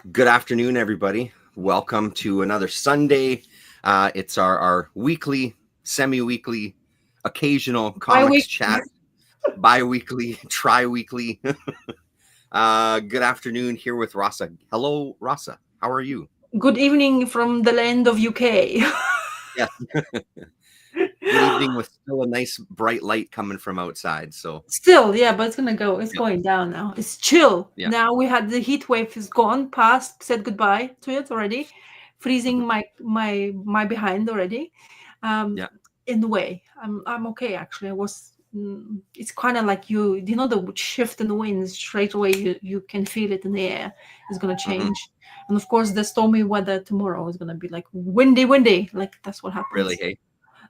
Good afternoon, everybody. Welcome to another Sunday. It's our weekly, semi-weekly, occasional comics Week. chat, bi-weekly, tri-weekly. Good afternoon here with Rasa. Hello, Rasa. How are you? Good evening from the land of UK. Yes. Good evening with still a nice bright light coming from outside. So, Still, yeah, but it's gonna go. It's yeah, going down now. It's chill. yeah, Now we had the heat wave is gone, past, said goodbye to it already. mhm, Freezing my behind already. Um, yeah, in the way, I'm okay actually. I was. It's kind of like you know the shift in the winds straight away. You can feel it in the air. It's gonna hmm. change, and of course the stormy weather tomorrow is gonna be like windy. Like that's what Really, happens. hey?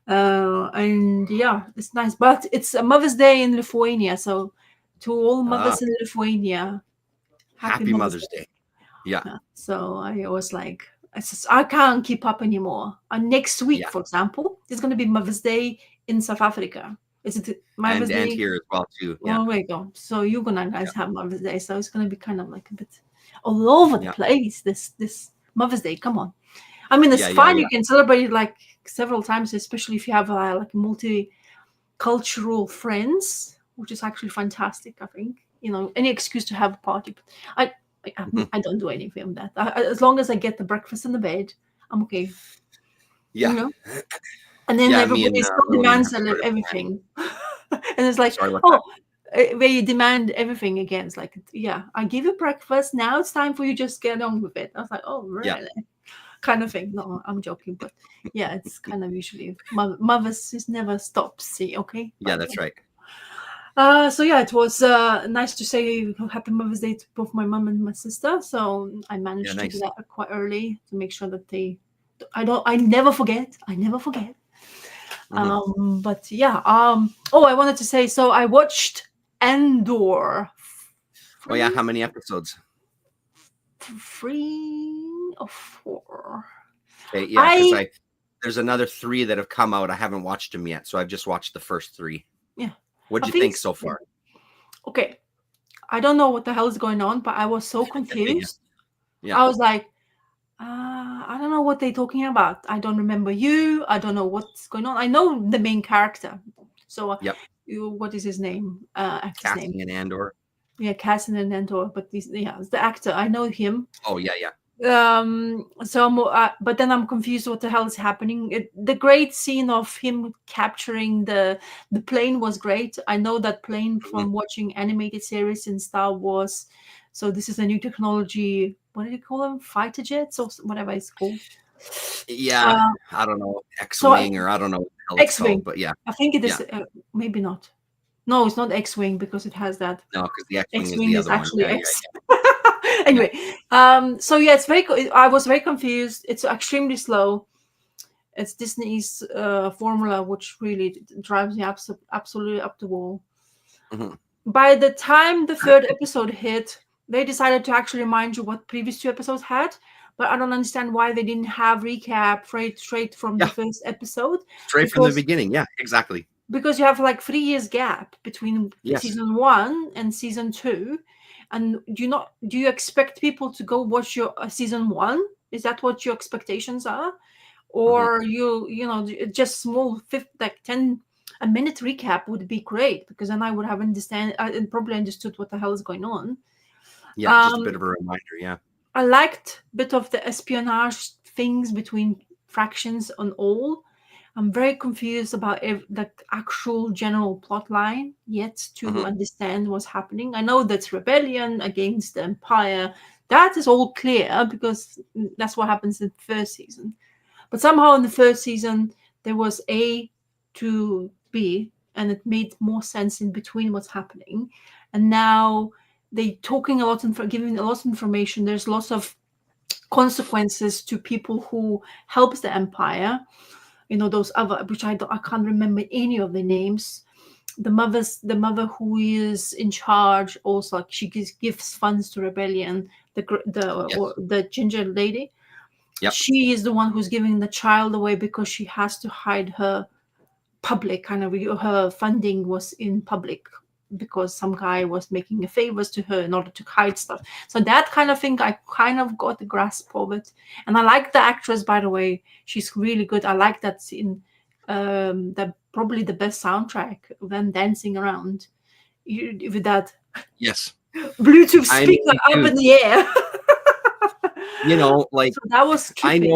And yeah, it's nice. But it's a Mother's Day in Lithuania, so to all Ah, mothers in Lithuania, happy happy Mother's Mother's Day. Day. Yeah, So I was like, I can't keep up anymore. Next week, yeah, for example, is going to be Mother's Day in South Africa. Is it Mother's and Day? here as well too. Yeah, Oh, there you go. So you're gonna yeah, guys have Mother's Day, so it's gonna be kind of like a bit all over the yeah, place. This Mother's Day, come on. I mean, it's yeah, yeah, fine. yeah. You can celebrate it like several times, especially if you have like multicultural friends, which is actually fantastic. I think any excuse to have a party. But I Mhm. I don't do anything of that. As long as I get the breakfast in the bed, I'm okay. You Yeah. know. And then Yeah, me everybody and still Ronan have demands started planning. everything, and it's like, Sorry, what's that? oh, where you demand everything again. It's like, yeah, I give you breakfast. Now it's time for you just get on with it. I was like, oh, Yeah, really? Kind of thing. No, I'm joking, but yeah, it's kind of usually mothers just never stops. See, okay, yeah, but that's right. so yeah, it was nice to say happy Mother's Day to both my mom and my sister. So I Yeah, managed to do nice. that quite early to make sure that I never forget. I never forget. Hmm. But yeah. Oh, I wanted to say. So I watched Andor. Oh yeah, Three, how many episodes? 4. Okay, yeah, because I I there's another three that have come out. I haven't watched them yet, so I've just watched the first three. Yeah. What'd I you think think so yeah. far? Okay. I don't know what the hell is going on, but I was so Yeah, confused. yeah, I was like, I don't know what they're talking about. I don't remember you. I don't know what's going on. I know the main character. So, yep. what is his name? Actor's name? Cassian Andor. Yeah, Cassian and Andor. But yeah, it's the actor. I know him. Oh yeah, yeah. So but then I'm confused what the hell is happening. The great scene of him capturing the plane was great. I know that plane Hmm. from watching animated series in Star Wars. So this is a new technology. What do you call them? Fighter jets or whatever it's called. Yeah, uh, I don't know, so X-wing or I don't know what the hell it's called, X-wing, but yeah, I think it yeah. is. Maybe not. No, it's not X-wing because it has that. No, because the X-wing is X-wing the is other one. actually Yeah, yeah, X. yeah, Anyway, so yeah, I was very confused. It's extremely slow. It's Disney's formula, which really drives me absolutely up the wall. yeah. Hmm. By the time the third episode hit, they decided to actually remind you what previous two episodes had. But I don't understand why they didn't have recap straight from the Yeah, first episode, straight from the because beginning. Yeah, exactly. you have like 3 years gap between Yes. season 1 and season 2. And do you expect people to go watch your season 1? Is that what your expectations are? Hmm. Or just small like 10 a minute recap would be great, because then I would have and probably understood what the hell is going on. Yeah, just a bit um of a reminder. Yeah. I liked a bit of the espionage things between fractions and all. I'm very confused about the actual general plot line yet to Hmm. understand what's happening. I know that's rebellion against the empire. That is all clear because that's what happens in the first season. But somehow in the first season, there was A to B, and it made more sense in between what's happening. And now they talking a lot and giving a lot of information. There's lots of consequences to people who helps the empire. Those other, which I can't remember any of the names. The mother who is in charge also, like, she gives funds to rebellion. Yes. The ginger lady, Yep. she is the one who's giving the child away because she has to hide her public kind of, her funding was in public. because some guy was making favors to her in order to hide stuff. So that kind of thing, I kind of got the grasp of it. And I like the actress, by the way. She's really good. I like that scene. That probably the best soundtrack, them dancing around with that Yes. Bluetooth I speaker mean, up dude, in the air. like So that was I trippy.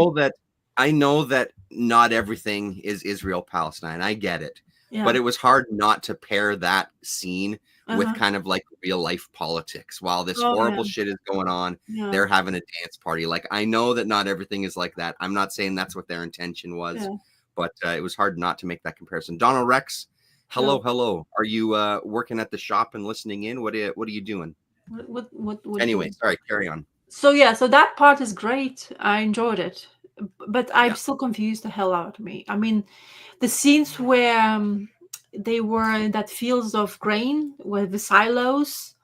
know that not everything is Israel Palestine. I get it. Yeah. But it was hard not to pair that scene with Uh-huh. kind of like real life politics. While this Oh horrible yeah. shit is going on, Yeah. they're having a dance party. Like, I know that not everything is like that. I'm not saying that's what their intention was, Yeah. but it was hard not to make that comparison. Donald Rex, hello, Yeah. hello. Are you working at the shop and listening in? What are you doing? What Anyway, do? sorry, carry on. So yeah, so that part is great. I enjoyed it, but I'm Yeah. still confused the hell out of me. I mean, the scenes where they were in that fields of grain, where the silos,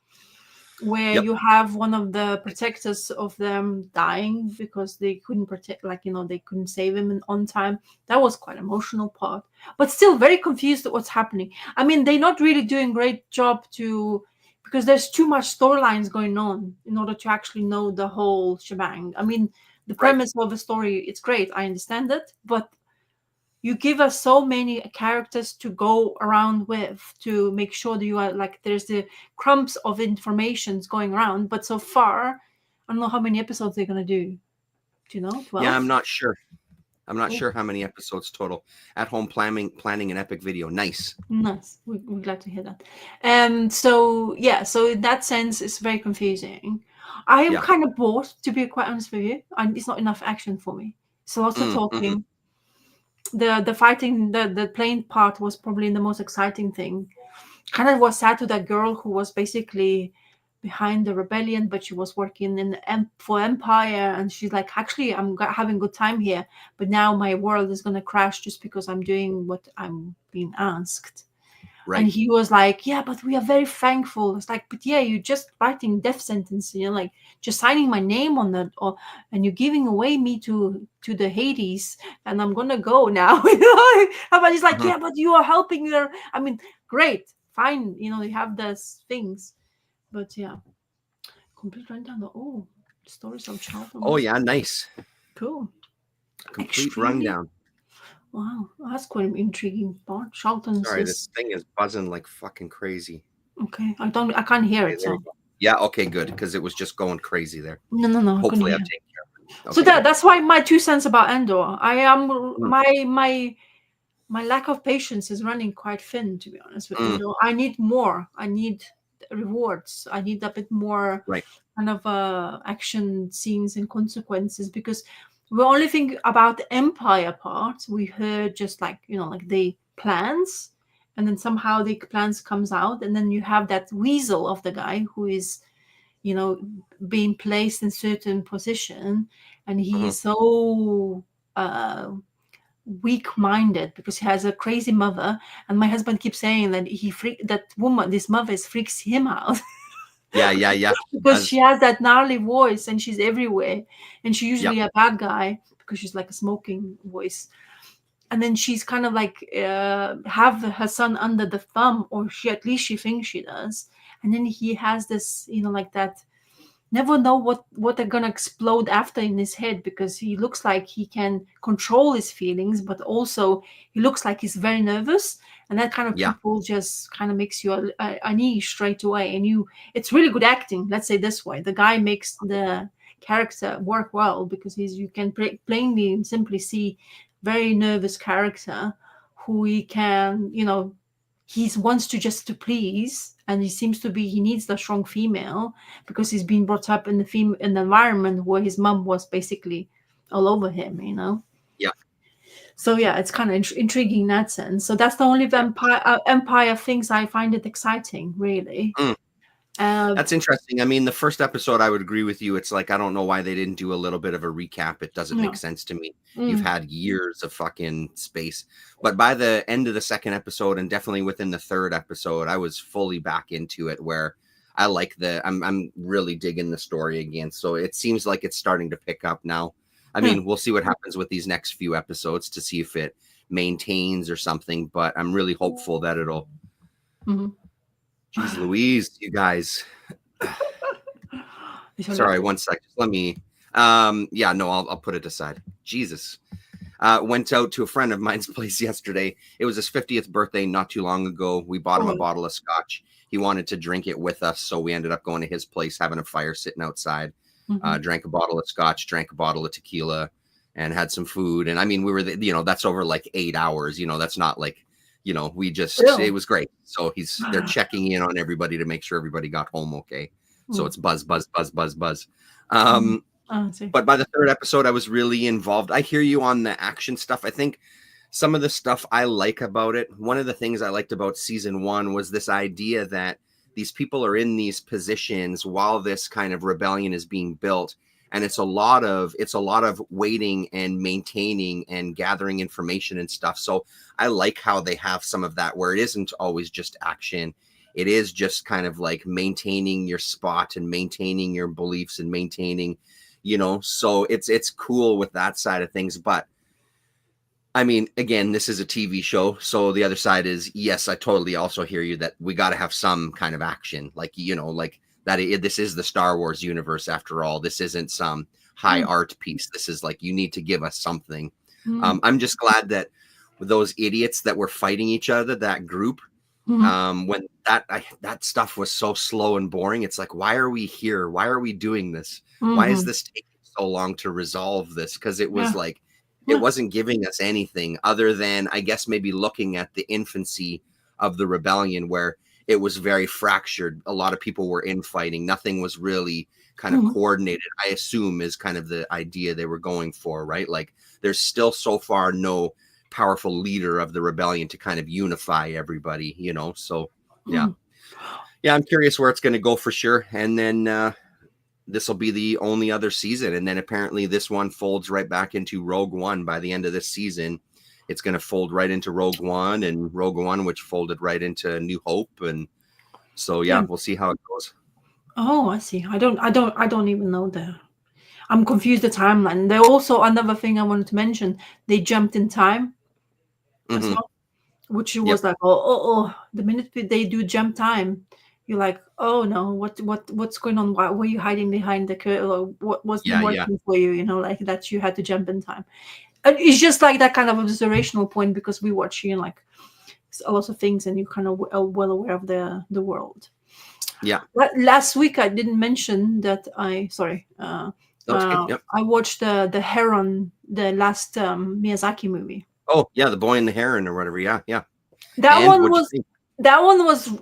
where Yep. you have one of the protectors of them dying because they couldn't protect, like, they couldn't save him on time. That was quite emotional part, but still very confused at what's happening. I mean, they're not really doing great job because there's too much storylines going on in order to actually know the whole shebang. I mean, the Right. premise of the story, it's great, I understand it, but you give us so many characters to go around with to make sure that you are like there's the crumbs of informations going around, but so far I don't know how many episodes they're going to do. Do you know? Yeah, 12? I'm not sure. I'm not Oh, sure how many episodes total. At home planning an epic video. Nice. nice. We're glad to hear that. So yeah, so in that sense it's very confusing. I am Yeah. kind of bored, to be quite honest with you, and it's not enough action for me. So lots of Mm-hmm. talking. The fighting, the plane part was probably the most exciting thing. Kind of was sad to that girl who was basically behind the rebellion, but she was working for Empire, and she's like, actually, I'm having a good time here, but now my world is gonna crash just because I'm doing what I'm being asked. And Right. he was like, yeah, but we are very thankful. It's like, but yeah, you're just writing death sentence, like just signing my name on that, and you're giving away me to the Hades, and I'm gonna go now. But he's like, Uh-huh. yeah, but you are helping her. I mean, great, fine, you have those things, but yeah, complete rundown. Stories of Oh Charlton. yeah, nice. Cool, Complete extremely. rundown. Wow, that's quite an intriguing part. Charlton's Sorry, this is thing is buzzing like fucking crazy. okay. I can't hear Okay, it, there you so go. Yeah, okay, good, because it was just going crazy there. no, I couldn't Hopefully hear. I've taken care of it. So Okay, good. that's why my 2 cents about Endor. I am Mm, my lack of patience is running quite thin, to be honest with mm, Endor. I need more. I need rewards. I need a bit more right. kind of action scenes and consequences, because we only think about the Empire part. We heard just like like the plans, and then somehow the plans comes out, and then you have that weasel of the guy who is you know being placed in certain position, and Mhm. he's so uh weak-minded because he has a crazy mother, and my husband keeps saying that this mother freaks him out Yeah, yeah, yeah. It because she does. has that gnarly voice and she's everywhere, and she's Yep. usually a bad guy because she's like a smoking voice, and then she's kind of like have her son under the thumb, or at least she thinks she does, and then he has this like that never know what they're gonna explode after in his head, because he looks like he can control his feelings, but also he looks like he's very nervous, and that kind of Yeah. people just kind of makes you uneasy straight away. And it's really good acting, let's say this way. The guy makes the character work well, because you can plainly and simply see very nervous character who he can he wants to just to please, and he needs the strong female because he's been brought up in in the environment where his mom was basically all over him. Yeah. So yeah, it's kind of intriguing in that sense. So that's the only Yeah. empire things I find it exciting, really. Mm. uh, That's interesting. I mean, the first episode, I would agree with you. It's like, I don't know why they didn't do a little bit of a recap. It doesn't yeah. make sense to me. You've Mm. had years of fucking space. But by the end of the second episode, and definitely within the third episode, I was fully back into it, where I like I'm really digging the story again. So it seems like it's starting to pick up now. I Yeah. mean, we'll see what happens with these next few episodes to see if it maintains or something, but I'm really hopeful that it'll Mhm. Jeez Louise, you guys. Sorry, one sec. Just let me. Yeah, no, I'll put it aside. Jesus. Went out to a friend of mine's place yesterday. It was his 50th birthday not too long ago. We bought him a bottle of scotch. He wanted to drink it with us, so we ended up going to his place, having a fire sitting outside. Drank a bottle of scotch, drank a bottle of tequila, and had some food. And I mean, we were, that's over like 8 hours. That's not like, we just, it was great. So they're checking in on everybody to make sure everybody got home okay. So it's buzz, buzz, buzz, buzz, buzz. But by the third episode, I was really involved. I hear you on the action stuff. I think some of the stuff I like about it, one of the things I liked about season 1 was this idea that these people are in these positions while this kind of rebellion is being built. And it's a lot of waiting and maintaining and gathering information and stuff. So I like how they have some of that where it isn't always just action. It is just kind of like maintaining your spot and maintaining your beliefs and maintaining, so it's cool with that side of things. But I mean, again, this is a TV show. So the other side is, yes, I totally also hear you that we got to have some kind of action, like, like that. This is the Star Wars universe after all. This isn't some high art piece. This is like, you need to give us something. I'm just glad that those idiots that were fighting each other, that group, when that stuff was so slow and boring, it's like, why are we here? Why are we doing this? Why is this taking so long to resolve this? Because it was like, it wasn't giving us anything other than, I guess, maybe looking at the infancy of the rebellion where it was very fractured. A lot of people were infighting. Nothing was really kind of coordinated, I assume, is kind of the idea they were going for, right? Like, there's still so far no powerful leader of the rebellion to kind of unify everybody, so yeah, I'm curious where it's going to go for sure. And then this will be the only other season, and then apparently this one folds right back into Rogue One by the end of this season. It's going to fold right into Rogue One, and Rogue One which folded right into New Hope, and so we'll see how it goes. Oh, I see. I don't even know I'm confused the timeline. There also another thing I wanted to mention. They jumped in time as well, which was like, the minute they do jump time, you're like, oh no, what's going on? Why were you hiding behind the curtain? What wasn't working for you? Like that you had to jump in time. And it's just like that kind of observational point because we watch like a lot of things and you kind of are well aware of the world. Yeah. Last week I didn't mention that I watched the Heron, the last Miyazaki movie. Oh yeah, The Boy and the Heron or whatever. Yeah. That one was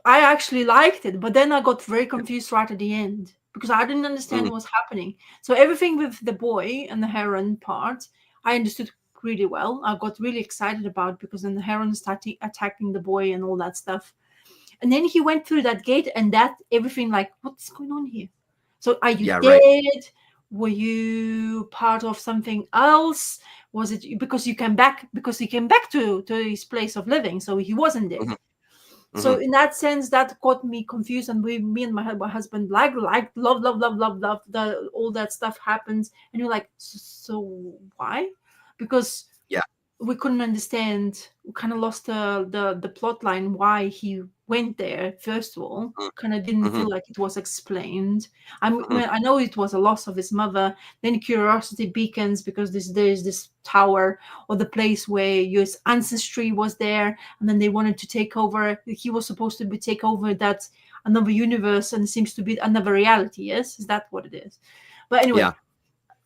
I actually liked it, but then I got very confused right at the end because I didn't understand what was happening. So everything with the boy and the heron part, I understood really well. I got really excited about because then the heron started attacking the boy and all that stuff. And then he went through that gate and that everything like, what's going on here? So are you dead? Right. Were you part of something else? Was it because you came back? Because he came back to his place of living, so he wasn't dead. So in that sense, that got me confused, and me and my husband like love all that stuff happens, and you're like, so why? Because we couldn't understand. We kind of lost the plot line why he went there. First of all, kind of didn't feel like it was explained. I know it was a loss of his mother. Then curiosity beacons because there is this tower or the place where your ancestry was there, and then they wanted to take over. He was supposed to take over that another universe, and it seems to be another reality. Yes, is that what it is? But anyway.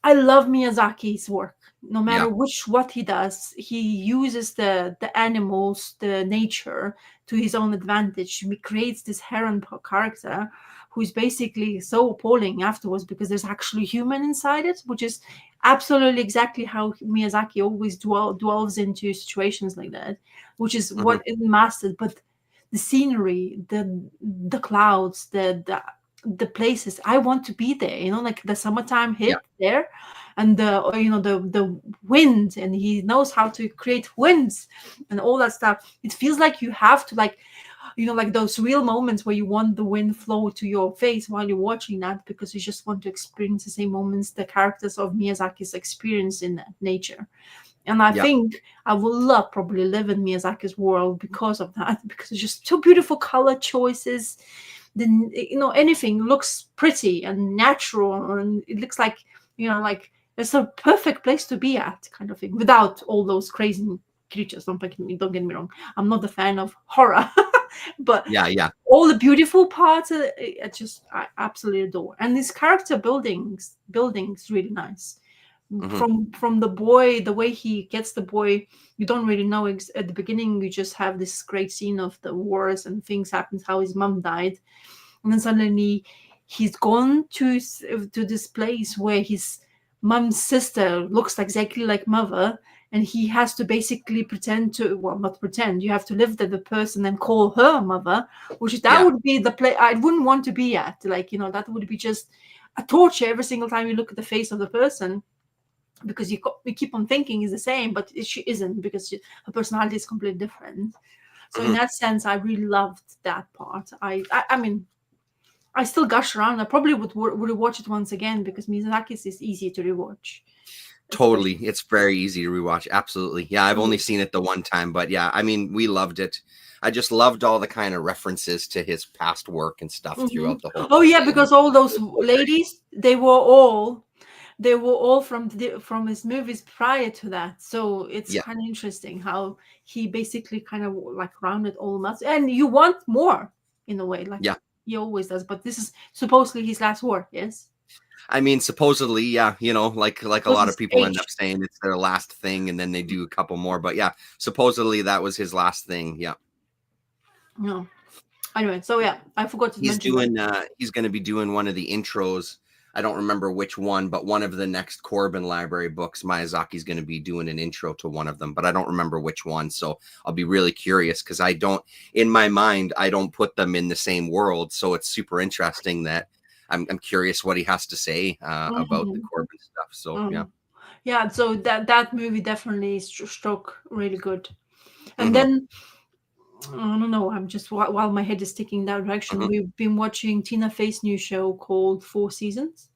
I love Miyazaki's work. No matter what he does, he uses the animals, the nature to his own advantage. He creates this heron character who is basically so appalling afterwards because there's actually human inside it, which is absolutely exactly how Miyazaki always dwells into situations like that, which is what it mastered. But the scenery, the clouds, the places, I want to be there, like the summertime hit there, and the wind, and he knows how to create winds and all that stuff. It feels like you have to like those real moments where you want the wind flow to your face while you're watching that, because you just want to experience the same moments the characters of Miyazaki's experience in nature. And I Yeah. think I would love probably live in Miyazaki's world because of that, because it's just so beautiful color choices. Then anything looks pretty and natural, and it looks like like it's a perfect place to be at, kind of thing, without all those crazy creatures. Don't get me wrong. I'm not a fan of horror, but Yeah. Yeah. all the beautiful parts, I absolutely adore. And this character building's really nice. Hmm. From the boy, the way he gets the boy, you don't really know at the beginning. You just have this great scene of the wars and things happens, how his mom died, and then suddenly he's gone to this place where his mom's sister looks exactly like mother, and he has to basically pretend to, well, not pretend, you have to live with the person and call her mother, which that Yeah. would be the place I wouldn't want to be at. Like, that would be just a torture every single time you look at the face of the person, because you keep on thinking is the same, but she isn't, because her personality is completely different. So in Hmm. that sense, I really loved that part. I mean, I still gush around. I probably would watch it once again, because Miyazaki's is easy to rewatch, Totally. especially. It's very easy to rewatch. Absolutely. Yeah, I've only seen it the one time, but yeah, I mean, we loved it. I just loved all the kind of references to his past work and stuff Hmm. throughout the whole Oh yeah, thing. because all It those was so great. ladies, they were all from his movies prior to that. So it's Yeah. kind of interesting how he basically kind of like rounded all them out, and you want more in a way, like Yeah. he always does. But this is supposedly his last work, yes? I mean, supposedly, yeah, like a Was lot of his people end up age? saying it's their last thing and then they do a couple more, but yeah, supposedly that was his last thing. Yeah. No. Anyway, so yeah, I forgot to mention that. He's going to be doing one of the intros. I don't remember which one, but one of the next Corbin library books, Miyazaki's going to be doing an intro to one of them, but I don't remember which one. So I'll be really curious, because in my mind, I don't put them in the same world. So it's super interesting that I'm curious what he has to say about the Mhm. Corbin stuff. So yeah. Mm. Yeah, so that movie definitely struck really good. And Hmm. then I don't know. I'm just while my head is ticking that direction. Hmm. We've been watching Tina Fey's new show called Four Seasons.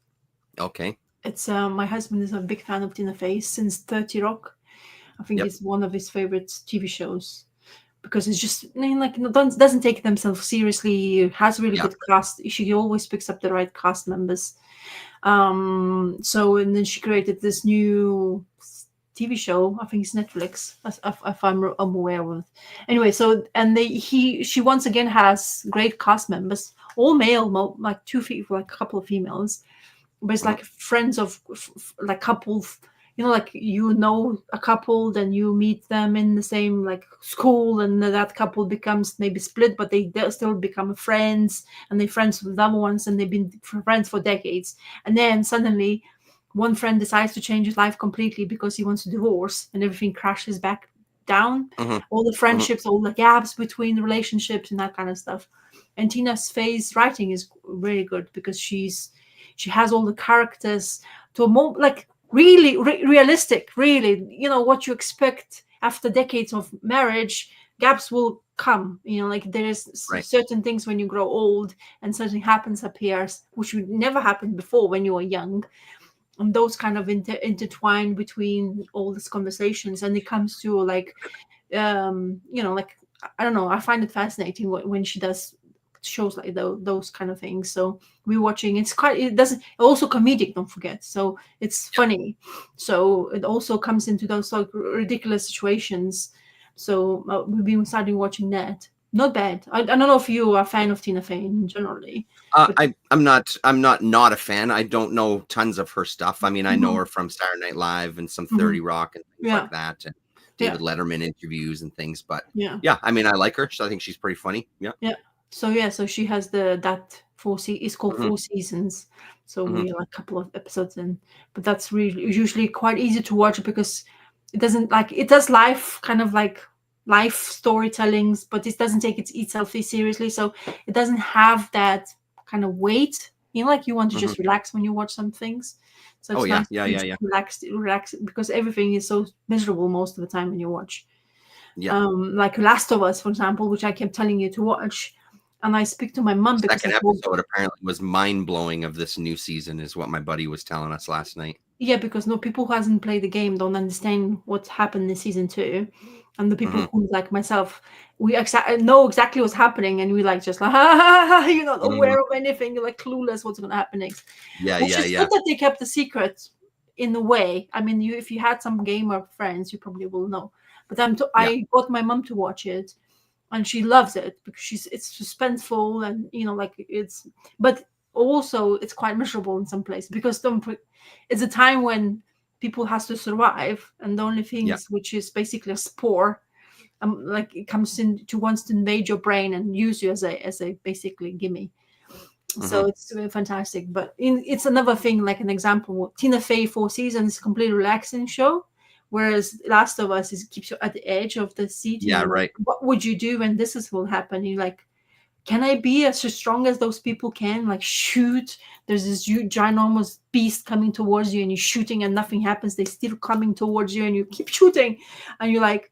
Okay. It's my husband is a big fan of Tina Fey since 30 Rock. I think Yep. it's one of his favorite TV shows, because it's just, I mean, like, doesn't take themselves seriously. Has really Yeah. good cast. She always picks up the right cast members. So, and then she created this new TV show. I think it's Netflix, if I'm aware of it. Anyway, so, and she once again has great cast members, all male, like like a couple of females, but it's Hmm. like friends of like couples. Like a couple, then you meet them in the same like school, and that couple becomes maybe split, but they still become friends, and they're friends with other ones, and they've been friends for decades. And then suddenly, one friend decides to change his life completely because he wants to divorce, and everything crashes back down. Hmm. All the Hmm. friendships, all the gaps between the relationships, and that kind of stuff. And Tina Fey's writing is really good, because she has all the characters to a more like really realistic, really, what you expect after decades of marriage. Gaps will come, like there's Right. certain things when you grow old, and something happens appears which would never happen before when you were young, and those kind of intertwine between all these conversations, and it comes to like like, I don't know, I find it fascinating when she does shows like those kind of things. So we're watching, it doesn't, also comedic, don't forget, so it's Yep. funny, so it also comes into those like ridiculous situations. So we've been starting watching that. Not bad. I don't know if you are a fan of Tina Fey generally, but I'm not a fan. I don't know tons of her stuff. I mean, I know mhm, her from Saturday Night Live and some mhm. 30 Rock and things Yeah, like that, and yeah, David Letterman interviews and things. But yeah. yeah, I mean, I like her. So I think she's pretty funny. Yeah. Yeah. So yeah, so she has that it's called Hmm. Four Seasons. So Hmm. we're like a couple of episodes in, but that's really usually quite easy to watch, because it does life kind of like life storytellings, but it doesn't take itself seriously. So it doesn't have that kind of weight. Like you want to Hmm. just relax when you watch some things. So Oh it's yeah, nice yeah, to yeah, just yeah, relax, because everything is so miserable most of the time when you watch. yeah. Like Last of Us, for example, which I kept telling you to watch. And I speak to my mom because I Second told, episode apparently was mind-blowing of this new season, is what my buddy was telling us last night. yeah, because no people who hasn't played the game don't understand what's happened in season 2, and the people who like myself, we know exactly what's happening, and we like just like you're not Mhm. aware of anything, you're like clueless what's going to happen next, Yeah, which yeah, is good yeah, that they kept the secret in a way. I mean, you if you had some gamer friends, you probably will know. But yeah. I got my mom to watch it, and she loves it because it's suspenseful, and like it's, but also it's quite miserable in some places because it's a time when people has to survive, and the only Yeah. things which is basically a spore, like it comes in to wants to invade your brain and use you as a basically gimme. Hmm. So it's really fantastic. But it's another thing, like an example, Tina Fey 4 seasons is a completely relaxing show, whereas Last of Us keeps you at the edge of the seat, and Yeah, you're like, right. what would you do when will happen? You're like, can I be as strong as those people can? Like, shoot, there's this huge ginormous beast coming towards you, and you're shooting and nothing happens. They're still coming towards you, and you keep shooting, and you're like,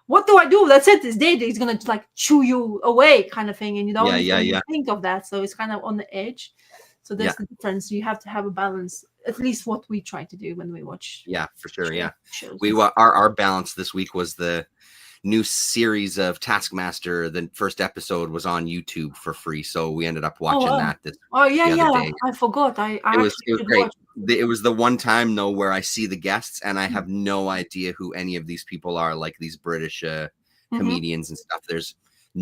what do I do? That's it. It's dead. It's gonna like chew you away, kind of thing. And you Yeah, don't yeah, even yeah, think of that. So it's kind of on the edge. So yeah, there's the difference. You have to have a balance. At least what we try to do when we watch yeah, for sure. Yeah. shows We and stuff. our balance this week was the new series of Taskmaster. The first episode was on YouTube for free, so we ended up Oh, watching that oh yeah, the other yeah. day. I forgot. I actually It was should great. watch. It was the one time though where I see the guests and I have no idea who any of these people are, like these British Mm-hmm. comedians and stuff. There's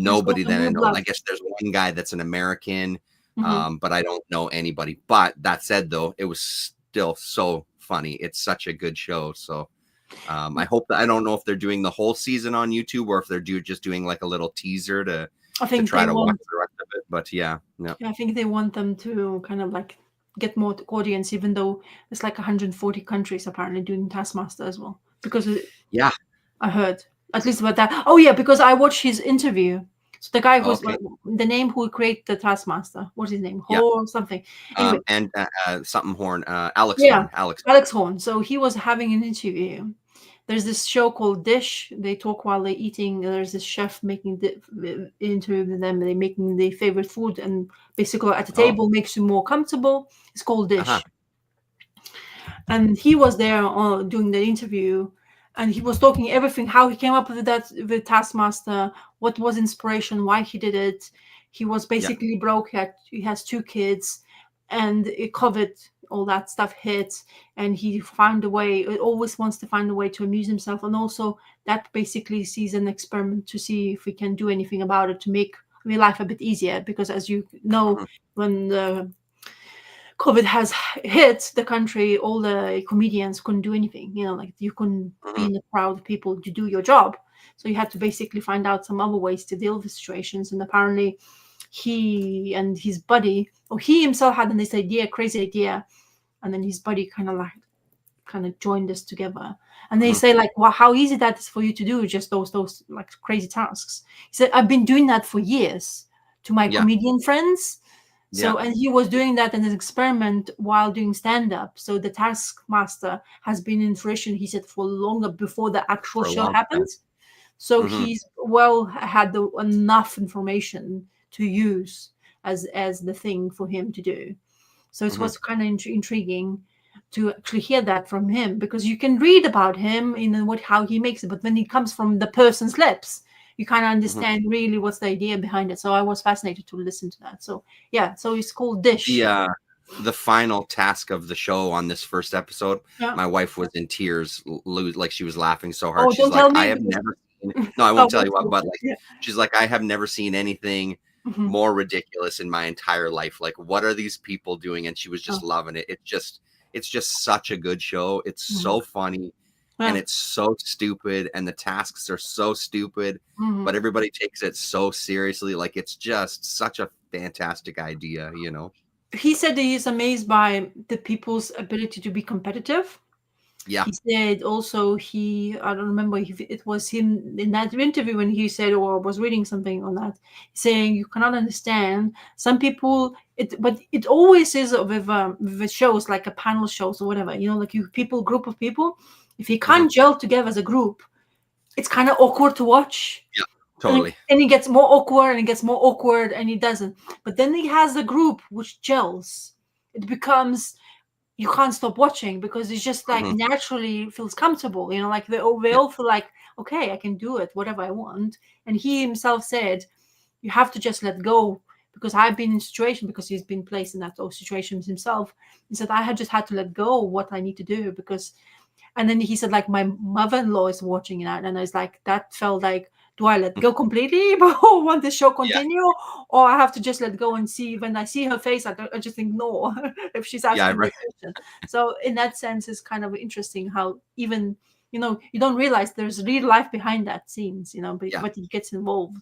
There's nobody also that I new know. blood. I guess there's one guy that's an American, Mm-hmm. but I don't know anybody. But that said, though, it was still so funny. It's such a good show. So I hope that I don't know if they're doing the whole season on YouTube or if they're just doing like a little teaser I to think try they to watch want. the rest of it. But yeah, no, I think they want them to kind of like get more audience, even though it's like 140 countries apparently doing Taskmaster as well. Because yeah, I heard at least about that. Oh yeah, because I watched his interview. So the guy who's okay, the name who created the Taskmaster. What's his name? yeah. Or something. Anyway, And something Horn, Alex yeah, Horn, Alex. Alex Horn. So he was having an interview. There's this show called Dish. They talk while they're eating. There's this chef making the interviewing them. They're making their favorite food, and basically at the Oh, table makes you more comfortable. It's called uh-huh. Dish. And he was there doing the interview, and he was talking everything, how he came up with that with Taskmaster, what was inspiration, why he did it. He was Yeah. basically broke. He has 2 kids, and COVID, all that stuff hit, and he found a way. Always wants to find a way to amuse himself, and also that basically sees an experiment to see if we can do anything about it to make real life a bit easier. Because as you know, Mhm, when the COVID has hit the country, all the comedians couldn't do anything. Like you couldn't be mhm, in the crowd of people to do your job. So you had to basically find out some other ways to deal with situations. And apparently, he and his buddy, or he himself had this idea, crazy idea, and then his buddy kind of joined us together. And they mhm. say like, "Well, how easy that is for you to do? Just those like crazy tasks." He said, "I've been doing that for years to my Yeah, comedian friends." yeah. So, and he was doing that in an experiment while doing stand up. So the Taskmaster has been in fruition, he said, for longer before the actual For a show long time. happens. So Mhm, he's well had enough information to use as the thing for him to do. So it mhm, was kind of intriguing to actually hear that from him, because you can read about him in what how he makes it, but when it comes from the person's lips, you kind of mhm. understand really what's the idea behind it. So I was fascinated to listen to that. So yeah, so it's called The, Dish. uh, the final task of the show on this first episode, Yeah. my wife was in tears, like she was laughing so hard. Oh, She's don't like, tell "I me have because never seen." No, I I won't tell want you to what, watch but it. like, Yeah. she's like, "I have never seen anything Mhm. more ridiculous in my entire life. Like, what are these people doing?" And she was just Oh. loving it. It's just such a good show. It's Mhm. so funny and Yeah. it's so stupid and the tasks are so stupid, but Mhm. everybody takes it so seriously. Like it's just such a fantastic idea, you know? He said that he's amazed by the people's ability to be competitive. Yeah. He said also I don't remember if it was him in that interview when he said, or was reading something on that, saying you cannot understand some people. But it always is with shows like a panel shows or whatever. Like you people, group of people. If you Hmm. can't gel together as a group, it's kind of awkward to watch. Totally. And he gets more awkward and it gets more awkward and he doesn't. But then he has the group which gels. It becomes, you can't stop watching because it's just like Mhm. naturally feels comfortable, you know, like they all Yeah. feel like, okay, I can do it, whatever I want. And he himself said, you have to just let go, because I've been in situation, because he's been placed in those situations himself. He said, I had just had to let go of what I need to do because, and then he said, like, my mother-in-law is watching that, and I was like, that felt like, do I let go completely but want the show Yeah. continue, or I have to just let go and see, when I see her face, I just ignore if she's Yeah. asking me Right. a question. So in that sense, it's kind of interesting how even, you know, you don't realize there's real life behind that scenes, you know, Yeah. but he gets involved.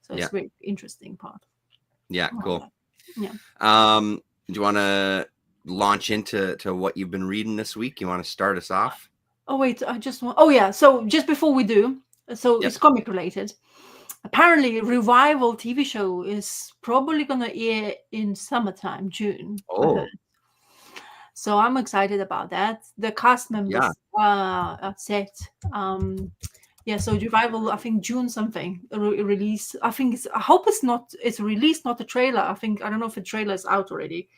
So it's Yeah. very interesting part. Yeah. Cool. Yeah. Do you want to launch into what you've been reading this week? You want to start us off? Oh wait, I just want. Oh yeah. So just before we do, so Yep. it's comic related. Apparently, Revival TV show is probably gonna air in summertime, June. I Oh, heard. So I'm excited about that. The cast yeah. members are set. Yeah. So Revival, I think June something release. I think it's. I hope it's not. It's released, not a trailer. I think I don't know if the trailer is out already.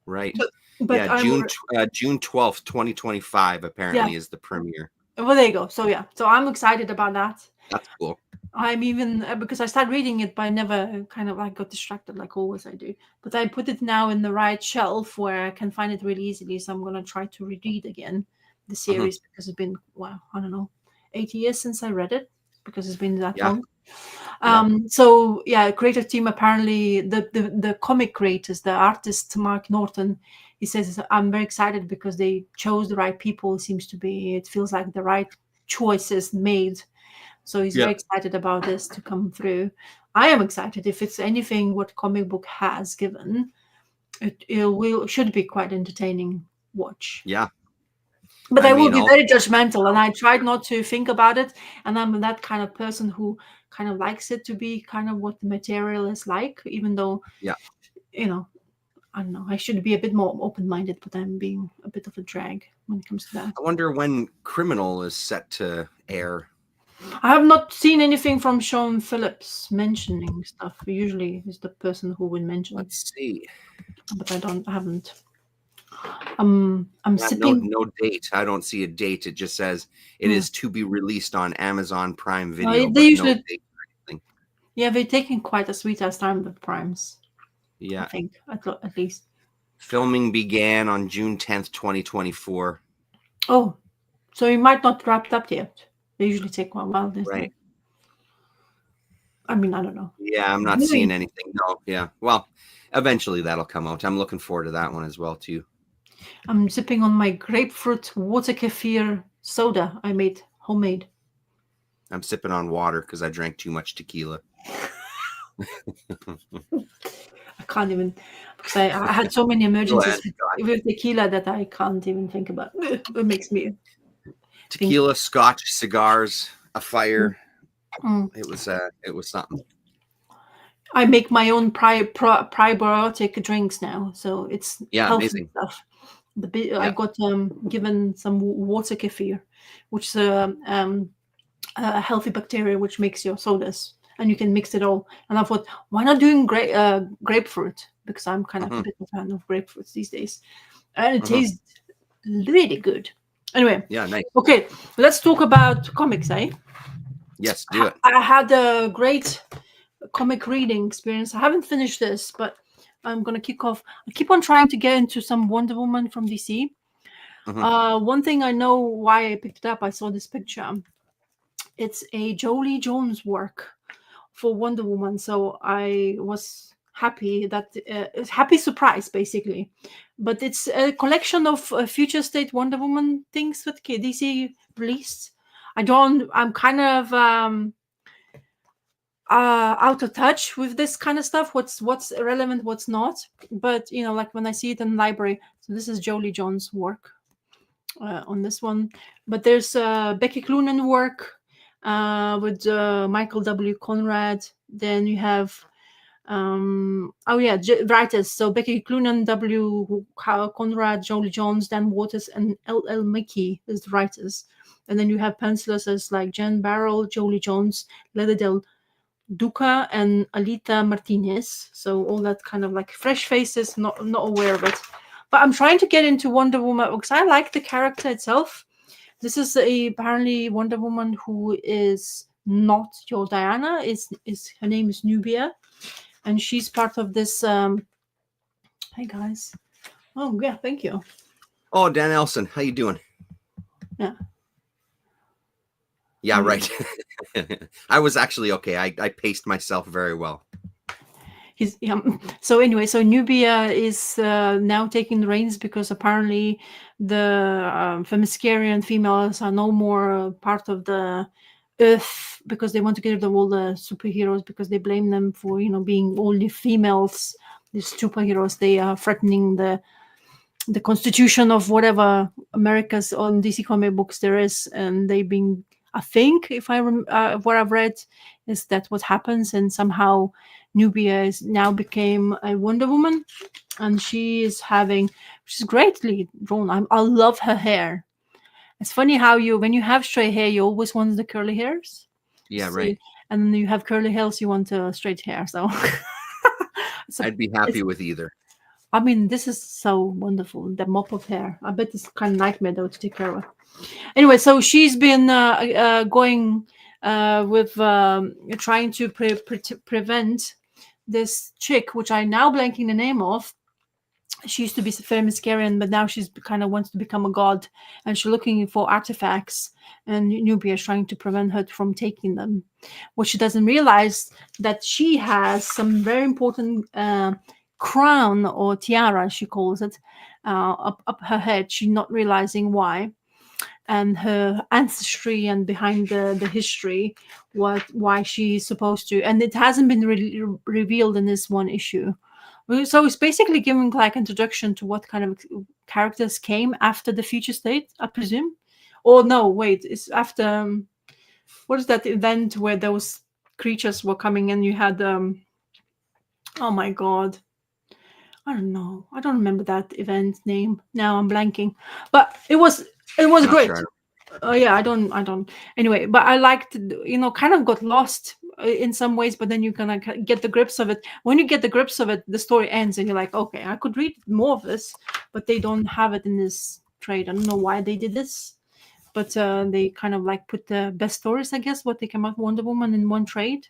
Right. But Yeah. I'm. June 12th, 2025. Yeah. Apparently, is the premiere. Well, there you go. So yeah. So I'm excited about that. That's cool. I'm even because I started reading it, but I never kind of like got distracted like always I do. But I put it now in the right shelf where I can find it really easily. So I'm gonna try to reread again the Mhm. series because it's been, well, I don't know, 8 years since I read it, because it's been that Yeah. long. Yeah. So yeah, creative team, apparently the comic creators, the artist Mark Norton, he says, I'm very excited because they chose the right people. It seems to be, it feels like the right choices made. So he's Yeah. very excited about this to come through. I am excited. If it's anything what comic book has given, it should be quite entertaining watch. Yeah. But I I will mean, be also, very judgmental, and I tried not to think about it. And I'm that kind of person who kind of likes it to be kind of what the material is like, even though, yeah. you know, I don't know, I should be a bit more open-minded, but I'm being a bit of a drag when it comes to that. I wonder when Criminal is set to air. I have not seen anything from Sean Phillips mentioning stuff. Usually he's the person who will mention, Let's see. but I haven't. I'm Yeah, no, sipping. no date. I don't see a date. It just says it Hmm. is to be released on Amazon Prime No, Video, they but no usually, date or anything. yeah, they're taking quite a sweet ass time with primes. I Yeah. think at least. Filming began on June 10th, 2024. Oh, so you might not wrapped up yet. They usually take one while this Right. time. I mean, I don't know. Yeah, I'm not seeing anything. No, yeah. Well, eventually that'll come out. I'm looking forward to that one as well, too. I'm sipping on my grapefruit water kefir soda I made homemade. I'm sipping on water because I drank too much tequila. I can't even, because I had so many Go emergencies ahead. Go ahead. with tequila that I can't even think about. It makes me think. Tequila, scotch, cigars, a fire. Mm. It was something. I make my own prebiotic drinks now, so it's Yeah, healthy amazing. stuff. I Yeah. got given some water kefir, which is a healthy bacteria which makes your sodas, and you can mix it all. And I thought, why not doing grapefruit? Because I'm kind of a Hmm. bit of a fan of grapefruits these days, and it Hmm. tastes really good. Anyway, Yeah, nice. okay, let's talk about comics, eh? Yes, do it. I had a great comic reading experience. I haven't finished this, but I'm gonna kick off. I keep on trying to get into some Wonder Woman from DC. Hmm. One thing I know why I picked it up, I saw this picture. It's a Jolie Jones work for Wonder Woman, so I was happy that happy surprise basically. But it's a collection of future state Wonder Woman things that DC released. I'm kind of out of touch with this kind of stuff. What's relevant, what's not. But you know, like when I see it in the library. So this is Jolie Jones work on this one. But there's Becky Cloonan work with Michael W. Conrad. Then you have writers. So Becky Cloonan, W. Conrad, Jolie Jones, Dan Waters, and L. Mickey is the writers. And then you have pencilers as like Jen Barrell, Jolie Jones, Leda Del Duca, and Alita Martinez. So all that kind of like fresh faces, not aware of it. But I'm trying to get into Wonder Woman because I like the character itself. This is apparently Wonder Woman who is not your Diana. Is her name is Nubia, and she's part of this. Hey guys. Oh yeah, thank you. Oh, Dan Elson, how you doing? Yeah. Yeah, right. I was actually okay. I paced myself very well. So anyway, so Nubia is now taking the reins because apparently the Themyscirian females are no more part of the Earth because they want to get rid of all the superheroes because they blame them for being only females. These superheroes, they are threatening the constitution of whatever America's on DC comic books there is, and they've been. I think if what I've read is that what happens, and somehow Nubia is now became a Wonder Woman, and she's greatly drawn. I love her hair. It's funny how when you have straight hair, you always want the curly hairs. Yeah, right. And then you have curly hairs, you want straight hair. So I'd be happy with either. I mean, this is so wonderful. The mop of hair. I bet it's kind of nightmare though to take care of. Anyway, so she's been going with trying to prevent this chick, which I now blanking the name of. She used to be Themyscirian, but now she's kind of wants to become a god, and she's looking for artifacts. And Nubia is trying to prevent her from taking them. What she doesn't realize that she has some very important crown or tiara, she calls it, up her head. She's not realizing why, and her ancestry and behind the history, why she's supposed to, and it hasn't been revealed in this one issue. So it's basically giving like introduction to what kind of characters came after the future state, I presume. Or no, wait, it's after what is that event where those creatures were coming and you had oh my god, I don't know. I don't remember that event name. Now I'm blanking. But it was great. Sure. Oh yeah, I don't. Anyway, but I liked, kind of got lost in some ways, but then you kind of get the grips of it. When you get the grips of it, the story ends, and you're like, okay, I could read more of this, but they don't have it in this trade. I don't know why they did this, but they kind of like put the best stories, I guess, what they came out Wonder Woman in one trade.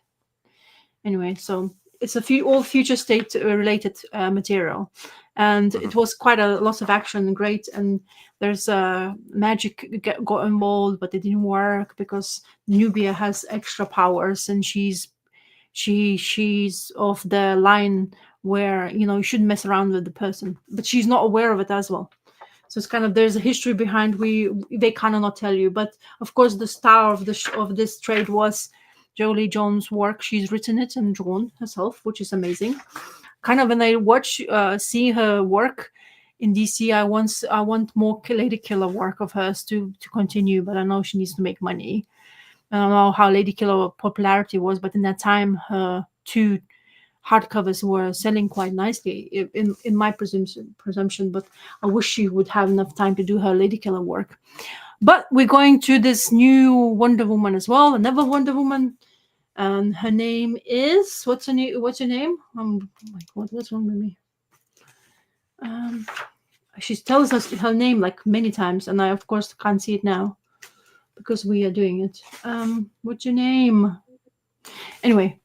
Anyway, so it's all future state related material, and it was quite a lot of action, great. And there's magic got involved, but it didn't work because Nubia has extra powers, and she's of the line where you shouldn't mess around with the person, but she's not aware of it as well. So it's kind of, there's a history behind they kind of not tell you, but of course the star of this trade was Jolie Jones' work. She's written it and drawn herself, which is amazing. Kind of when I see her work in DC, I want more Lady Killer work of hers to continue, but I know she needs to make money. I don't know how Lady Killer popularity was, but in that time, her 2 hardcovers were selling quite nicely, in my presumption. But I wish she would have enough time to do her Lady Killer work. But we're going to this new Wonder Woman as well, another Wonder Woman, and her name is what's her name? Oh my god, what's wrong with me? She tells us her name like many times, and I of course can't see it now because we are doing it. What's your name? Anyway,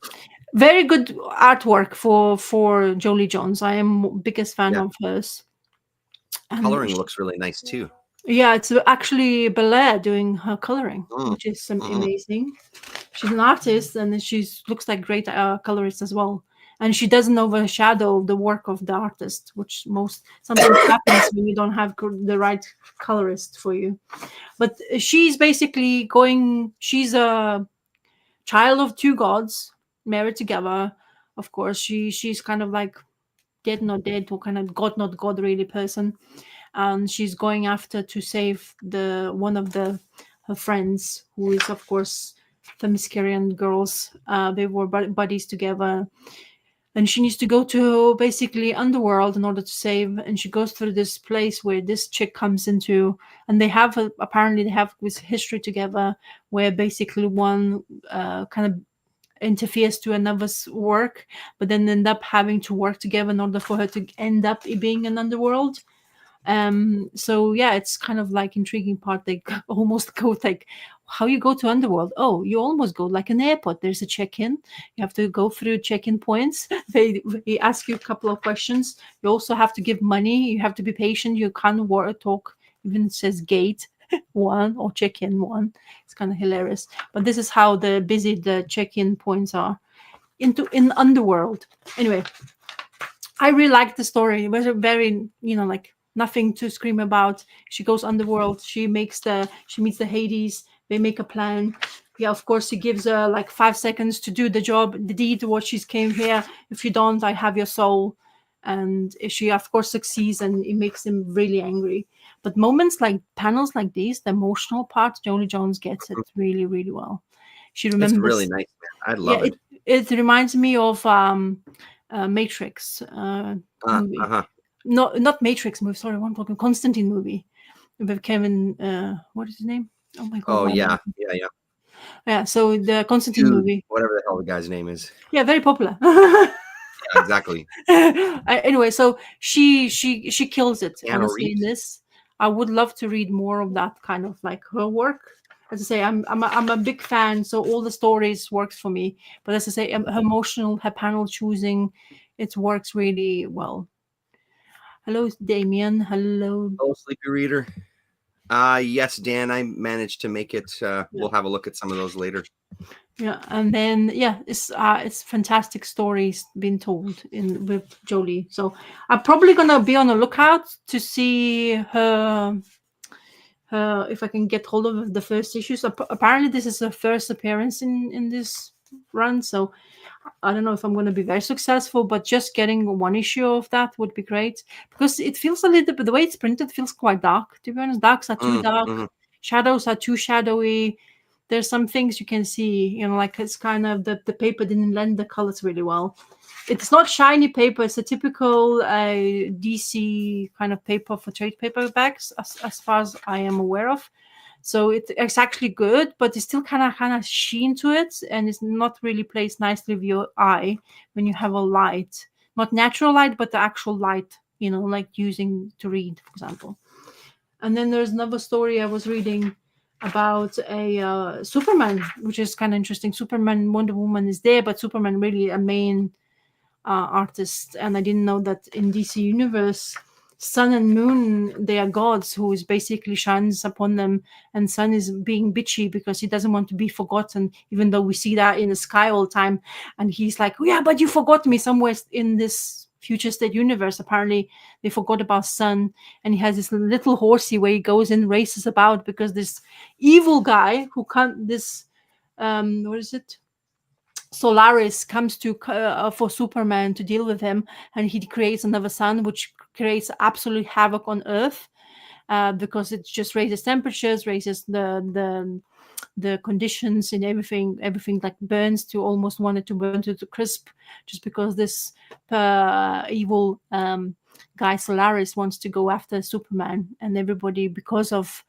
very good artwork for Jolie Jones. I am biggest fan of hers. Coloring looks really nice too. Yeah, it's actually Belair doing her coloring, which is amazing. She's an artist, and she looks like great colorist as well. And she doesn't overshadow the work of the artist, which sometimes happens when you don't have the right colorist for you. But she's basically she's a child of 2 gods married together. Of course, she's kind of like dead not dead, or kind of god not god really person. And she's going after to save one of her friends, who is of course Themyscirian girls. They were buddies together. and she needs to go to basically underworld in order to save. And she goes through this place where this chick comes into, and they have apparently they have this history together, where basically one kind of interferes to another's work, but then end up having to work together in order for her to end up being an underworld. So yeah, it's kind of like intriguing part. They almost go like, how you go to underworld? Oh, you almost go like an airport. There's a check-in. You have to go through check-in points. They ask you a couple of questions. You also have to give money. You have to be patient. You can't talk. Even it says gate one or check-in one. It's kind of hilarious. But this is how busy the check-in points are in underworld. Anyway, I really liked the story. It was a very, like nothing to scream about. She goes underworld. She meets the Hades. They make a plan. Yeah, of course, he gives her like 5 seconds to do the job, the deed, what she's came here. If you don't, I have your soul. And she, of course, succeeds, and it makes him really angry. But moments like panels like these, the emotional part, Jolie Jones gets it really, really well. She remembers. It's really nice, man. I love it. It reminds me of Matrix movie. Not Matrix movie. Sorry, I'm talking Constantine movie with Kevin. What is his name? Oh my god. Oh yeah. Yeah. So the Constantine movie, whatever the hell the guy's name is. Yeah, very popular. Yeah, exactly. Anyway, so she kills it. Keanu Honestly, Reeves. in this, I would love to read more of that kind of like her work. As I say, I'm a big fan, so all the stories works for me. But as I say, her emotional, her panel choosing, it works really well. Hello, Damien. Hello. Oh, Sleepy Reader. Yes, Dan, I managed to make it. We'll have a look at some of those later. Yeah, and then it's fantastic stories being told with Jolie. So I'm probably gonna be on the lookout to see her if I can get hold of the first issues. Apparently, this is her first appearance in this run, so I don't know if I'm going to be very successful, but just getting one issue of that would be great, because it feels a little bit, the way it's printed feels quite dark, to be honest. Darks are too dark, shadows are too shadowy. There's some things you can see, like it's kind of the paper didn't lend the colors really well. It's not shiny paper. It's a typical DC kind of paper for trade paperbacks, as far as I am aware of. So it's actually good, but it's still kind of sheen to it, and it's not really placed nicely with your eye when you have a light, not natural light, but the actual light, like using to read, for example. And then there's another story I was reading about a Superman, which is kind of interesting. Superman, Wonder Woman is there, but Superman really a main artist. And I didn't know that in DC Universe, Sun and Moon, they are gods who is basically shines upon them, and Sun is being bitchy because he doesn't want to be forgotten, even though we see that in the sky all the time. And he's like, oh, yeah, but you forgot me somewhere in this future state universe. Apparently they forgot about Sun, and he has this little horsey where he goes and races about because this evil guy who can't what is it, Solaris comes to for Superman to deal with him, and he creates another sun which creates absolute havoc on Earth because it just raises temperatures, raises the conditions, and everything like burns to almost wanted to burn to the crisp, just because this evil guy Solaris wants to go after Superman, and everybody, because of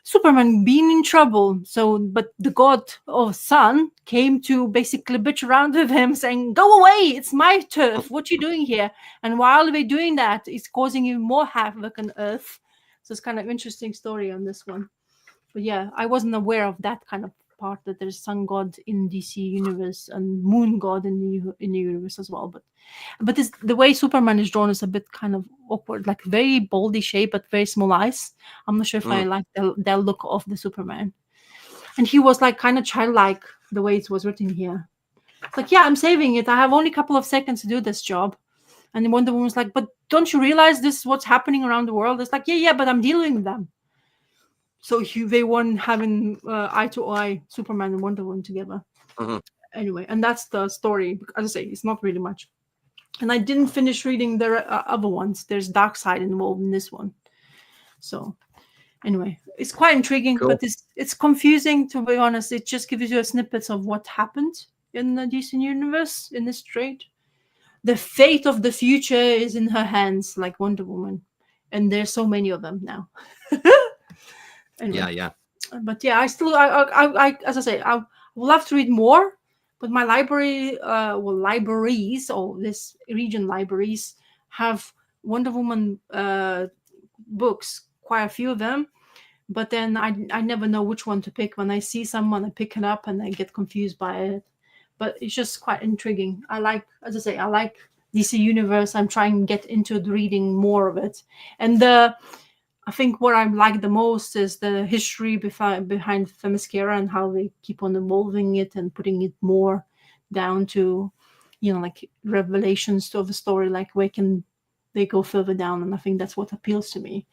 Superman being in trouble. So, but the god of sun came to basically bitch around with him, saying, "Go away! It's my turf. What you doing here?" And while they're doing that, it's causing even more havoc on Earth. So it's kind of interesting story on this one. But yeah, I wasn't aware of that kind of part, that there's sun god in DC universe and moon god in the universe as well. But this, the way Superman is drawn is a bit kind of awkward, like very baldy shape but very small eyes. I'm not sure if I like the look of the Superman. And he was like kind of childlike the way it was written here. It's like, yeah, I'm saving it. I have only a couple of seconds to do this job. And Wonder Woman's like, but don't you realize this is what's happening around the world? It's like, yeah, but I'm dealing with them. So they won having eye to eye Superman and Wonder Woman together. Anyway, and that's the story. As I say, it's not really much. And I didn't finish reading the other ones. There's Darkseid involved in this one. So anyway, it's quite intriguing, but it's confusing, to be honest. It just gives you a snippets of what happened in the DC universe in this trade. the fate of the future is in her hands, like Wonder Woman, and there's so many of them now. Anyway, Yeah. but yeah, I still, as I say, I would love to read more, but my library, libraries, or this region libraries, have Wonder Woman books, quite a few of them. But then I never know which one to pick. When I see someone, I pick it up and I get confused by it. But it's just quite intriguing. I like, as I say, I like DC Universe. I'm trying to get into reading more of it. And I think what I like the most is the history behind Themyscira and how they keep on evolving it and putting it more down to, like revelations of the story, like where can they go further down. And I think that's what appeals to me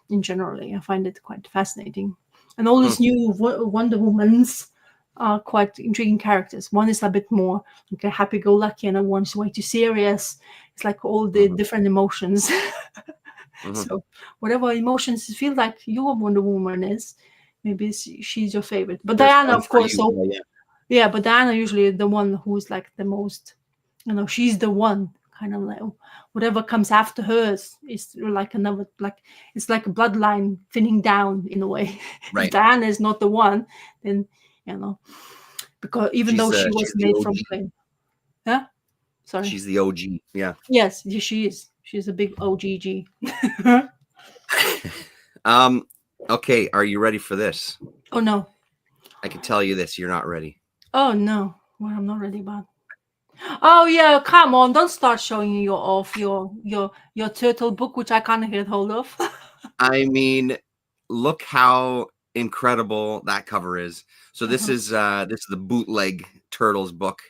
in generally. I find it quite fascinating. And all these new Wonder Womans are quite intriguing characters. One is a bit more like a happy-go-lucky, and one's way too serious. It's like all the different emotions. So whatever emotions you feel like your Wonder Woman is, maybe she's your favorite. But There's Diana, one of for course, you. yeah, but Diana usually the one who's like the most, she's the one kind of like whatever comes after hers is like another, like it's like a bloodline thinning down in a way. Right. If Diana is not the one, then because even though she was she's the made OG. from clay. Yeah. Sorry. She's the OG. Yeah. Yes, she is. She's a big OGG. Okay, are you ready for this? Oh no. I can tell you this, you're not ready. Oh no. What I'm not ready about. Oh yeah, come on! Don't start showing your turtle book, which I can't get hold of. I mean, look how incredible that cover is. So this is the bootleg Turtles book,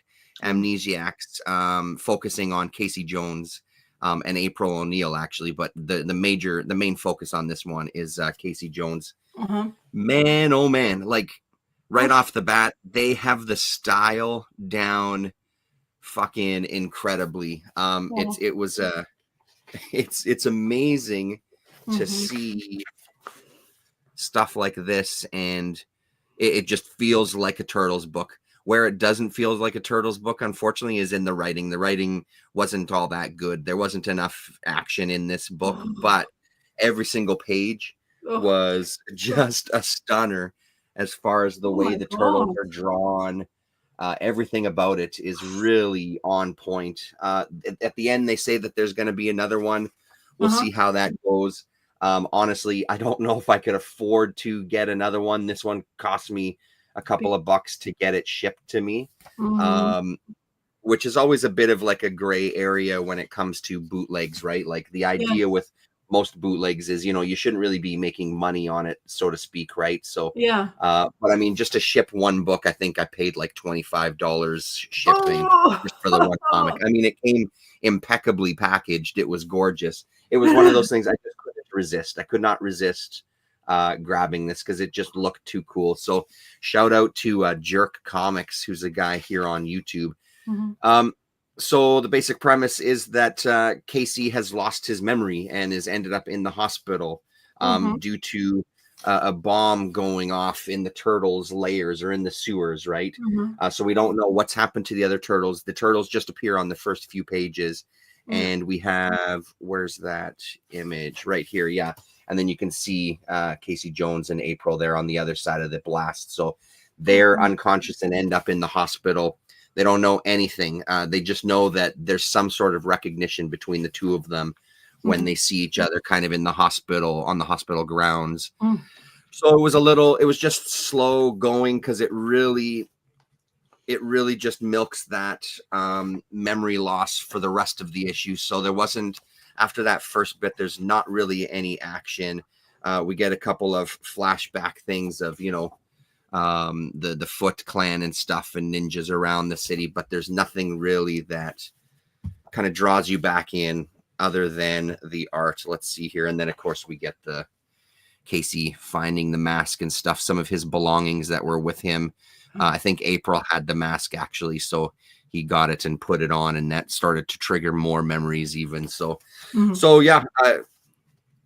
Amnesiacs, focusing on Casey Jones and April O'Neil, actually, but the main focus on this one is Casey Jones. Man, oh man, like right off the bat, they have the style down fucking incredibly. It's amazing to see stuff like this, and it just feels like a Turtles book. Where it doesn't feel like a Turtles book, unfortunately, is in the writing. The writing wasn't all that good. There wasn't enough action in this book, but every single page was just a stunner as far as the way the turtles are drawn. Everything about it is really on point. At the end, they say that there's going to be another one. We'll see how that goes. Honestly, I don't know if I could afford to get another one. This one cost me a couple of bucks to get it shipped to me, which is always a bit of like a gray area when it comes to bootlegs, right? Like the idea with most bootlegs is, you shouldn't really be making money on it, so to speak, right? So, but I mean, just to ship one book, I think I paid like $25 shipping just for the one comic. I mean, it came impeccably packaged. It was gorgeous. It was one of those things I just couldn't resist. I could not resist grabbing this because it just looked too cool. So shout out to Jerk Comics, who's a guy here on YouTube. So the basic premise is that Casey has lost his memory and is ended up in the hospital due to a bomb going off in the turtles' layers or in the sewers, right? So we don't know what's happened to the other turtles. The turtles just appear on the first few pages. And we have, where's that image? Right here, yeah. And then you can see Casey Jones and April there on the other side of the blast. So they're unconscious and end up in the hospital. They don't know anything. They just know that there's some sort of recognition between the two of them when they see each other kind of in the hospital, on the hospital grounds. So it was just slow going because it really just milks that memory loss for the rest of the issue. So there wasn't, after that first bit, there's not really any action. We get a couple of flashback things of, the Foot Clan and stuff and ninjas around the city, but there's nothing really that kind of draws you back in other than the art. Let's see here. And then, of course, we get the Casey finding the mask and stuff, some of his belongings that were with him. I think April had the mask, actually, so he got it and put it on, and that started to trigger more memories even. So, yeah,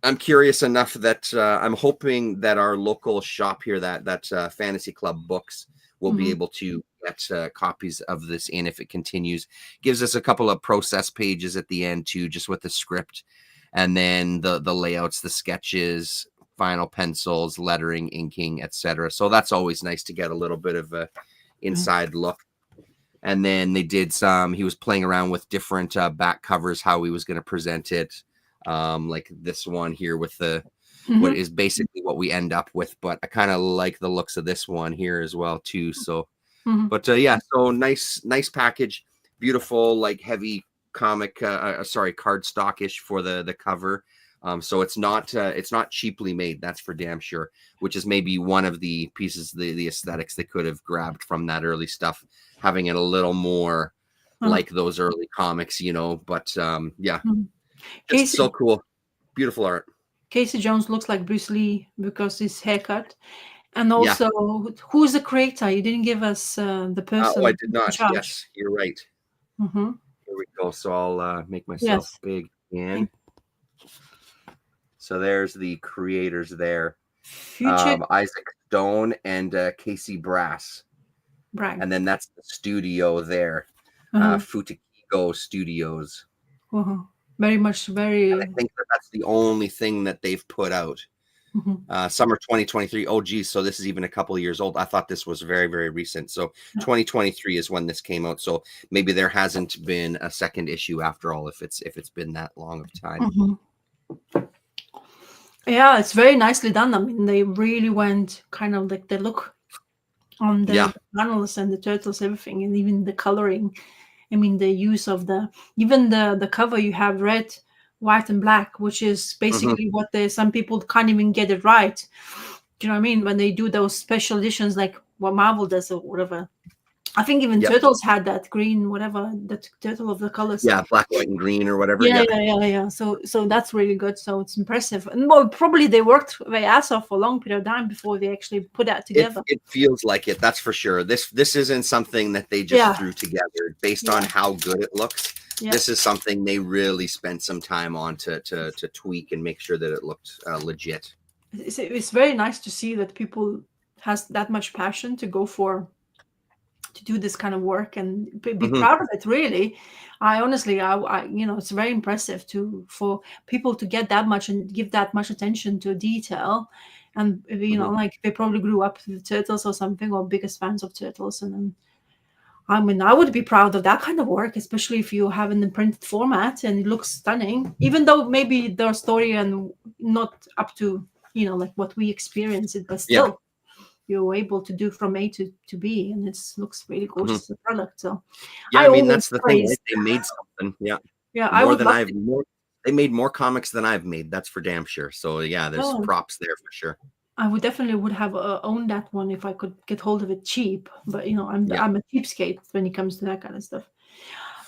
I'm curious enough that I'm hoping that our local shop here, that Fantasy Club Books, will be able to get copies of this in if it continues. Gives us a couple of process pages at the end too, just with the script, and then the layouts, the sketches, final pencils, lettering, inking, etc. So that's always nice to get a little bit of a inside look. And then they did he was playing around with different back covers, how he was going to present it. Like this one here with what is basically what we end up with, but I kind of like the looks of this one here as well too. So, but yeah, so nice package, beautiful, like heavy comic, cardstockish for the cover. So it's not cheaply made, that's for damn sure, which is maybe one of the pieces, the aesthetics they could have grabbed from that early stuff, having it a little more like those early comics, but yeah, it's so cool. Beautiful art. Casey Jones looks like Bruce Lee because his haircut. And also, who's the creator? You didn't give us the person. Oh, I did not. Yes, you're right. Mm-hmm. Here we go. So I'll make myself big again. So there's the creators there. Isaac Stone and Casey Brass. Right. And then that's the studio there. Futikigo Studios. Very much, very... And I think that's the only thing that they've put out. Summer 2023. Oh, geez. So this is even a couple of years old. I thought this was very, very recent. So 2023 is when this came out. So maybe there hasn't been a second issue after all, if it's been that long of time. Yeah, it's very nicely done. I mean, they really went kind of like the look on the panels and the turtles, everything, and even the coloring. I mean, the use of even the cover, you have red, white, and black, which is basically what some people can't even get it right. Do you know what I mean? When they do those special editions, like what Marvel does or whatever. I think even Turtles had that green, whatever, the turtle of the colors. Yeah, black, white, and green or whatever. Yeah. So that's really good. So it's impressive. And well, probably they worked their ass off for a long period of time before they actually put that together. It feels like it, that's for sure. This isn't something that they just threw together based on how good it looks. This is something they really spent some time on to tweak and make sure that it looked legit. It's very nice to see that people has that much passion to go to do this kind of work and be proud of it. Really, I honestly, it's very impressive for people to get that much and give that much attention to detail. And like they probably grew up with Turtles or something, or biggest fans of Turtles. And then, I mean, I would be proud of that kind of work, especially if you have it in printed format and it looks stunning, even though maybe their story and not up to like what we experience it, but still. You're able to do from A to B, and it looks really gorgeous the product. So I mean, that's the thing. They made something. They made more comics than I've made. That's for damn sure. So yeah, there's props there for sure. I would have owned that one if I could get hold of it cheap. But I'm a cheapskate when it comes to that kind of stuff.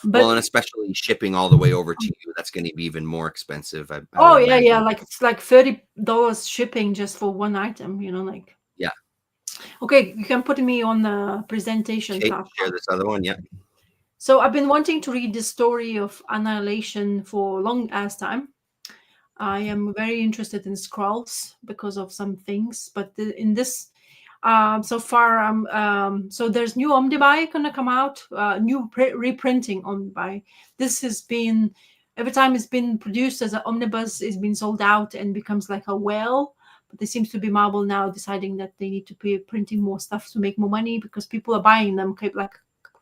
But, and especially shipping all the way over to you, that's going to be even more expensive. Like it's like $30 shipping just for one item. Okay, you can put me on the presentation. Share this other one, So I've been wanting to read the story of Annihilation for a long ass time. I am very interested in Skrulls because of some things, but in this, so far, so there's new Omnibuy gonna come out, new reprinting Omnibuy. This has been, every time it's been produced as an omnibus, it's been sold out and becomes like a whale. But it seems to be Marvel now deciding that they need to be printing more stuff to make more money because people are buying them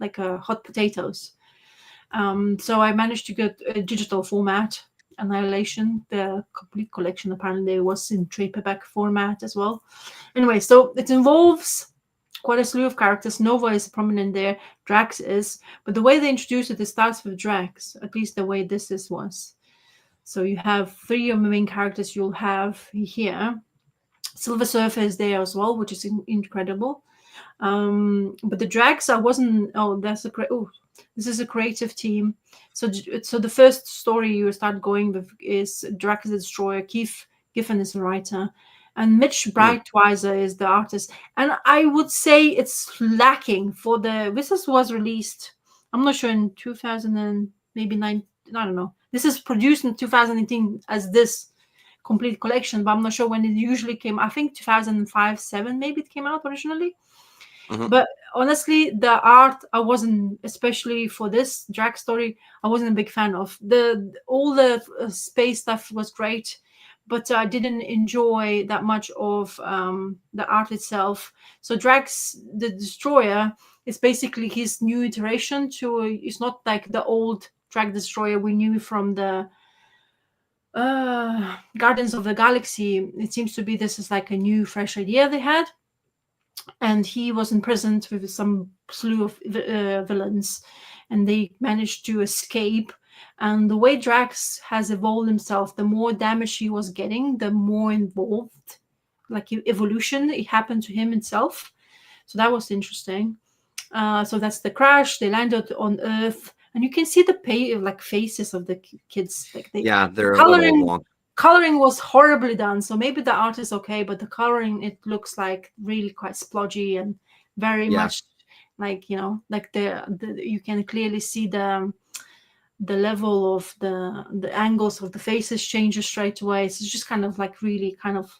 like hot potatoes. So I managed to get a digital format, Annihilation. The complete collection apparently was in trade paperback format as well. Anyway, so it involves quite a slew of characters. Nova is prominent there. Drax is. But the way they introduce it starts with Drax, at least the way this was. So you have 3 of the main characters you'll have here. Silver Surfer is there as well, which is incredible. But the Drax, this is a creative team. So the first story you start going with is Drax the Destroyer. Keith Giffen is the writer. And Mitch Breitweiser is the artist. And I would say it's lacking this was released, I'm not sure, in 2000 and maybe 9, I don't know. This is produced in 2018 as this complete collection, but I'm not sure when it usually came. I think 2005-07 maybe it came out originally. Hmm. But honestly, the art I wasn't, especially for this drag story, I wasn't a big fan of. The all the space stuff was great, but I didn't enjoy that much of the art itself. So Drax the Destroyer is basically his new iteration to. It's not like the old Drag Destroyer we knew from the Guardians of the Galaxy. It seems to be this is like a new, fresh idea they had, and he was imprisoned with some slew of villains, and they managed to escape. And the way Drax has evolved himself, the more damage he was getting, the more involved, like evolution, it happened to him himself. So that was interesting. So that's the crash. They landed on Earth, and you can see the like faces of the kids. Like Yeah, the they're a little wonky. coloring was horribly done. So maybe the art is okay, but the coloring, it looks like really quite splodgy and very Yeah. much like, like the you can clearly see the level of the angles of the faces changes straight away. So it's just kind of like really kind of,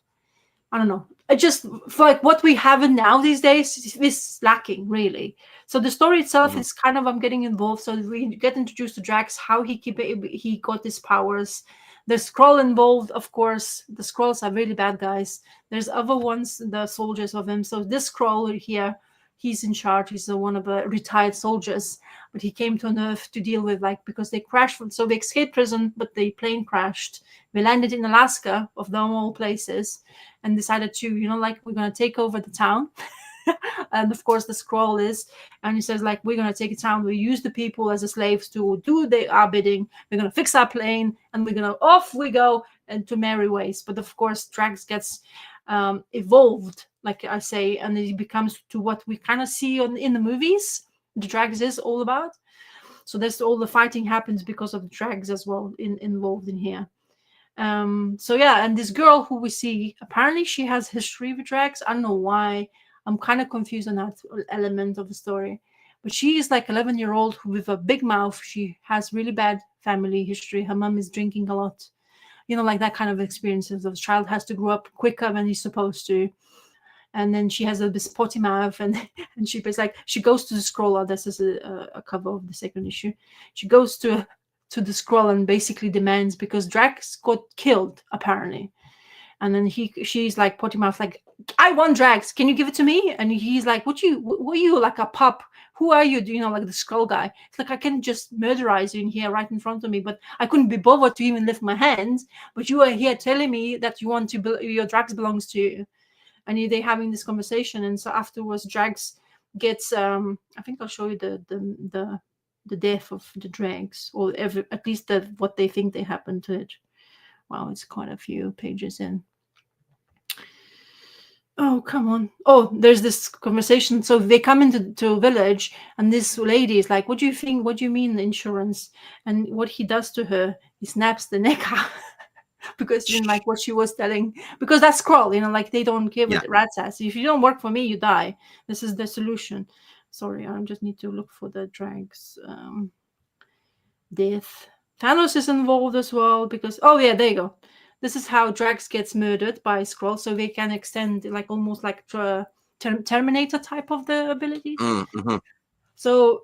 I don't know. I just for like what we have now these days is lacking really. So the story itself Hmm. is kind of, I'm getting involved. So we get introduced to Drax, how he got his powers. There's Skrull involved, of course. The Skrulls are really bad guys. There's other ones, the soldiers of him. So this Skrull here, he's in charge. He's one of the retired soldiers, but he came to Earth to deal with, like, because they crashed. So they escaped prison, but the plane crashed. We landed in Alaska, of all places, and decided to, like, we're going to take over the town. And of course, the scroll is, and he says, like, we're going to take a town. We use the people as slaves to do our bidding. We're going to fix our plane, and we're going to, off we go, and to merry ways. But of course, Drax gets evolved, like I say, and it becomes to what we kind of see in the movies. The Drax is all about. So that's all the fighting happens because of the Drags as well involved in here. So yeah, and this girl who we see, apparently she has history with Drax. I don't know why. I'm kind of confused on that element of the story. But she is like 11-year-old with a big mouth. She has really bad family history. Her mom is drinking a lot. Like that kind of experiences. The child has to grow up quicker than he's supposed to. And then she has a this potty mouth, and and she goes to the scroller. This is a cover of the second issue. She goes to the scroll and basically demands, because Drax got killed apparently, and then she's like potty mouth, like, I want Drax, can you give it to me? And he's like, what are you, like a pup? Who are you? Like the scroll guy. It's like, I can just murderize you in here right in front of me, but I couldn't be bothered to even lift my hands. But you are here telling me that you want to your Drax belongs to you. And they having this conversation, and so afterwards Drax gets I think I'll show you the death of the Drags, or at least what they think they happened to it. Wow, it's quite a few pages in. Oh, come on. Oh, there's this conversation. So they come into a village, and this lady is like, what do you think? What do you mean insurance? And what he does to her, he snaps the neck out. Because she didn't like what she was telling. Because that's Skrull, like they don't give Yeah. it rat's ass. If you don't work for me, you die. This is the solution. Sorry, I just need to look for the Drags death. Thanos is involved as well because, oh yeah, there you go. This is how Drax gets murdered by Skrull, so they can extend like almost like Terminator type of the abilities. Mm-hmm. So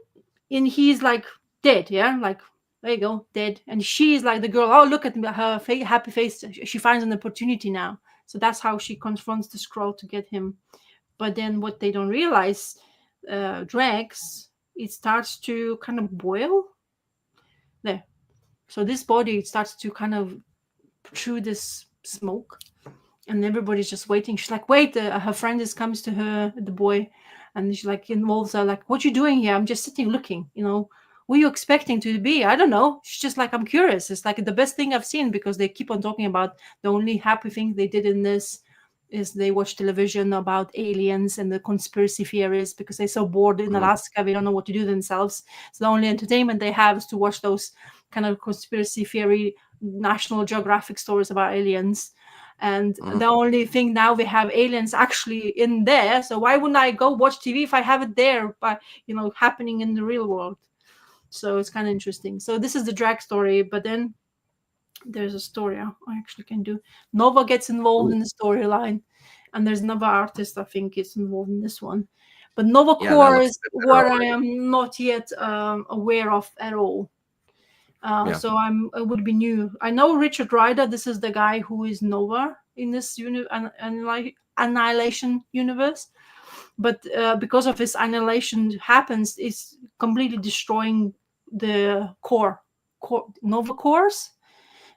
he's like dead, yeah, like there you go, dead. And she's like the girl. Oh, look at her happy face. She finds an opportunity now. So that's how she confronts the Skrull to get him. But then what they don't realize, Drax, it starts to kind of boil there. So this body starts to kind of protrude this smoke, and everybody's just waiting. She's like, wait, her friend comes to her, the boy, and she like involves her, like, what you doing here? I'm just sitting looking, what are you expecting to be? I don't know. She's just like, I'm curious. It's like the best thing I've seen, because they keep on talking about the only happy thing they did in this is they watch television about aliens and the conspiracy theories, because they're so bored in Alaska, they don't know what to do themselves. So the only entertainment they have is to watch those kind of conspiracy theory National Geographic stories about aliens. And the only thing now, we have aliens actually in there. So why wouldn't I go watch TV if I have it there, but happening in the real world? So it's kind of interesting. So this is the drag story, but then there's a story I actually can do. Nova gets involved in the storyline, and there's another artist I think is involved in this one. But Nova Yeah, that Corps looks is a bit better what I already. am not yet aware of at all. Yeah. So it would be new. I know Richard Rider. This is the guy who is Nova in this Annihilation universe. But because of his annihilation happens, it's completely destroying the Nova cores.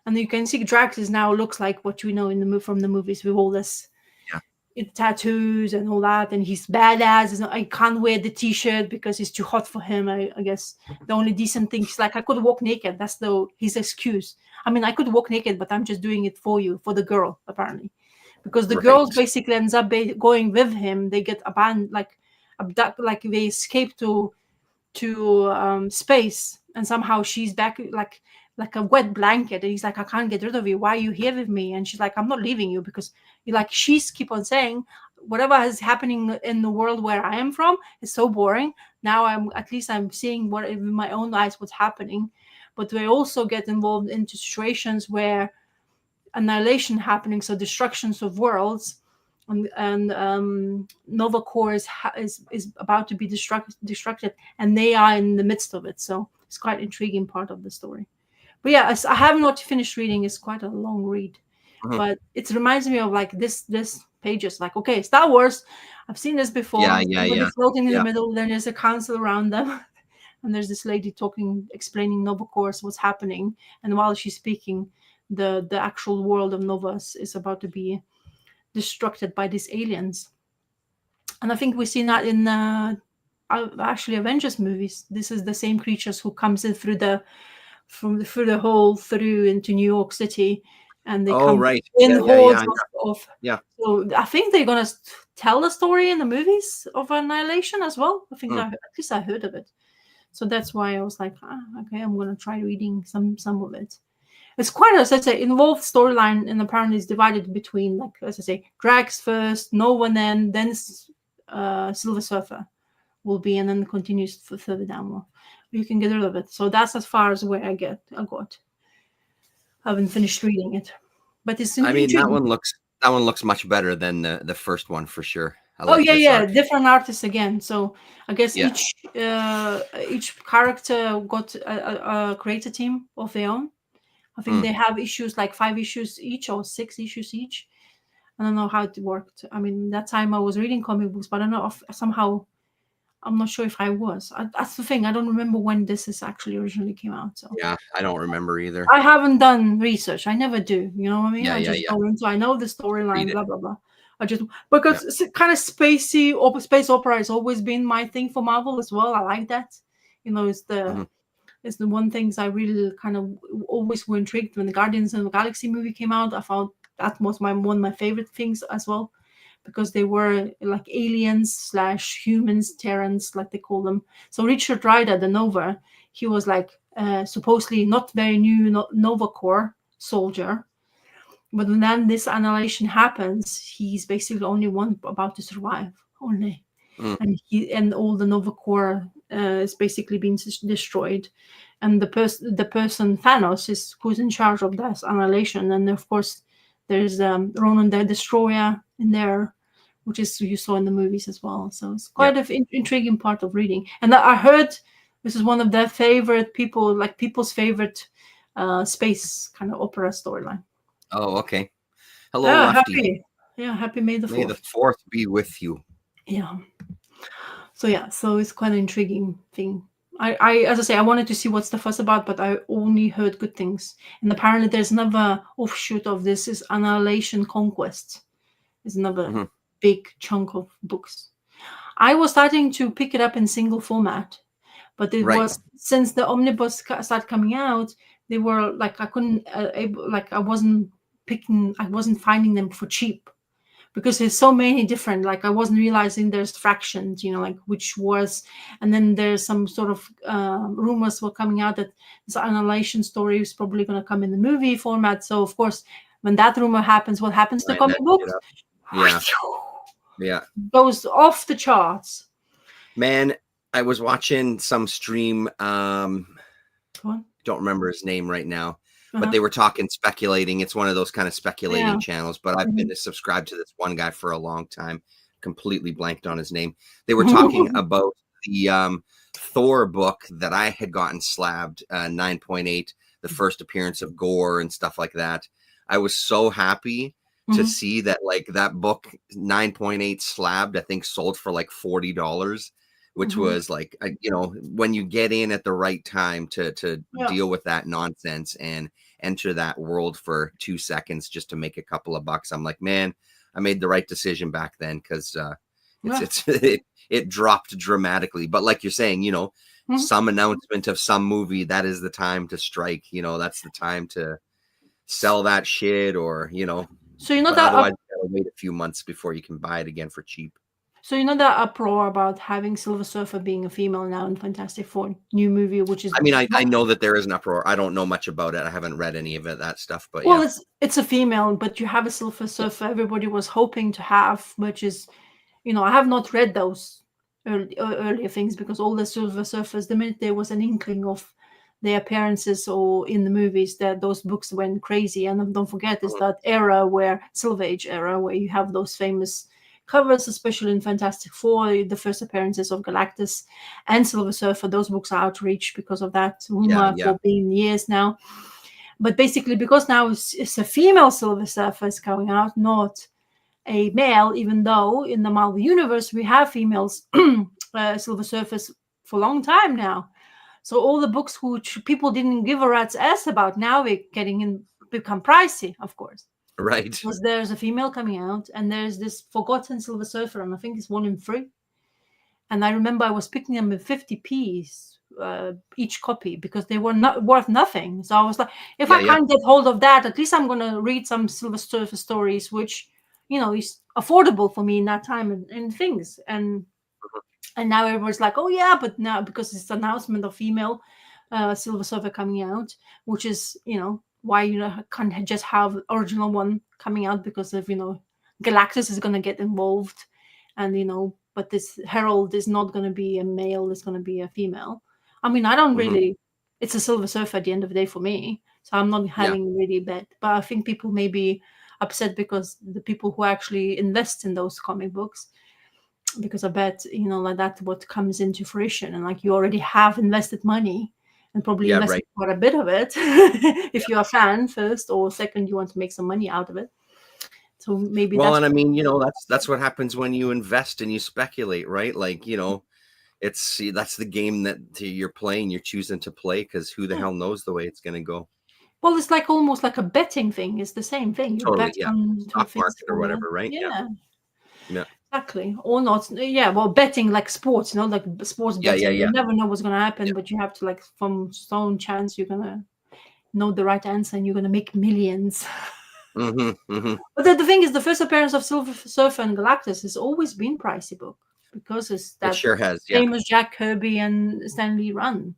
And you can see Drax now looks like what we know in the from the movies with all this Yeah. tattoos and all that, and he's badass. I can't wear the t-shirt because it's too hot for him. I guess the only decent thing is like I could walk naked. That's his excuse. I mean, I could walk naked, but I'm just doing it for you, for the girl, apparently, because the Right. girls basically ends up going with him. They get abandoned, like abduct, like they escape to space, and somehow she's back like a wet blanket, and he's like, I can't get rid of you, why are you here with me? And she's like, I'm not leaving you, because like she's keep on saying whatever is happening in the world where I am from is so boring. Now I'm seeing what with my own eyes what's happening. But they also get involved into situations where annihilation happening, so destructions of worlds, and Nova Corps is about to be destructed, and they are in the midst of it. So it's quite intriguing part of the story. But yeah, I have not finished reading. It's quite a long read, Mhm. but it reminds me of like this pages. Like, okay, Star Wars, I've seen this before. Somebody floating in the middle, then there's a council around them, and there's this lady talking, explaining Nova Corps, what's happening, and while she's speaking, the actual world of Novas is about to be destructed by these aliens. And I think we've seen that in actually Avengers movies. This is the same creatures who comes in through the hole through into New York City, and they come Right. in hordes Yeah. of. Yeah. So I think they're gonna tell the story in the movies of Annihilation as well. I think at least I heard of it. So that's why I was like, okay, I'm gonna try reading some of it. It's quite, as I say, involved storyline, and apparently it's divided between, like, as I say, Drax first, Nova, then Silver Surfer will be, and then continues further down more. You can get rid of it. So that's as far as where I got. I haven't finished reading it, but it's I mean, intriguing. that one looks much better than the first one for sure. I Oh like this yeah, art. different artists again. So I guess Yeah. each character got a creator team of their own. I think they have issues like 5 issues each or 6 issues each. I don't know how it worked. I mean, that time I was reading comic books, but I don't know if somehow I'm not sure if I was. That's the thing. I don't remember when this is actually originally came out. So Yeah, I don't remember either. I haven't done research. I never do. You know what I mean? Yeah, I just yeah. go into. I know the storyline. Read it. Blah blah blah. I just because it's kind of spacey or space opera has always been my thing for Marvel as well. I like that. You know, it's the one things I really kind of always were intrigued when the Guardians of the Galaxy movie came out. I found that was one of my favorite things as well, because they were like aliens slash humans, Terrans, like they call them. So Richard Rider, the Nova, he was like supposedly not very new Nova Corps soldier. But when then this annihilation happens, he's basically the only one about to survive, only. And all the Nova Corps is basically being destroyed. And the person Thanos is who's in charge of that annihilation. And of course, there's Ronan the Destroyer in there, which is you saw in the movies as well. So it's quite an intriguing part of reading. And I heard this is one of their favorite people's favorite space kind of opera storyline. Oh, okay. Hello, Lefty. Happy May the 4th. May the 4th be with you. Yeah. So it's quite an intriguing thing. I as I say, I wanted to see what's the fuss about, but I only heard good things. And apparently there's another offshoot of this is Annihilation Conquest. Is another big chunk of books. I was starting to pick it up in single format, but it was since the omnibus started coming out, they were like I couldn't I wasn't finding them for cheap, because there's so many different, like I wasn't realizing there's fractions, like which was, and then there's some sort of rumors were coming out that this annihilation story is probably going to come in the movie format. So of course, when that rumor happens, what happens to comic books? Yeah. Goes off the charts. Man, I was watching some stream. Don't remember his name right now. But they were speculating. It's one of those kind of speculating channels. But I've been subscribed to this one guy for a long time. completely blanked on his name. They were talking about the Thor book that I had gotten slabbed, 9.8, the first appearance of Gore and stuff like that. I was so happy to see that, like, that book 9.8 slabbed, I think sold for like $40, which was like, when you get in at the right time to deal with that nonsense and enter that world for 2 seconds just to make a couple of bucks. I'm like, man, I made the right decision back then, because it dropped dramatically. But like you're saying, some announcement of some movie, that is the time to strike. That's the time to sell that shit, or So but otherwise you gotta wait a few months before you can buy it again for cheap. So that uproar about having Silver Surfer being a female now in Fantastic Four new movie, which is, I mean, I know that there is an uproar. I don't know much about it. I haven't read any of that stuff, but well, it's a female, but you have a Silver Surfer everybody was hoping to have, which is, I have not read those earlier things, because all the Silver Surfers, the minute there was an inkling of their appearances or in the movies, that those books went crazy. And don't forget, it's that era Silver Age era, where you have those famous covers, especially in Fantastic Four, the first appearances of Galactus and Silver Surfer. Those books are out of reach because of that rumor for being years now. But basically, because now it's a female Silver Surfer is coming out, not a male, even though in the Marvel Universe we have females Silver Surfers for a long time now. So all the books which people didn't give a rat's ass about, now we're become pricey, of course. Right. Because there's a female coming out, and there's this forgotten Silver Surfer, and I think it's 1 in 3. And I remember I was picking them with 50p each copy, because they were not worth nothing. So I was like, if I can't get hold of that, at least I'm going to read some Silver Surfer stories, which, is affordable for me in that time and things. And now everyone's like, oh yeah, but now because it's the announcement of female Silver Surfer coming out, which is, why can't just have original one coming out, because of Galactus is going to get involved, and but this Herald is not going to be a male, it's going to be a female. I mean, I don't really, it's a Silver Surfer at the end of the day for me, so I'm not having really bad, but I think people may be upset because the people who actually invest in those comic books, because I bet like that what comes into fruition, and like you already have invested money and probably invested quite a bit of it if you're a fan first, or second you want to make some money out of it. So maybe and I mean, that's what happens when you invest and you speculate, right? Like, that's the game that you're playing, you're choosing to play, because who the hell knows the way it's going to go. Well, it's like almost like a betting thing. It's the same thing. You bet on stock market or whatever, right? Yeah. Exactly. Or not. Yeah, well, betting like sports, like sports betting. You never know what's going to happen, but you have to, like, from stone chance, you're going to know the right answer and you're going to make millions. But the thing is, the first appearance of Silver Surfer and Galactus has always been pricey book, because it's that it sure has, famous Jack Kirby and Stan Lee run.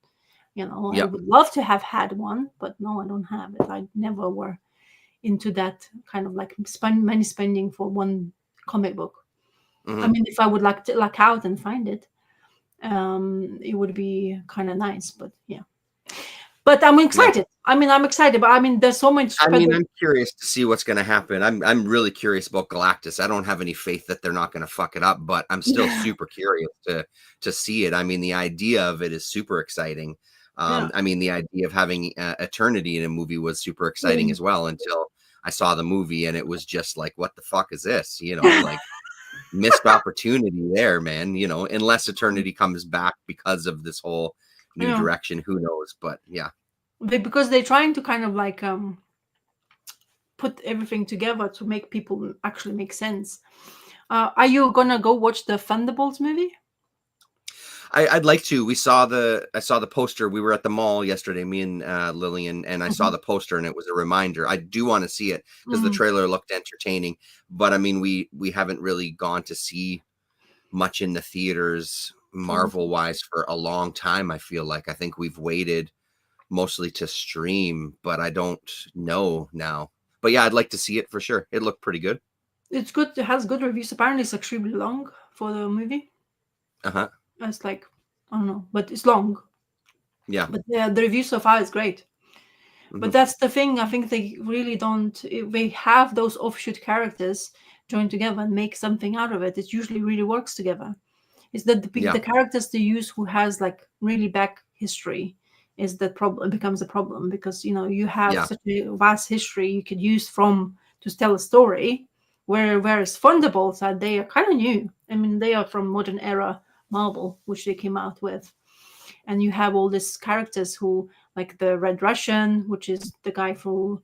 I would love to have had one, but no, I don't have it. I never were into that kind of like money spending for one comic book. I mean, if I would like to luck out and find it, it would be kind of nice. But yeah, but I'm excited. I mean, I'm excited, but I mean, there's so much. I mean, I'm curious to see what's going to happen. I'm really curious about Galactus. I don't have any faith that they're not going to fuck it up, but I'm still super curious to see it. I mean, the idea of it is super exciting. I mean, the idea of having Eternity in a movie was super exciting as well, until I saw the movie and it was just like, what the fuck is this? Like. Missed opportunity there, man. Unless Eternity comes back because of this whole new direction, who knows? But yeah, because they're trying to kind of like put everything together to make people actually make sense. Are you gonna go watch the Thunderbolts movie? I'd like to. I saw the poster. We were at the mall yesterday, me and Lillian, and I saw the poster, and it was a reminder. I do want to see it because the trailer looked entertaining. But I mean, we haven't really gone to see much in the theaters, Marvel wise, for a long time. I feel like I think we've waited mostly to stream, but I don't know now. But yeah, I'd like to see it for sure. It looked pretty good. It's good. It has good reviews. Apparently, it's extremely long for the movie. It's like, I don't know, but it's long. Yeah. But the review so far is great. But that's the thing. I think they really don't. They have those offshoot characters join together and make something out of it, it usually really works together. Is that the Yeah. characters they use who has like really back history is that problem becomes a problem, because you have Yeah. such a vast history you could use from to tell a story. Whereas Thunderbolts are they are kind of new. I mean, they are from modern era Marvel, which they came out with, and you have all these characters who like the Red Russian, which is the guy who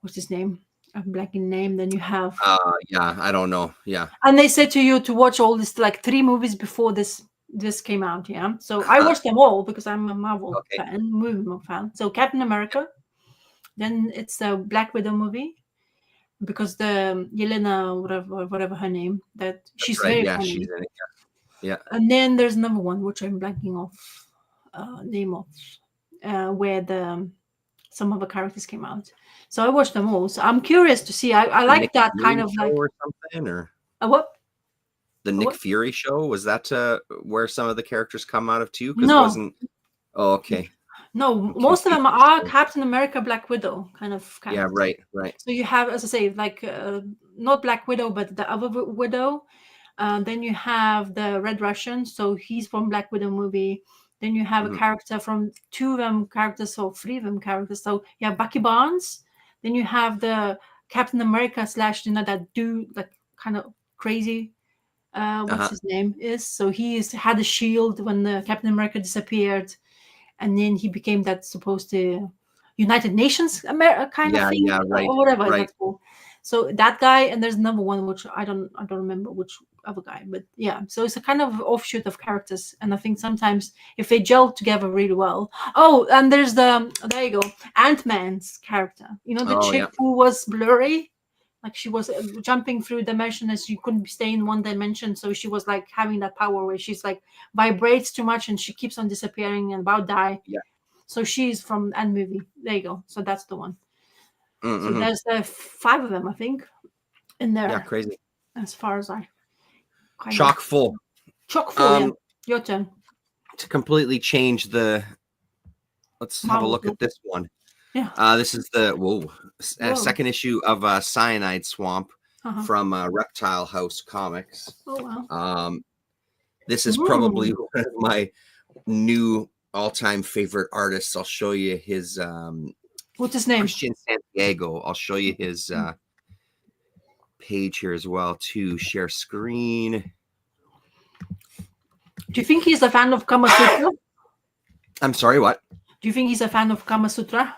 what's his name? I'm blanking name. Then you have Yeah, I don't know. Yeah. and they said to you to watch all this like 3 movies before this came out. Yeah, so I watched them all because I'm a Marvel Okay. fan, movie fan. So Captain America, then it's the Black Widow movie, because the Yelena, whatever her name, that That's she's right. very Yeah, she's funny. in it. Yeah. And then there's another one which I'm blanking off name of, where the some of the characters came out. So I watched them all. So I'm curious to see. I The Nick like that kind Fury of show like or something, or a what? the A Nick what? Fury show, was that where some of the characters come out of too? Because No, wasn't Oh, okay. no. I'm Most of them confused. are Captain America, Black Widow kind of Yeah, characters. right, right. So you have, as I say, like not Black Widow, but the other Widow. Then you have the Red Russian, so he's from Black Widow movie. Then you have a Mhm. character from two of them characters, or three of them characters. So you have Bucky Barnes. Then you have the Captain America slash that dude, like kind of crazy. What's Uh-huh. his name is? So had a shield when the Captain America disappeared, and then he became that supposed to United Nations kind of Yeah, thing, yeah, right, or whatever right. that's called. So that guy, and there's another one which I don't remember which other guy, but yeah. So it's a kind of offshoot of characters, and I think sometimes if they gel together really well. Oh, and there's there you go, Ant-Man's character. The Oh, chick yeah. who was blurry, like she was jumping through dimension as she couldn't stay in one dimension, so she was like having that power where she's like vibrates too much and she keeps on disappearing and about die. Yeah. So she's from Ant movie. There you go. So that's the one. So Mm-hmm. there's 5 of them, I think, in Yeah, there, crazy. as far as I kind of Chock full. chock full. Yeah, Um, your turn. to completely change let's have a Marvel. look at this one. Yeah. This is the Whoa. second issue of Cyanide Swamp Uh-huh. from Reptile House Comics. Oh wow. This is probably one of my new all-time favorite artists. I'll show you his What's his name? Christian Santiago. I'll show you his page here as well to share screen. Do you think he's a fan of Kama Sutra? I'm sorry, what? Do you think he's a fan of Kama Sutra?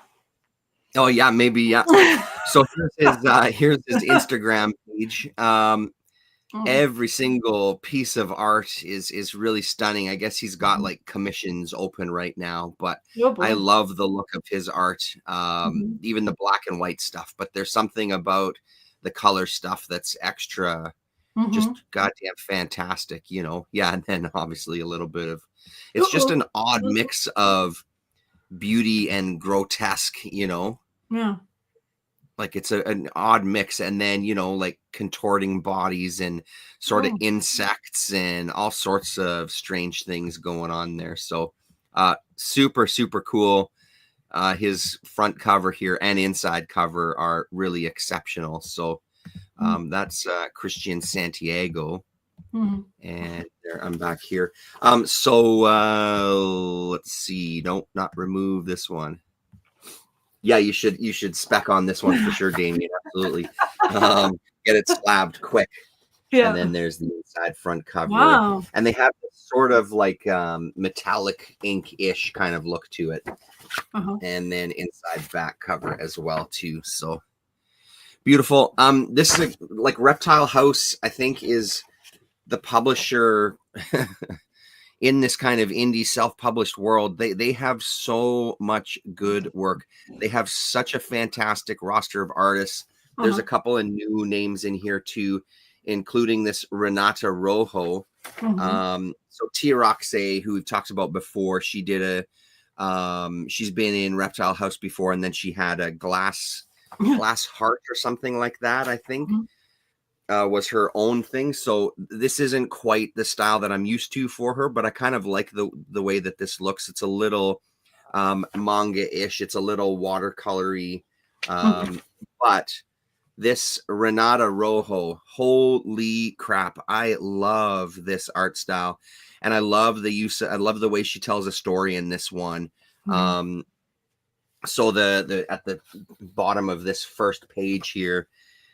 Oh yeah, maybe, yeah. So here's his Instagram page. Every single piece of art is really stunning. I guess he's got like commissions open right now, but I love the look of his art. Even the black and white stuff, but there's something about the color stuff that's extra just goddamn fantastic, Yeah, and then obviously a little bit of it's just an odd mix of beauty and grotesque, Yeah. Like it's an odd mix, and then like contorting bodies and sort of insects and all sorts of strange things going on there. So super super cool. His front cover here and inside cover are really exceptional. So that's Christian Santiago. And there I'm back here. So let's see. No, not remove this one. Yeah, you should spec on this one for sure, Damien. Absolutely. Get it slabbed quick. Yeah. And then there's the inside front cover. Wow. And they have this sort of like metallic ink-ish kind of look to it. And then inside back cover as well too. So beautiful. This is like Reptile House, I think, is the publisher in this kind of indie self-published world. They have so much good work. They have such a fantastic roster of artists. There's a couple of new names in here too, including this Renata Rojo. So Tia Roxay, who we've talked about before, she did she's been in Reptile House before, and then she had a glass heart or something like that, I think. Was her own thing. So this isn't quite the style that I'm used to for her, but I kind of like the way that this looks. It's a little manga-ish. It's a little watercolory, but This Renata Rojo, holy crap. I love this art style. And I love I love the way she tells a story in this one. So the at the bottom of this first page here,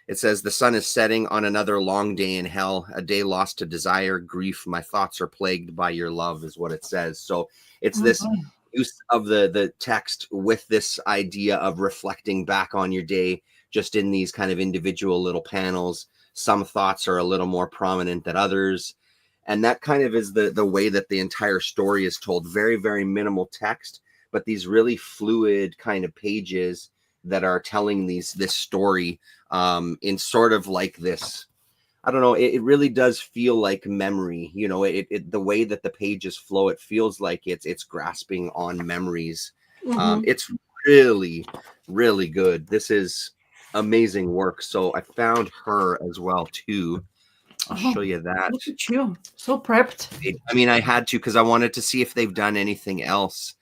it says, the sun is setting on another long day in hell, a day lost to desire, grief. My thoughts are plagued by your love, is what it says. So it's this use of the text with this idea of reflecting back on your day, just in these kind of individual little panels. Some thoughts are a little more prominent than others. And that kind of is the way that the entire story is told. Very, very minimal text, but these really fluid kind of pages that are telling this story in sort of like this. I don't know. It really does feel like memory. You know, the way that the pages flow, it feels like it's grasping on memories. It's really, really good. This is amazing work. So I found her as well too. I'll show you that. Look at you, so prepped. I mean, I had to because I wanted to see if they've done anything else.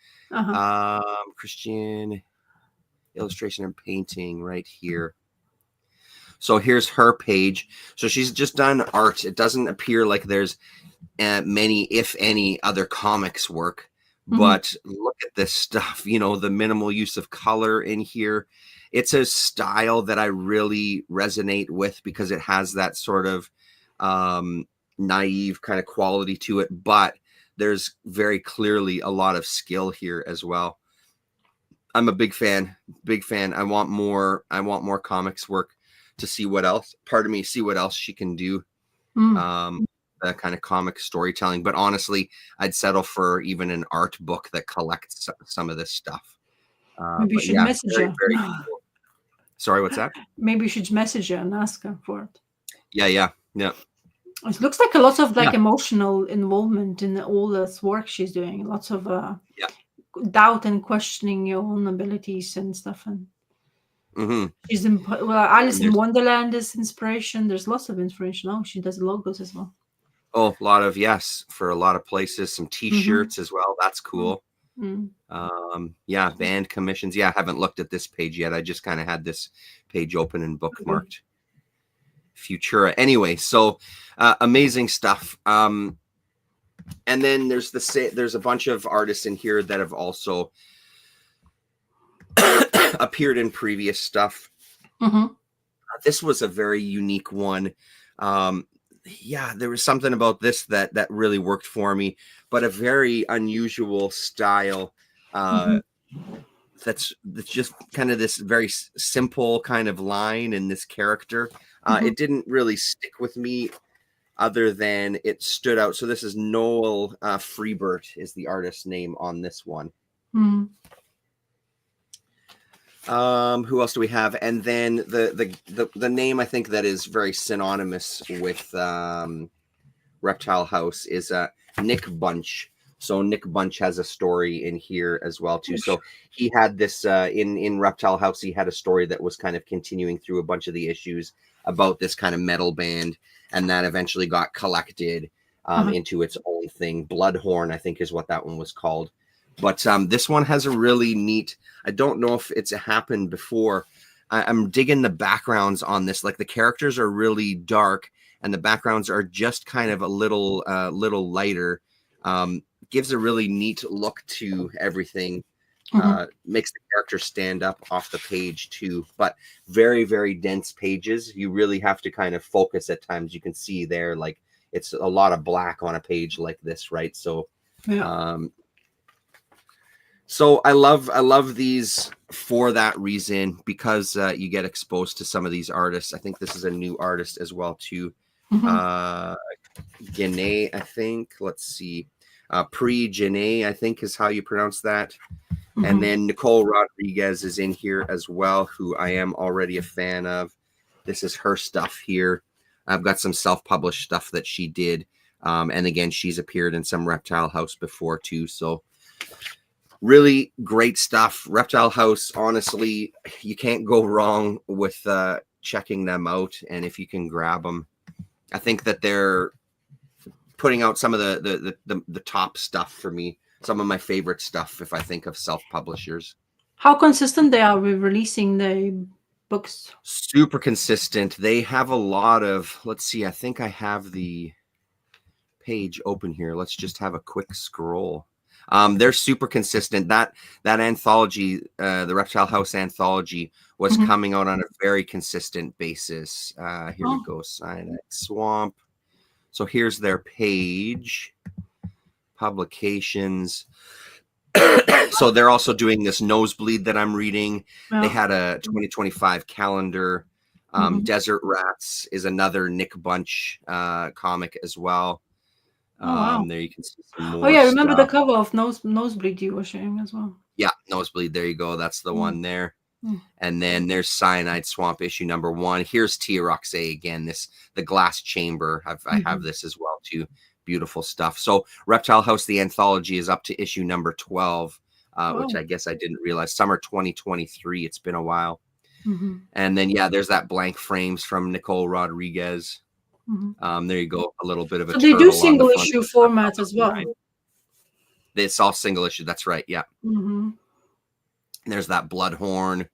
Christian illustration and painting right here. So here's her page. So she's just done art. It doesn't appear like there's many, if any, other comics work. But look at this stuff, you know, the minimal use of color in here. It's a style that I really resonate with because it has that sort of naive kind of quality to it. But there's very clearly a lot of skill here as well. I'm a big fan. I want more comics work to see what else, see what else she can do. That kind of comic storytelling. But honestly, I'd settle for even an art book that collects some of this stuff. Maybe you should message her. Very cool. Sorry, what's that? Maybe you should message her and ask her for it. Yeah. It looks like a lot of emotional involvement in all this work she's doing. Lots of doubt and questioning your own abilities and stuff. And she's Alice in Wonderland is inspiration. There's lots of inspiration. Oh, she does logos as well. Oh, a lot of for a lot of places. Some T-shirts as well. That's cool. Band commissions. I haven't looked at this page yet. I just kind of had this page open and bookmarked. Futura. Anyway, so amazing stuff. And then there's a bunch of artists in here that have also appeared in previous stuff. This was a very unique one. There was something about this that really worked for me, but a very unusual style. That's just kind of this very simple kind of line in this character. It didn't really stick with me other than it stood out. So this is Noel Freebert is the artist's name on this one. Who else do we have? And then the name I think that is very synonymous with Reptile House is Nick Bunch. So Nick Bunch has a story in here as well too. So he had this in Reptile House. He had a story that was kind of continuing through a bunch of the issues about this kind of metal band, and that eventually got collected into its own thing. Bloodhorn, I think, is what that one was called. But this one has a really neat. I don't know if it's happened before. I'm digging the backgrounds on this. Like the characters are really dark, and the backgrounds are just kind of a little lighter. Gives a really neat look to everything. Makes the character stand up off the page too. But very, very dense pages. You really have to kind of focus at times. You can see there, like it's a lot of black on a page like this, right? So, so I love these for that reason, because you get exposed to some of these artists. I think this is a new artist as well too. Guinea, I think. Let's see. Pre-Janae, I think is how you pronounce that. And then Nicole Rodriguez is in here as well, who I am already a fan of. This is her stuff here. I've got some self-published stuff that she did. And again, she's appeared in some Reptile House before too. So really great stuff. Reptile House, honestly, you can't go wrong with checking them out. And if you can grab them, I think that they're putting out some of the top stuff for me, some of my favorite stuff if I think of self-publishers. How consistent they are with releasing the books. Super consistent. They have a lot of, let's see, I think I have the page open here. Let's just have a quick scroll. They're super consistent. That anthology, the Reptile House anthology, was coming out on a very consistent basis. Here we go, Cyanide Swamp. So here's their page, publications. So they're also doing this Nosebleed that I'm reading. They had a 2025 calendar. Desert Rats is another Nick Bunch comic as well. There you can see some more. Oh yeah, I remember the cover of Nosebleed you were sharing as well. Yeah, Nosebleed. There you go. That's the one there. And then there's Cyanide Swamp issue number 1. Here's Tia Roxe again. The glass chamber. I have this as well too. Beautiful stuff. So Reptile House, the anthology, is up to issue number 12, which I guess I didn't realize. Summer 2023. It's been a while. And then there's that Blank Frames from Nicole Rodriguez. There you go. A little bit of a. So they do single issue format as well. It's all single issue. That's right. Yeah. There's that Bloodhorn.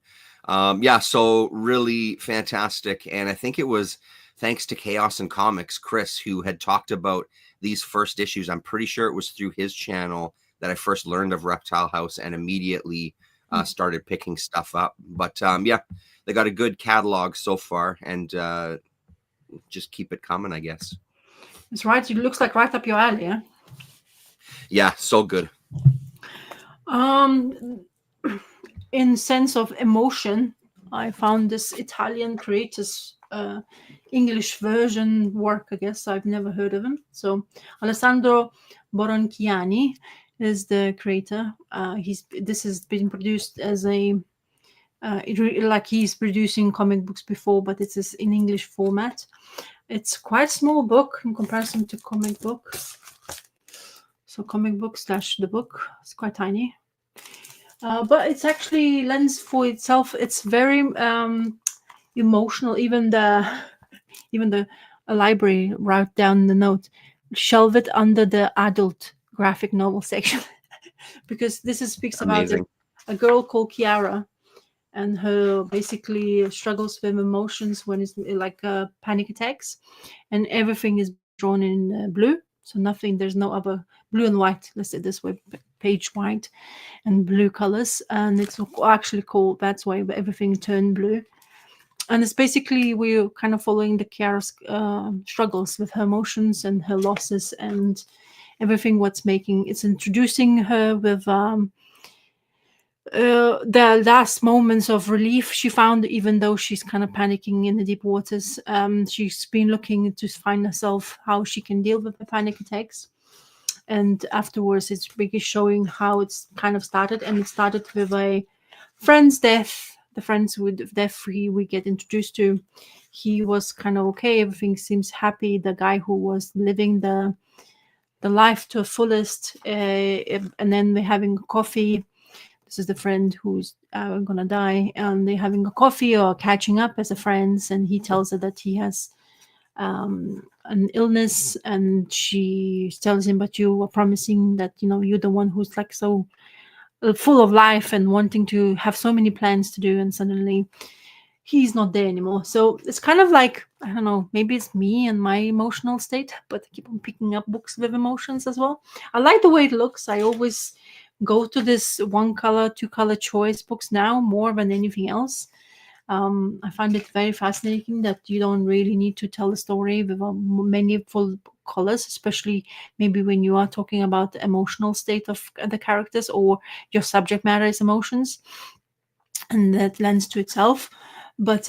So really fantastic. And I think it was thanks to Chaos and Comics, Chris, who had talked about these first issues. I'm pretty sure it was through his channel that I first learned of Reptile House and immediately started picking stuff up. But they got a good catalog so far, and just keep it coming, I guess. It's right. It looks like right up your alley. Yeah. Yeah, so good. In sense of emotion, I found this Italian creator's English version work. I guess I've never heard of him. So Alessandro Boronchiani is the creator. This has been produced as a like he's producing comic books before, but it's in English format. It's quite a small book in comparison to comic book. So comic book / the book. It's quite tiny. But it's actually lends for itself. It's very emotional. Even the library wrote down the note, shelve it under the adult graphic novel section, because this speaks about a girl called Chiara, and her basically struggles with emotions when it's like panic attacks, and everything is drawn in blue. So there's no other blue and white, let's say this way, page white and blue colors. And it's actually called that's why everything turned blue. And it's basically we're kind of following the Chiara's struggles with her emotions and her losses and everything it's introducing her with the last moments of relief she found, even though she's kind of panicking in the deep waters. She's been looking to find herself how she can deal with the panic attacks. And afterwards, it's really showing how it's kind of started. And it started with a friend's death. The friends with death we get introduced to. He was kind of okay. Everything seems happy. The guy who was living the life to the fullest. And then we're having coffee. This is the friend who's gonna die, and they're having a coffee or catching up as a friends. And he tells her that he has an illness, and she tells him, "But you were promising that you're the one who's like so full of life and wanting to have so many plans to do." And suddenly, he's not there anymore. So it's kind of like, I don't know, maybe it's me and my emotional state, but I keep on picking up books with emotions as well. I like the way it looks. I always go to this 1-color, 2-color choice books now more than anything else. I find it very fascinating that you don't really need to tell a story with many full colors, especially maybe when you are talking about the emotional state of the characters or your subject matter is emotions, and that lends to itself. But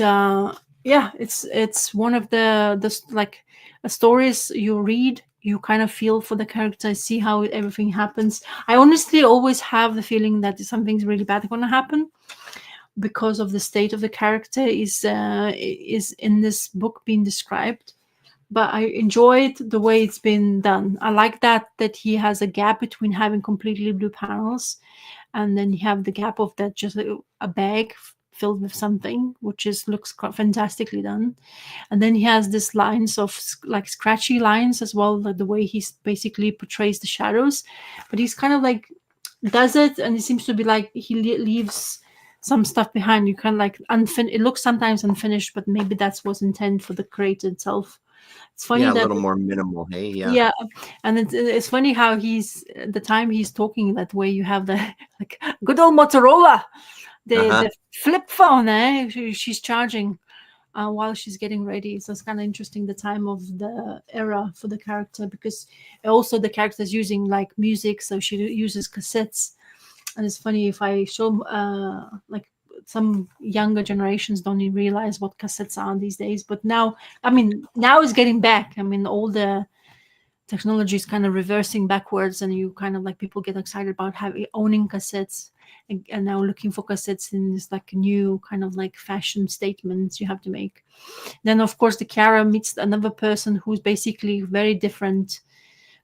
it's one of the like stories you read. You kind of feel for the character, see how everything happens. I honestly always have the feeling that something's really bad going to happen because of the state of the character is in this book being described. But I enjoyed the way it's been done. I like that he has a gap between having completely blue panels, and then you have the gap of that just a bag filled with something, which looks fantastically done. And then he has this lines of like scratchy lines as well, like the way he basically portrays the shadows. But he's kind of like does it, and it seems to be like he leaves some stuff behind. You kind of like it looks sometimes unfinished, but maybe that's what's intended for the creator itself. It's funny Yeah, a that little more minimal. Hey, yeah. yeah, and it's funny how he's the time he's talking that way. You have the like good old Motorola, the flip phone. She's charging while she's getting ready. So it's kind of interesting the time of the era for the character, because also the character's using like music, so she uses cassettes. And it's funny if I show like some younger generations don't even realize what cassettes are these days. But now, I mean, now it's getting back. I mean, all the technology is kind of reversing backwards, and you kind of like people get excited about owning cassettes, and now looking for cassettes in this like new kind of like fashion statements you have to make. Then of course the Chiara meets another person who's basically very different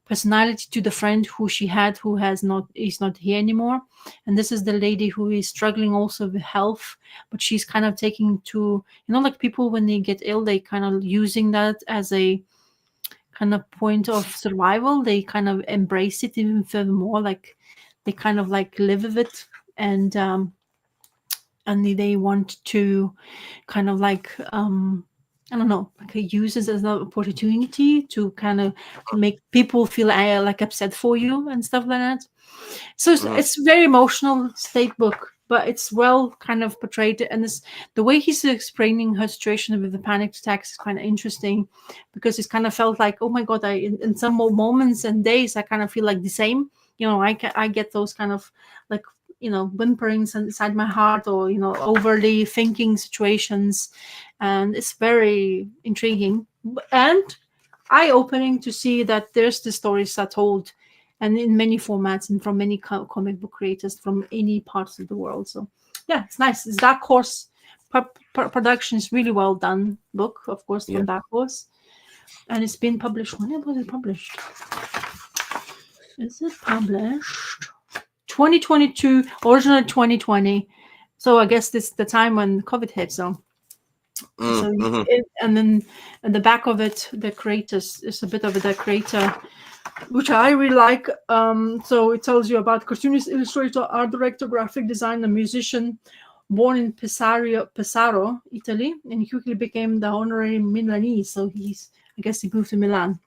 personality to the friend who she had, who is not here anymore. And this is the lady who is struggling also with health, but she's kind of taking to, like people when they get ill, they kind of using that as a kind of point of survival. They kind of embrace it even furthermore, like they kind of like live with it, and they want to kind of like I don't know, like use it as an opportunity to kind of make people feel like upset for you and stuff like that. So it's very emotional state book, but it's well kind of portrayed, and it's the way he's explaining her situation with the panic attacks is kind of interesting, because it's kind of felt like, oh my god, in some more moments and days I kind of feel like the same. I get those kind of like whimperings inside my heart, or overly thinking situations, and it's very intriguing and eye-opening to see that there's the stories are told, and in many formats and from many comic book creators from any parts of the world. So yeah, it's nice. It's Dark Horse production. Is really well done book, of course, from Dark Horse, and it's been published. When was it published? Is it published 2022, originally 2020? So I guess this is the time when COVID hit. So and then at the back of it, the creators is a bit of the creator, which I really like. So it tells you about cartoonist, illustrator, art director, graphic designer, musician, born in Pesaro, Italy, and he quickly became the honorary Milanese. So I guess he moved to Milan.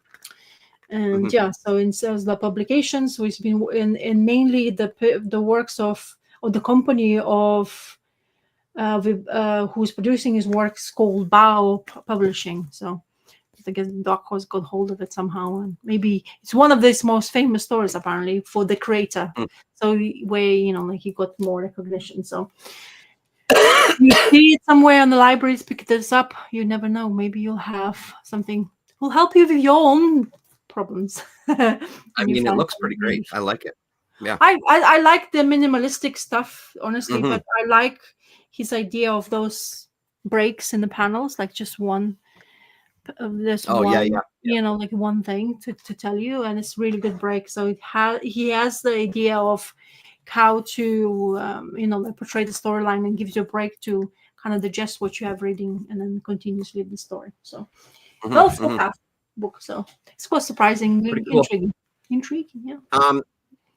And so in sales the publications, so he's been in mainly the works of the company of who's producing his works called Bao Publishing. So I guess Dark Horse got hold of it somehow, and maybe it's one of his most famous stories apparently for the creator. So where like he got more recognition. So you see it somewhere in the libraries, pick this up. You never know. Maybe you'll have something will help you with your own problems. I mean, it looks pretty great. I like it. Yeah, I like the minimalistic stuff, honestly, but I like his idea of those breaks in the panels, like just one. There's like one thing to tell you, and it's really good break. So he has the idea of how to like portray the storyline and gives you a break to kind of digest what you have reading and then continuously the story. So well, full half book. So it's quite surprisingly cool. intriguing. Yeah.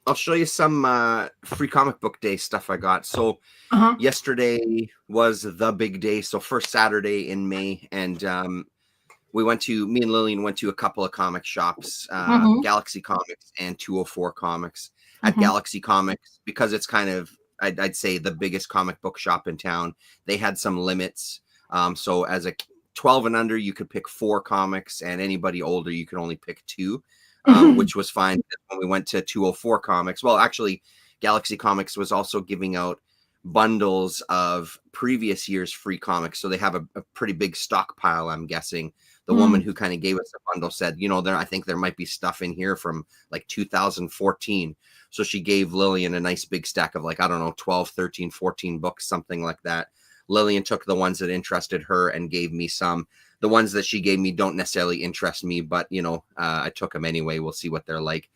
I'll show you some free comic book day stuff I got. So yesterday was the big day. So first Saturday in May, and me and Lillian went to a couple of comic shops, Galaxy Comics and 204 Comics. At Galaxy Comics, because it's kind of, I'd say, the biggest comic book shop in town, they had some limits. So as a 12 and under, you could pick 4 comics, and anybody older, you could only pick 2. Which was fine. When we went to 204 Comics, well, actually, Galaxy Comics was also giving out bundles of previous year's free comics. So they have a pretty big stockpile, I'm guessing. The woman who kind of gave us the bundle said, I think there might be stuff in here from like 2014. So she gave Lillian a nice big stack of 12, 13, 14 books, something like that. Lillian took the ones that interested her and gave me some. The ones that she gave me don't necessarily interest me, but, I took them anyway. We'll see what they're like.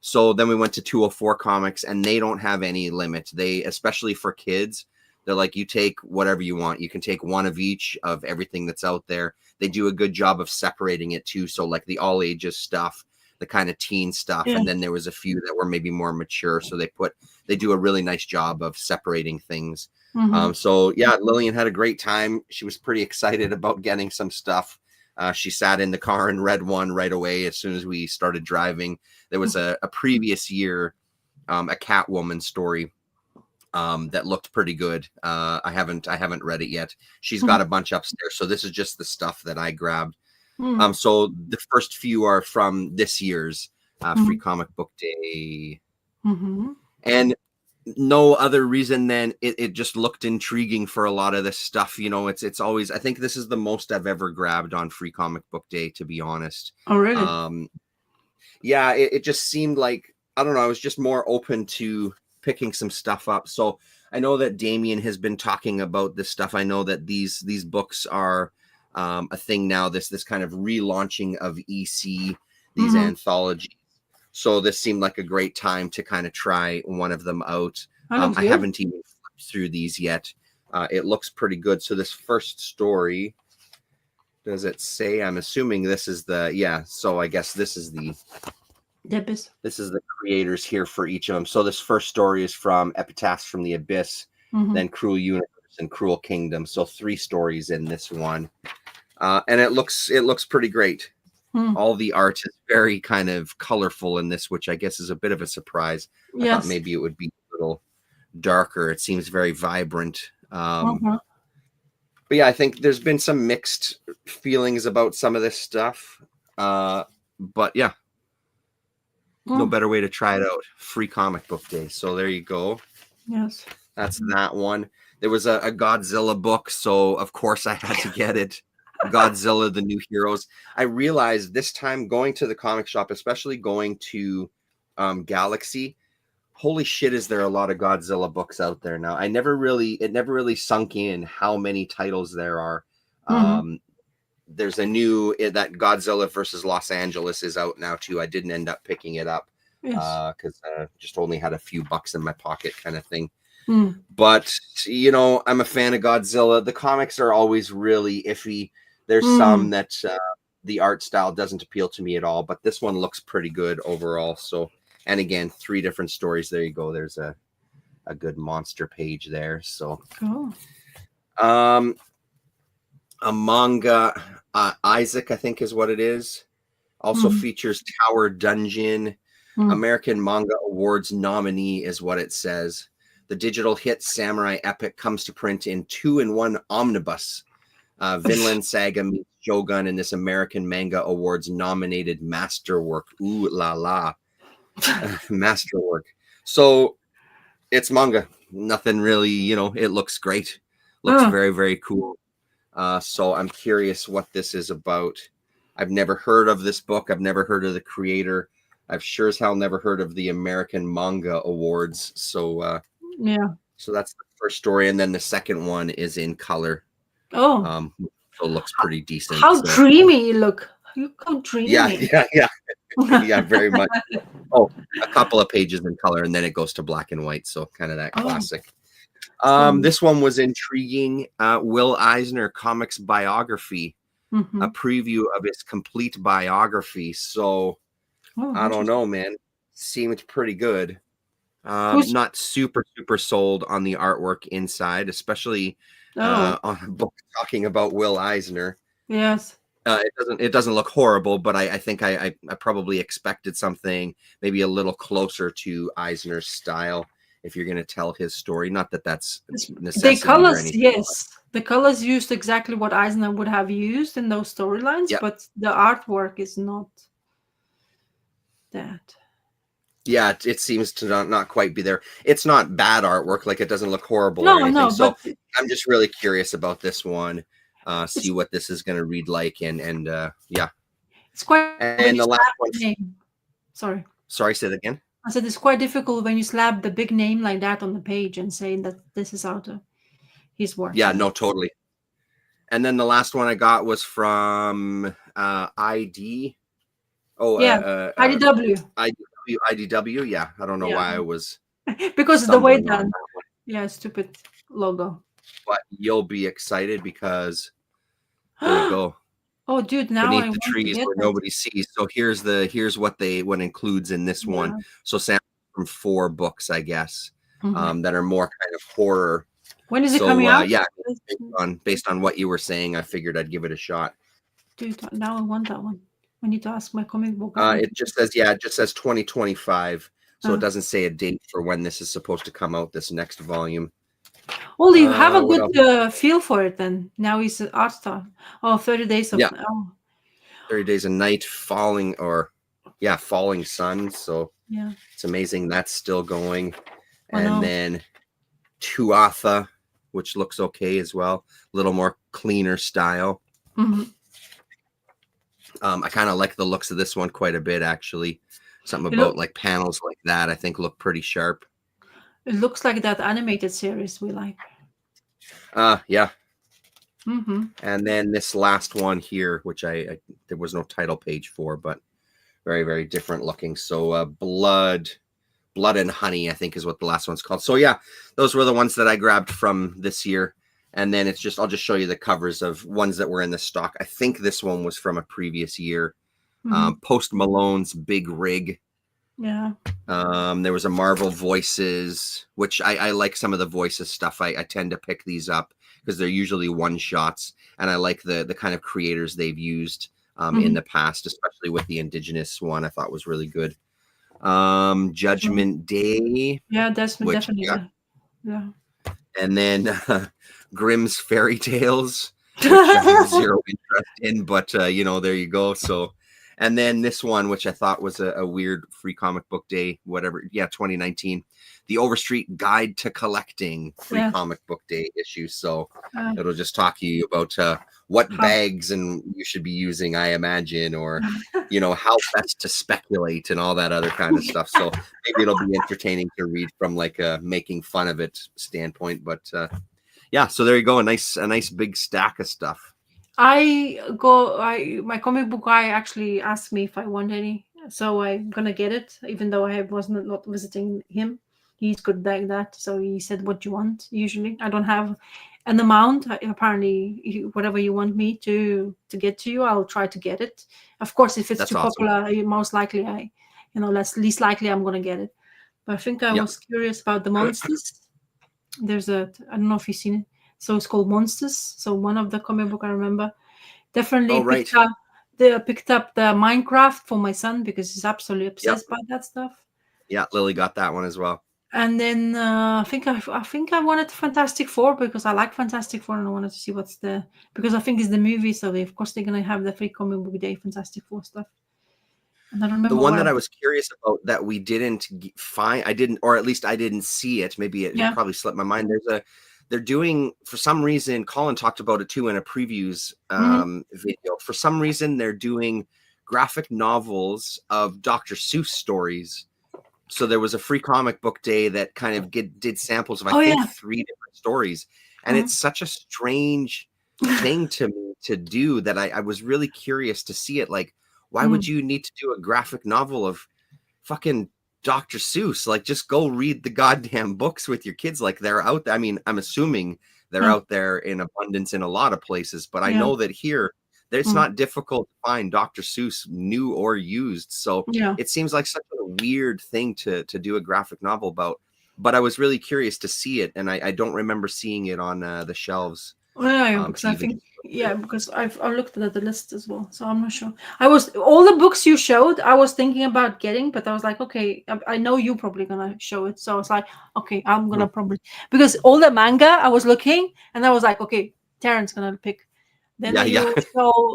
So then we went to 204 Comics, and they don't have any limit. They, especially for kids, they're like, you take whatever you want. You can take one of each of everything that's out there. They do a good job of separating it too. So like the all ages stuff, the kind of teen stuff. And then there was a few that were maybe more mature. So they do a really nice job of separating things. So yeah, Lillian had a great time. She was pretty excited about getting some stuff. She sat in the car and read one right away as soon as we started driving. There was a previous year, a Catwoman story that looked pretty good. I haven't read it yet. She's got a bunch upstairs, so this is just the stuff that I grabbed. So the first few are from this year's Free Comic Book Day, and no other reason than it just looked intriguing for a lot of this stuff. You know, it's always, I think this is the most I've ever grabbed on Free Comic Book Day, to be honest. Oh, really? Yeah, it just seemed like, I don't know, I was just more open to picking some stuff up. So I know that Damien has been talking about this stuff. I know that these books are a thing now, this kind of relaunching of EC, these anthologies. So this seemed like a great time to kind of try one of them out. I haven't even flipped through these yet. It looks pretty good. So this first story, does it say? I'm assuming this is so I guess this is the creators here for each of them. So this first story is from Epitaphs from the Abyss, then Cruel Universe and Cruel Kingdom. So 3 stories in this one. And it looks pretty great. All the art is very kind of colorful in this, which I guess is a bit of a surprise. I thought maybe it would be a little darker. It seems very vibrant. But yeah, I think there's been some mixed feelings about some of this stuff. But yeah, no better way to try it out. Free Comic Book Day. So there you go. Yes. That's that one. There was a Godzilla book, so of course I had to get it. Godzilla, the New Heroes. I realized this time going to the comic shop, especially going to Galaxy, holy shit, is there a lot of Godzilla books out there now. It never really sunk in how many titles there are. There's a new, that Godzilla versus Los Angeles is out now too. I didn't end up picking it up because just only had a few bucks in my pocket kind of thing. But, you know, I'm a fan of Godzilla. The comics are always really iffy. There's some that the art style doesn't appeal to me at all, but this one looks pretty good overall. So, and again, 3 different stories. There you go. There's a good monster page there. So, cool. A manga, Isaac, I think is what it is. Also features Tower Dungeon. American Manga Awards nominee is what it says. The digital hit samurai epic comes to print in 2-in-1 omnibus. Vinland Saga meets Shogun in this American Manga Awards nominated masterwork. Ooh la la. Masterwork. So it's manga. Nothing really, you know, it looks great. Looks very, very cool. So I'm curious what this is about. I've never heard of this book. I've never heard of the creator. I've sure as hell never heard of the American Manga Awards. So so that's the first story, and then the second one is in color. So it looks pretty decent. How dreamy you look. You go dreamy. Yeah. Yeah, very much. Oh, a couple of pages in color, and then it goes to black and white. So kind of that classic. This one was intriguing. Will Eisner comics biography, a preview of his complete biography. So I don't know, man. Seemed pretty good. Not super sold on the artwork inside, especially on a book talking about Will Eisner. Yes. It doesn't look horrible, but I think I probably expected something maybe a little closer to Eisner's style if you're going to tell his story. Not that that's necessary. The colors, yes. The colors used exactly what Eisner would have used in those storylines, but the artwork is not that. Yeah, it seems to not quite be there. It's not bad artwork, like it doesn't look horrible or anything. So I'm just really curious about this one. See what this is going to read like, and yeah. It's quite. And the last one. Sorry, say that again. I said it's quite difficult when you slap the big name like that on the page and saying that this is out of his work. Yeah, no, totally. And then the last one I got was from ID. IDW. IDW. Yeah, I don't know why I was because of the way done. Yeah, stupid logo. But you'll be excited because there we go. Oh, dude! Now beneath the trees where nobody sees. So here's what includes in this one. So sample from 4 books, I guess, that are more kind of horror When is it So coming out? yeah, based on what you were saying, I figured I'd give it a shot. Dude, now I want that one. I need to ask my comic book guy. It just says 2025, so it doesn't say a date for when this is supposed to come out. This next volume. Well, you have a What else? good feel for it then. Now he's an art star. Oh, 30 days of. Yeah, Oh, 30 Days a Night, Falling Sun. So yeah. it's amazing that's still going. I know. And then Tuatha, which looks okay as well. A little more cleaner style. Mm-hmm. I kind of like the looks of this one quite a bit, actually. Something about like panels like that, I think, look pretty sharp. It looks like that animated series we like. Yeah. Mm-hmm. And then this last one here, which I there was no title page for, but very, very different looking. So Blood and Honey, I think is what the last one's called. So yeah, those were the ones that I grabbed from this year. And then I'll just show you the covers of ones that were in the stock. I think this one was from a previous year. Mm-hmm. Post Malone's Big Rig. Yeah. There was a Marvel Voices, which I like some of the Voices stuff. I tend to pick these up because they're usually one shots, and I like the kind of creators they've used in the past, especially with the Indigenous one. I thought was really good. Judgment Day. Yeah, that's definitely. Yeah. And then Grimm's Fairy Tales, which I have zero interest in, but there you go. So, and then this one, which I thought was a weird free comic book day, whatever. Yeah, 2019, the Overstreet Guide to Collecting free comic book day issue. So it'll just talk to you about what bags and you should be using, I imagine, or how best to speculate and all that other kind of stuff. So maybe it'll be entertaining to read from like a making fun of it standpoint. But yeah, so there you go, a nice big stack of stuff. My comic book guy actually asked me if I want any, so I'm gonna get it, even though I was not visiting him. He's good like that, so he said, "What do you want?" Usually, I don't have an amount. Apparently, whatever you want me to get to you, I'll try to get it. Of course, if it's That's too awesome. popular, most likely least likely I'm gonna get it. But I think I was curious about the monsters. I don't know if you've seen it. So it's called Monsters. So one of the comic book I remember definitely picked up the Minecraft for my son because he's absolutely obsessed by that stuff. Yeah, Lily got that one as well. And then I think I wanted Fantastic Four because I like Fantastic Four and I wanted to see because I think it's the movie, so of course they're gonna have the free comic book day Fantastic Four stuff. And I remember the one that I was curious about that we didn't find, or at least I didn't see it. Maybe it probably slipped my mind. They're doing, for some reason, Colin talked about it too in a previews video. For some reason, they're doing graphic novels of Dr. Seuss stories. So there was a free comic book day that kind of did samples of, I think, 3 different stories. And it's such a strange thing to me to do that I was really curious to see it. Like, why would you need to do a graphic novel of fucking Dr. Seuss? Like, just go read the goddamn books with your kids. Like, they're out there. I mean, I'm assuming they're out there in abundance in a lot of places, but I know that here, it's not difficult to find Dr. Seuss new or used. So it seems like such a weird thing to do a graphic novel about. But I was really curious to see it, and I don't remember seeing it on the shelves. Because I think because I've looked at the list as well, so I'm not sure. All the books you showed, I was thinking about getting, but I was like, okay, I know you're probably gonna show it, so I was like, okay, I'm gonna probably, because all the manga I was looking, and I was like, okay, Terrence gonna pick. Then you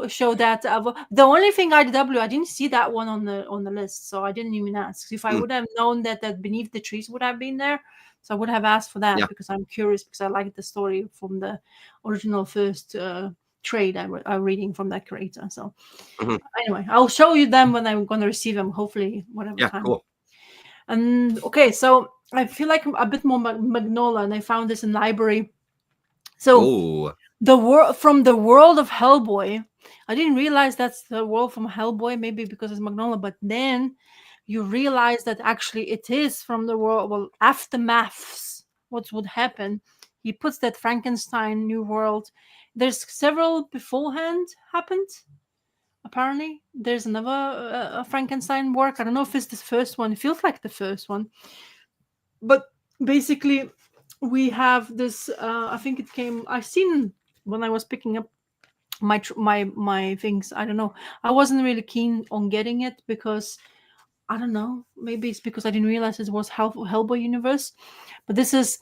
show that the only thing I didn't see that one on the list, so I didn't even ask. If I would have known that Beneath the Trees would have been there, so I would have asked for that because I'm curious, because I like the story from the original first trade I'm reading from that creator. So anyway, I'll show you them when I'm going to receive them, hopefully whatever time. Cool. And okay, so I feel like a bit more Magnolia, and I found this in library. So from the world of Hellboy, I didn't realize that's the world from Hellboy, maybe because it's Magnolia, but then you realize that actually it is from the world, aftermaths, what would happen. He puts that Frankenstein New World. There's several beforehand happened. Apparently, there's another Frankenstein work. I don't know if it's the first one. It feels like the first one. But basically, we have this. I think it came. I seen when I was picking up my things. I don't know. I wasn't really keen on getting it because I don't know. Maybe it's because I didn't realize it was Hellboy universe. But this is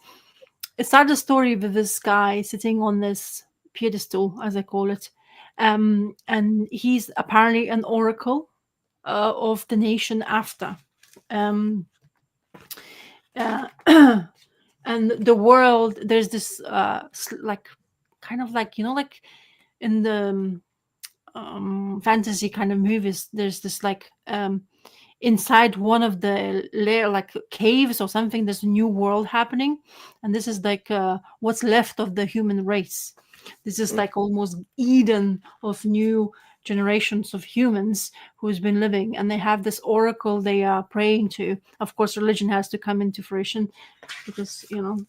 it started a story with this guy sitting on this pedestal, as I call it, and he's apparently an oracle of the nation after. Um, uh, and the world there's this like kind of like like in the fantasy kind of movies there's this like inside one of the layer like caves or something there's a new world happening, and this is like what's left of the human race. This is like almost Eden of new generations of humans who's been living, and they have this oracle they are praying to. Of course religion has to come into fruition because you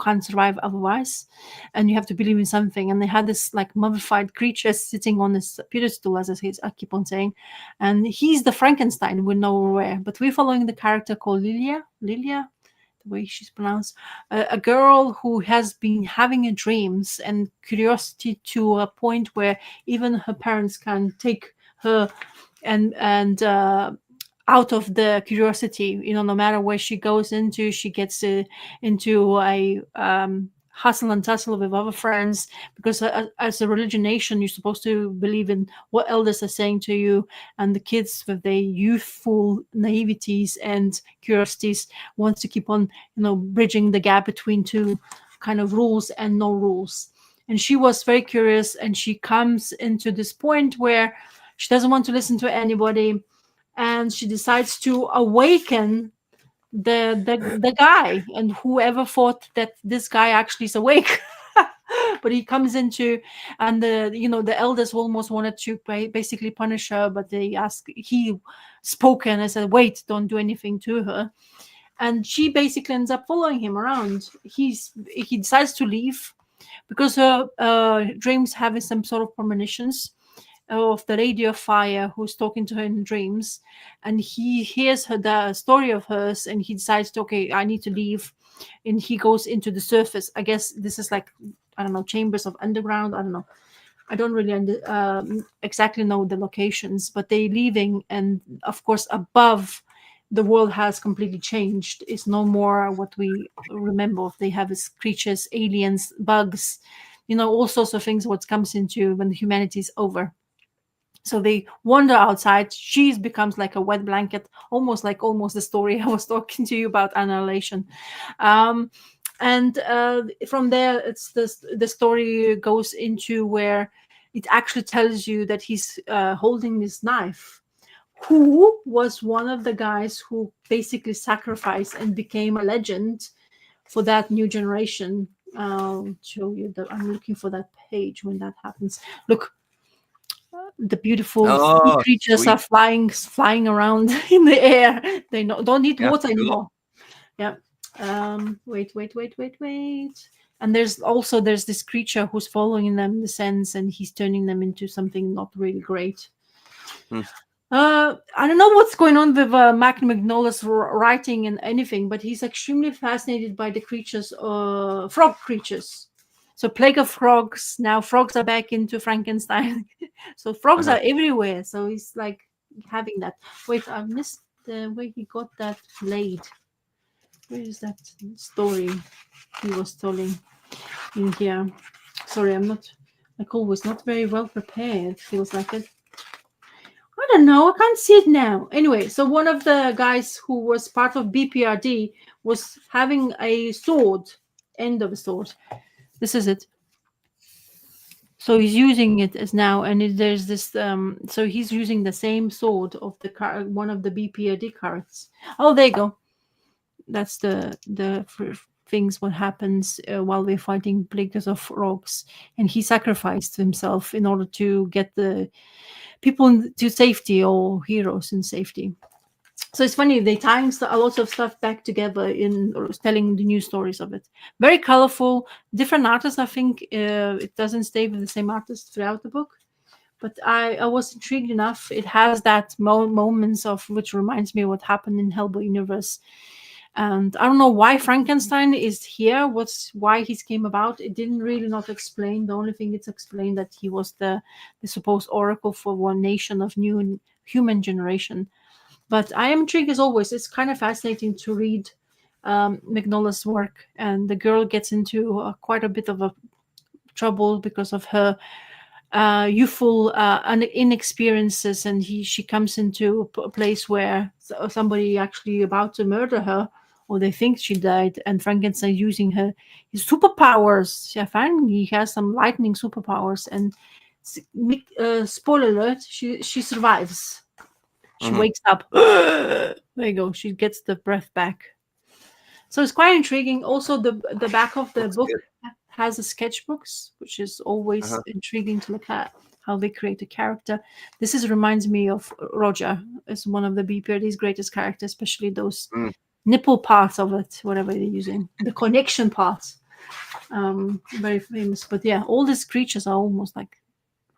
can't survive otherwise, and you have to believe in something. And they had this like mummified creature sitting on this pedestal, as I keep on saying, and he's the Frankenstein we're nowhere. But we're following the character called Lilia, the way she's pronounced, a girl who has been having a dreams and curiosity to a point where even her parents can take her and out of the curiosity. No matter where she goes into, she gets into a hustle and tussle with other friends, because as a religion nation you're supposed to believe in what elders are saying to you, and the kids with their youthful naiveties and curiosities wants to keep on bridging the gap between two kind of rules and no rules. And she was very curious, and she comes into this point where she doesn't want to listen to anybody, and she decides to awaken the guy, and whoever thought that this guy actually is awake. But he comes into, and the elders almost wanted to basically punish her, but he spoke and said, wait, don't do anything to her. And she basically ends up following him around. He decides to leave because her dreams have some sort of premonitions of the Lady of Fire who's talking to her in dreams, and he hears the story of hers, and he decides to, okay, I need to leave, and he goes into the surface. I guess this is like, I don't know, chambers of underground. I don't know. I don't really exactly know the locations, but they're leaving, and of course above the world has completely changed. It's no more what we remember. They have as creatures, aliens, bugs, all sorts of things. What comes into when humanity is over. So they wander outside. She becomes like a wet blanket, almost the story I was talking to you about, annihilation. And from there, it's the story goes into where it actually tells you that he's holding this knife. Who was one of the guys who basically sacrificed and became a legend for that new generation. I'll show you that. I'm looking for that page when that happens. Look, the beautiful creatures sweet. are flying around in the air. They don't need Yeah, water cool. anymore. Yeah. Wait. And there's this creature who's following them in the sense, and he's turning them into something not really great. I don't know what's going on with Mac Mignola's writing and anything, but he's extremely fascinated by the creatures, frog creatures. So Plague of Frogs. Now frogs are back into Frankenstein. So frogs are everywhere. So he's like having that. Wait, I missed where he got that blade. Where is that story he was telling in here? Sorry, I'm not, like always, not very well prepared. Feels like it. I don't know. I can't see it now. Anyway, so one of the guys who was part of BPRD was having a sword, end of a sword. This is it. So he's using it as now, and there's this. So he's using the same sword of the one of the BPRD cards. Oh, there you go. That's the things what happens while we're fighting plagues of frogs, and he sacrificed himself in order to get the people to safety, or heroes in safety. So it's funny, they tying a lot of stuff back together in telling the new stories of it. Very colorful, different artists. I think it doesn't stay with the same artist throughout the book, but I was intrigued enough. It has that moments of which reminds me of what happened in Hellboy universe. And I don't know why Frankenstein is here. Why he came about? It didn't really not explain. The only thing it's explained that he was the supposed oracle for one nation of new human generation. But I am intrigued as always. It's kind of fascinating to read Magnola's work, and the girl gets into quite a bit of a trouble because of her youthful inexperiences, and she comes into a place where somebody actually about to murder her, or they think she died, and Frankenstein using his superpowers. I find he has some lightning superpowers, and spoiler alert, she survives. She wakes up. There you go. She gets the breath back. So it's quite intriguing. Also, the back of the book has a sketchbooks, which is always intriguing to look at how they create a character. This reminds me of Roger as one of the BPRD's greatest characters, especially those nipple parts of it, whatever they're using, the connection parts. Very famous. But yeah, all these creatures are almost like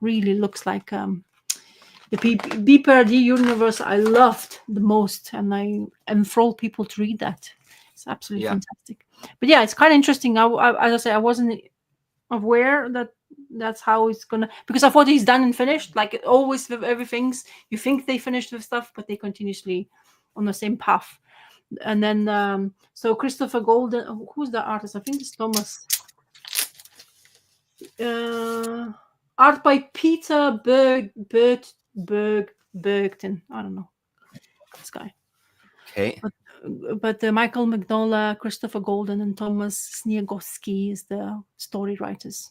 really looks like the BPRD universe I loved the most, and I enthrall people to read that. It's absolutely fantastic. But yeah, it's kind of interesting. As I say, I wasn't aware that that's how it's gonna, because I thought he's done and finished. Like always with everything's, you think they finished with stuff, but they continuously on the same path. And then so Christopher Golden, who's the artist? I think it's Thomas. Art by Peter Bergton. I don't know this guy. Okay. But Michael Magnola, Christopher Golden, and Thomas Sniegowski is the story writers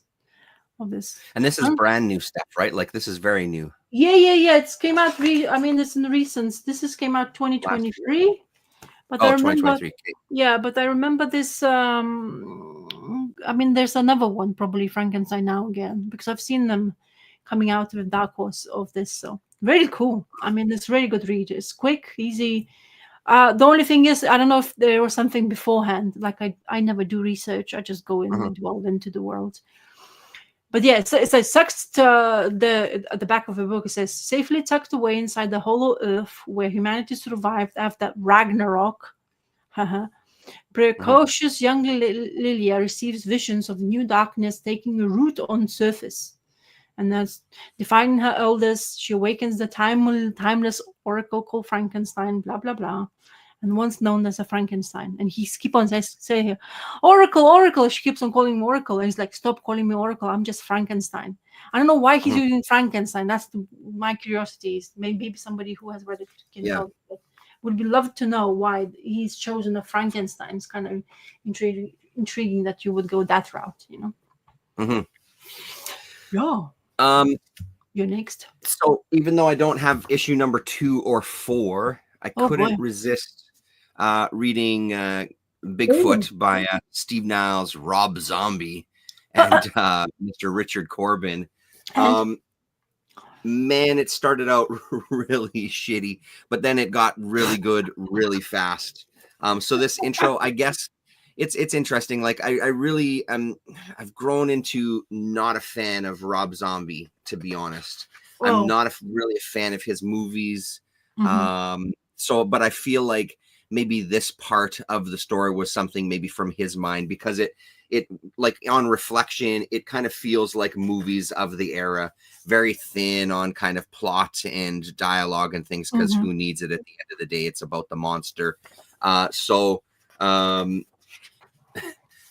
of this. And this is brand new stuff, right? Like this is very new. Yeah. It came out. It's in the recent. This came out 2023. But I remember, 2023. Yeah, but I remember this. There's another one, probably Frankenstein now again, because I've seen them coming out with Dark Horse of this. So very cool. It's really good read. It's quick, easy. The only thing is, I don't know if there was something beforehand. Like I never do research. I just go in and delve into the world. But yeah, it says at the back of the book, it says, safely tucked away inside the hollow earth where humanity survived after Ragnarok. Precocious young Lilia receives visions of new darkness taking root on surface. And as defining her elders, she awakens the timeless oracle called Frankenstein, blah, blah, blah. And once known as a Frankenstein. And he keeps on saying here, Oracle. She keeps on calling him Oracle. And he's like, stop calling me Oracle. I'm just Frankenstein. I don't know why he's using Frankenstein. That's my curiosity. Maybe somebody who has read it can tell. Would be loved to know why he's chosen a Frankenstein. It's kind of intriguing that you would go that route, Yeah. You're next. So even though I don't have issue number 2 or 4, I couldn't resist reading Bigfoot by Steve Niles, Rob Zombie, and Mr. Richard Corbin. Man, it started out really shitty, but then it got really good really fast. So this intro, I guess it's interesting. Like I really I've grown into not a fan of Rob Zombie, to be honest. I'm not really a fan of his movies. But I feel like maybe this part of the story was something maybe from his mind, because it like on reflection, it kind of feels like movies of the era, very thin on kind of plot and dialogue and things, because who needs it at the end of the day? It's about the monster.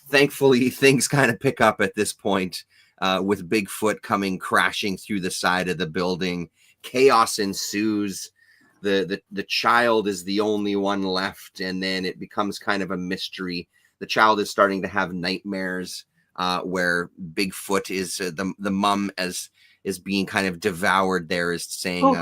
Thankfully, things kind of pick up at this point with Bigfoot coming crashing through the side of the building. Chaos ensues. The child is the only one left, and then it becomes kind of a mystery. The child is starting to have nightmares where Bigfoot is the mom is being kind of devoured. There is saying,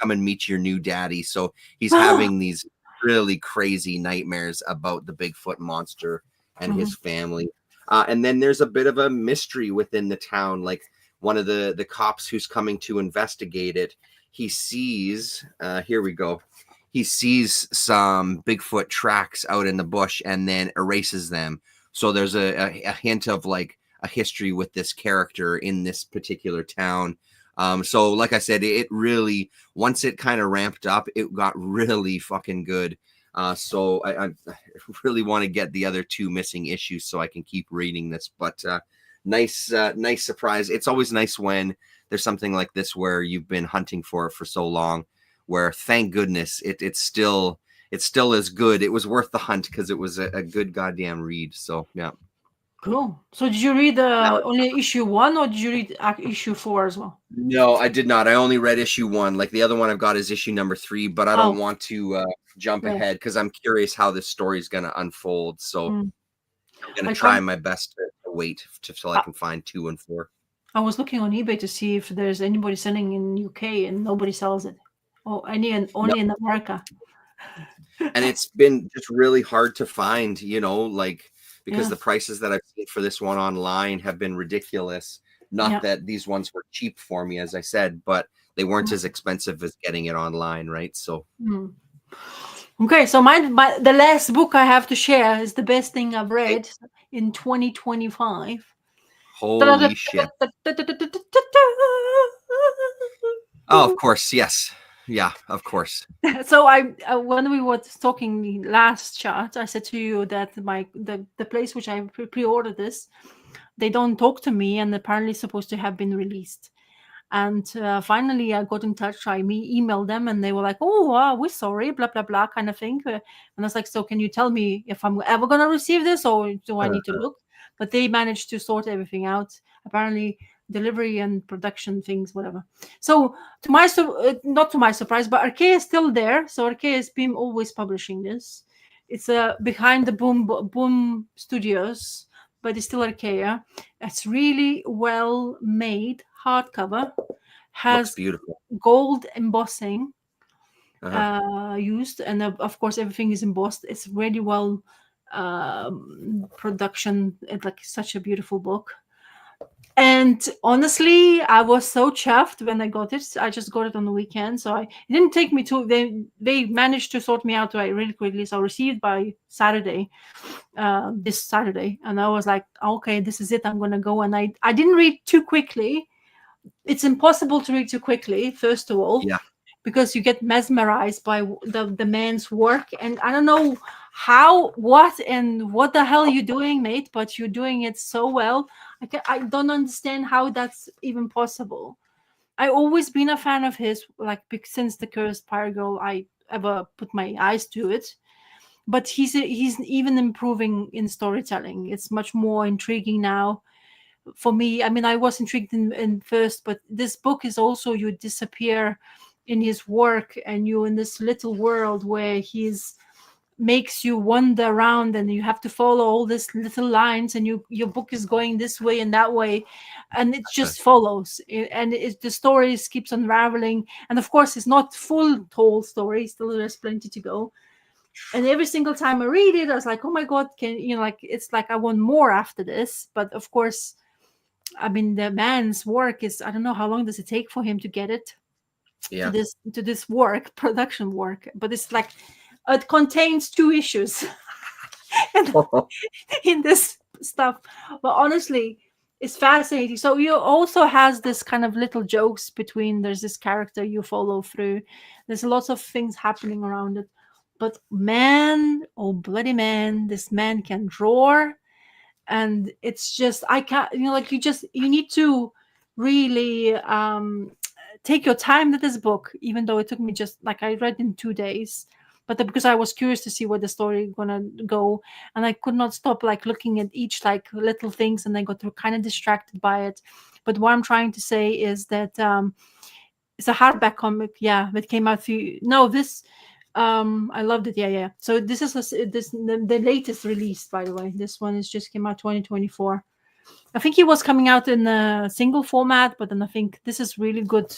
come and meet your new daddy. So he's having these really crazy nightmares about the Bigfoot monster and his family. And then there's a bit of a mystery within the town. Like one of the cops who's coming to investigate it, he sees, here we go. He sees some Bigfoot tracks out in the bush and then erases them. So there's a hint of like a history with this character in this particular town. So like I said, it really, once it kind of ramped up, it got really fucking good. So I really want to get the other 2 missing issues so I can keep reading this. But nice surprise. It's always nice when there's something like this where you've been hunting for it for so long, where thank goodness it's still as good. It was worth the hunt because it was a good goddamn read. So yeah. Cool. So did you read Now, only issue 1, or did you read issue 4 as well? no, I did not. I only read issue 1. Like the other one I've got is issue number 3, but I don't Oh, want to jump yeah. ahead because I'm curious how this story is going to unfold. So Mm. I'm going I to try can't. my best to wait till I can find 2 and 4. I was looking on eBay to see if there's anybody selling in UK, and nobody sells it. Oh, No, only in America. and it's been just really hard to find, like because Yeah, the prices that I've seen for this one online have been ridiculous. Not yeah. that these ones were cheap for me, as I said, but they weren't Mm. as expensive as getting it online, right? So Mm. Okay, so the last book I have to share is the best thing I've okay. read in 2025. Holy shit. Oh, of course, yes. Yeah, of course. So when we were talking the last chat, I said to you that the place which I pre-ordered this, they don't talk to me, and apparently supposed to have been released. And finally, I got in touch. I emailed them, and they were like, "Oh, we're sorry," blah blah blah, kind of thing. And I was like, "So, can you tell me if I'm ever gonna receive this, or do I need to look?" But they managed to sort everything out. Apparently, delivery and production things, whatever. So, not to my surprise, but Archaea is still there. So Archaea has been always publishing this. It's behind the Boom Studios, but it's still Archaea. It's really well made hardcover, Looks has beautiful. gold embossing Uh-huh. used, and of course everything is embossed. It's really well production. It's like such a beautiful book. And honestly, I was so chuffed when I got it. I just got it on the weekend, so it didn't take me to. They managed to sort me out really quickly. So I received by Saturday, this Saturday, and I was like, okay, this is it. I'm gonna go. And I didn't read too quickly. It's impossible to read too quickly, first of all, Yeah. because you get mesmerized by the man's work. And I don't know how, what the hell you're doing, mate, but you're doing it so well. I don't understand how that's even possible. I always been a fan of his, like since the Cursed Pyre Girl, I ever put my eyes to it. But he's even improving in storytelling. It's much more intriguing now for me. I mean, I was intrigued in first, but this book is also, you disappear in his work, and you're in this little world where he's makes you wander around, and you have to follow all these little lines, and your book is going this way and that way, and it just follows. And the stories keeps unraveling, and of course it's not full told story, still there's plenty to go. And every single time I read it, I was like, oh my god, like, it's like I want more after this. But of course, I mean, the man's work is, I don't know how long does it take for him to get it Yeah. to this work, production work. But it's like it contains 2 issues in this stuff. But honestly, it's fascinating. So you also has this kind of little jokes between, there's this character you follow through. There's lots of things happening around it. But man, oh bloody man, this man can draw. And it's just, I can't, like, you need to really take your time with this book, even though it took me, just like, I read in 2 days, but because I was curious to see where the story gonna go, and I could not stop, like, looking at each, like, little things, and I got kind of distracted by it. But what I'm trying to say is that it's a hardback comic, yeah, that came out this I loved it. Yeah. So this is the latest release, by the way. This one is just came out 2024. I think he was coming out in a single format, but then I think this is really good,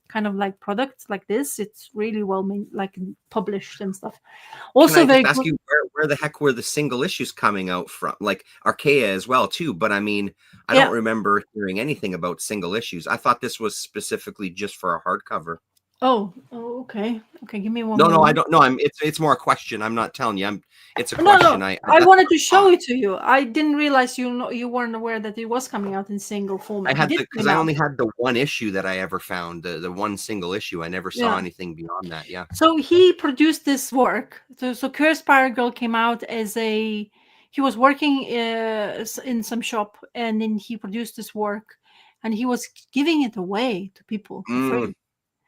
kind of like product like this. It's really well made, like published and stuff. Can Also I just very ask good. you where the heck were the single issues coming out from? Like Archaea as well too, but I mean, I don't Yeah. remember hearing anything about single issues. I thought this was specifically just for a hardcover. Oh, okay. Okay, give me one No, no, I moment. don't. No, it's more a question. I'm not telling you. It's a No, no. question. I I that's wanted what to I show thought. it to you. I didn't realize you weren't aware that it was coming out in single I format. It had did the because come I out. only had the one issue that I ever found, the one single issue. I never saw Yeah. anything beyond that. Yeah. So he produced this work. So Curse Pirate Girl came out as a. He was working in some shop, and then he produced this work, and he was giving it away to people for Mm, free.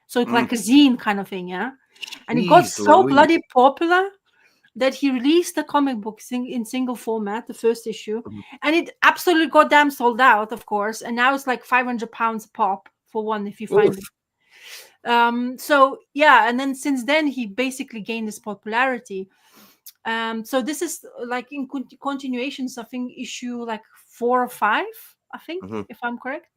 So it's mm. like a zine kind of thing, yeah. And it got Jeez so Louise. bloody popular that he released the comic book in single format, the first issue, Mhm. and it absolutely goddamn sold out, of course. And now it's like £500 a pop for one if you Oof. find it. So yeah, and then since then he basically gained this popularity. So this is like in continuations, I think issue like 4 or 5, I think, Mhm, if I'm correct.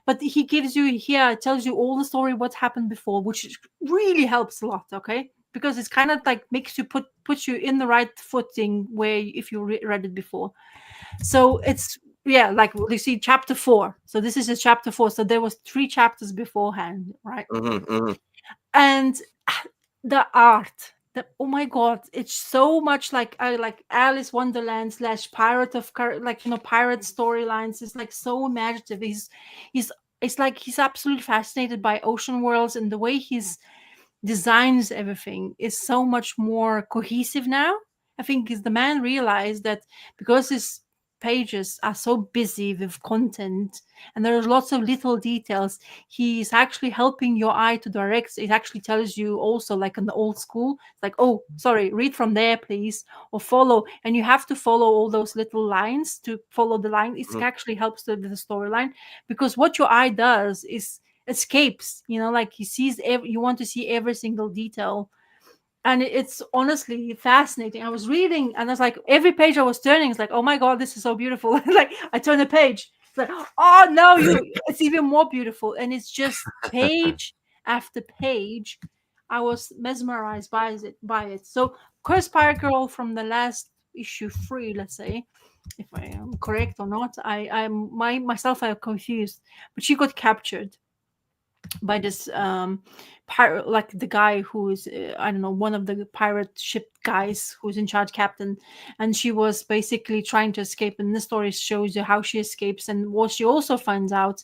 But he gives you here, tells you all the story, what happened before, which really helps a lot. Okay, because it's kind of like makes you puts you in the right footing where if you read it before. So it's yeah, like you see chapter 4. So this is a chapter 4. So there was 3 chapters beforehand, right? mhm, mhm, And the art, oh my god, it's so much like like Alice Wonderland slash Pirate of like pirate storylines. It's like so imaginative. He's it's like he's absolutely fascinated by ocean worlds, and the way he's designs everything is so much more cohesive now. I think is the man realized that because his pages are so busy with content and there's lots of little details, he's actually helping your eye to direct. It actually tells you also, like in the old school, it's like, oh, sorry, read from there, please, or follow. And you have to follow all those little lines to follow the line. It mhm, actually helps the storyline, because what your eye does is escapes, like he sees you want to see every single detail. And it's honestly fascinating. I was reading and I was like, every page I was turning, it's like, oh my god, this is so beautiful. Like I turn a page, it's like, oh no, it's even more beautiful. And it's just page after page. I was mesmerized by it. So Curse Pirate Girl from the last issue 3, let's say, if I am correct or not, I'm myself I'm confused, but she got captured by this pirate, like the guy who is I don't know, one of the pirate ship guys who's in charge, captain. And she was basically trying to escape, and this story shows you how she escapes and what she also finds out,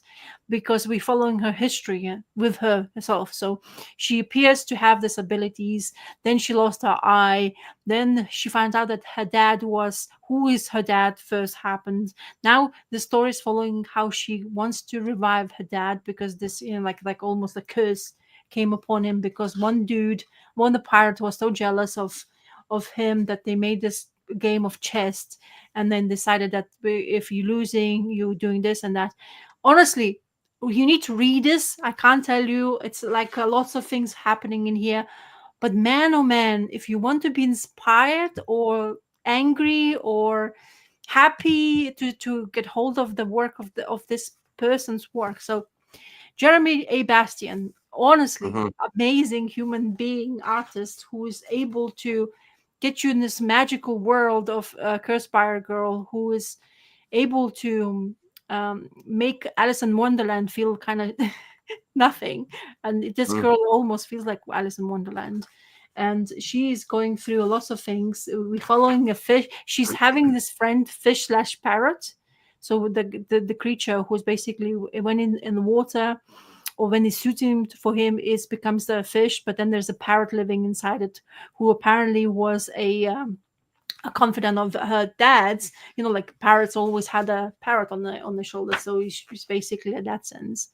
because we're following her history with her herself. So she appears to have these abilities, then she lost her eye, then she finds out that her dad was who is her dad first happened. Now the story is following how she wants to revive her dad, because this, like almost a curse came upon him, because one of the pirates was so jealous of him that they made this game of chess, and then decided that if you're losing, you're doing this and that. Honestly, you need to read this. I can't tell you. It's like lots of things happening in here. But man, oh man, if you want to be inspired or angry or happy to get hold of the work of this person's work. So Jeremy A. Bastian, honestly, mhm, amazing human being artist who is able to get you in this magical world of Curse Pirate Girl, who is able to make Alice in Wonderland feel kind of nothing. And this mhm, girl almost feels like Alice in Wonderland. And she's going through lots of things. We're following a fish. She's having this friend, fish slash parrot. So the creature who's basically, when in the water, or when it's suiting for him, it becomes a fish. But then there's a parrot living inside it, who apparently was a confidant of her dad's. Like parrots always had a parrot on the shoulder, so she's basically in that sense.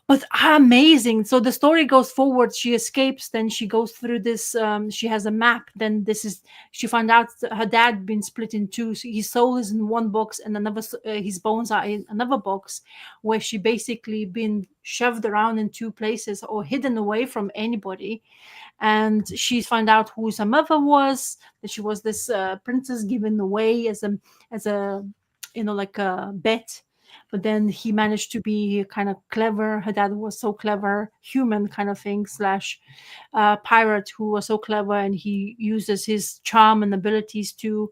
But amazing. So the story goes forward. She escapes, then she goes through this. She has a map. Then she found out that her dad been split in two. So his soul is in one box, and his bones are in another box, where she basically been shoved around in two places or hidden away from anybody. And she found out who her mother was, that she was this princess given away as a like a bet. But then he managed to be kind of clever. Her dad was so clever, human kind of thing slash pirate, who was so clever, and he uses his charm and abilities to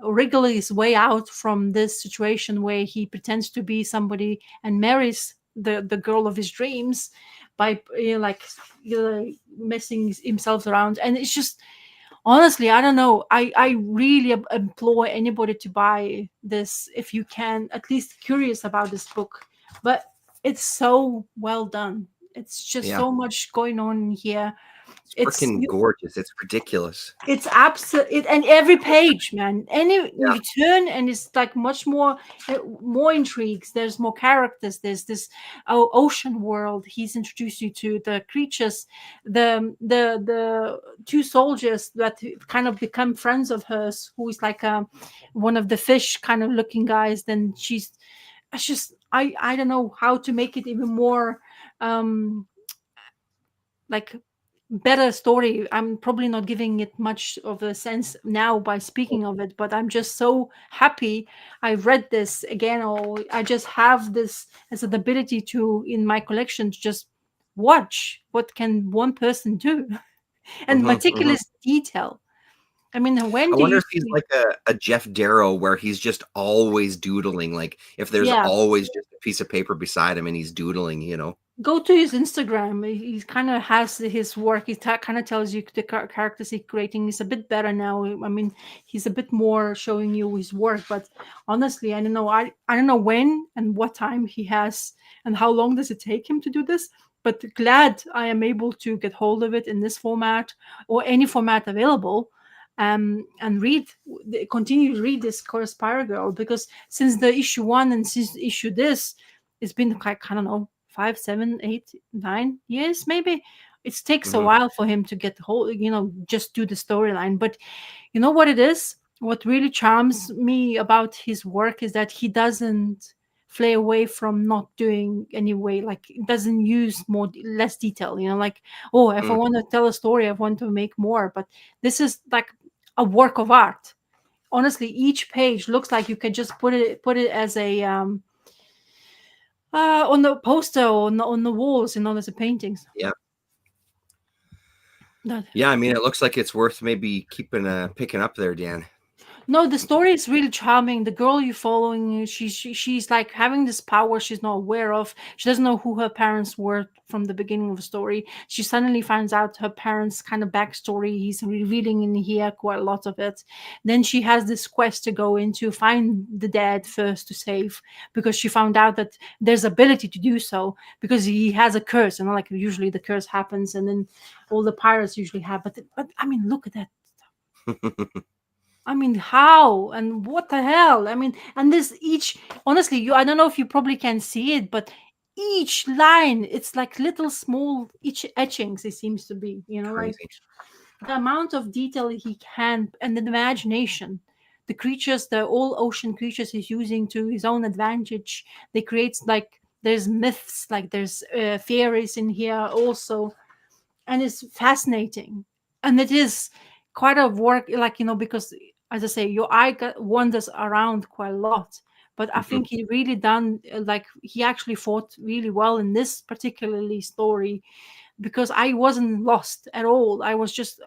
wriggle his way out from this situation where he pretends to be somebody and marries the girl of his dreams. by like messing himself around. And it's just, honestly, I don't know, I really implore anybody to buy this if you can, at least curious about this book. But it's so well done. It's just Yeah, so much going on here. it's It's freaking gorgeous. It's ridiculous. it's absolute, and every page, man, any Yeah. you turn and it's like much more, more intrigues. There's more characters. There's this ocean world he's introduced you to, the creatures, the two soldiers that kind of become friends of hers, who is like one of the fish kind of looking guys. Then she's, it's just, I don't know how to make it even more um like better story. I'm probably not giving it much of a sense now by speaking of it, but I'm just so happy I read this again, or I just have this as an ability to in my collection to just watch what can one person do. And Hmm, hmm. meticulous detail. I mean, when I do wonder you if he's see? like a Jeff Darrow where he's just always doodling. Like if there's Yeah, always just a piece of paper beside him and he's doodling, you know. go to his Instagram. He kind of has his work. He kind of tells you the characters he's creating is a bit better now. I mean, he's a bit more showing you his work. But honestly, I don't know. I don't know when and what time he has and how long does it take him to do this. But glad I am able to get hold of it in this format or any format available. And continue to read this Chorus Pirate Girl, because since the issue one and since issue this, it's been like, I don't know, 5, 7, 8, 9 years maybe. It takes a Hmm. while for him to get the whole, just do the storyline. But you know what it is? What really charms me about his work is that he doesn't flay away from not doing anyway. Like, it doesn't use less detail. Like, oh, if I Hmm. want to tell a story, I want to make more. But this is like a work of art. Honestly, each page looks like you can just put it as a on the poster or on the walls, there's a paintings. Yeah. That Yeah. I mean, it looks like it's worth maybe keeping picking up there, Dan. No, the story is really charming. The girl you're following, she's like having this power she's not aware of. She doesn't know who her parents were from the beginning of the story. She suddenly finds out her parents' kind of backstory. He's revealing in here quite a lot of it. Then she has this quest to go into, find the dad first to save, because she found out that there's ability to do so because he has a curse, and like usually the curse happens, and then all the pirates usually have. But I mean, look at that. I mean, how and what the hell? I mean, and this each, honestly, I don't know if you probably can see it, but each line, it's like little small each etchings, it seems to be, like Crazy. the amount of detail he can and the imagination. The creatures, the all ocean creatures he's using to his own advantage. They create like there's myths, like there's fairies in here also, and it's fascinating. And it is quite a work, like, because as I say, your eye wanders around quite a lot. But I Hmm. think he really done, like, he actually fought really well in this particularly story, because I wasn't lost at all. I was just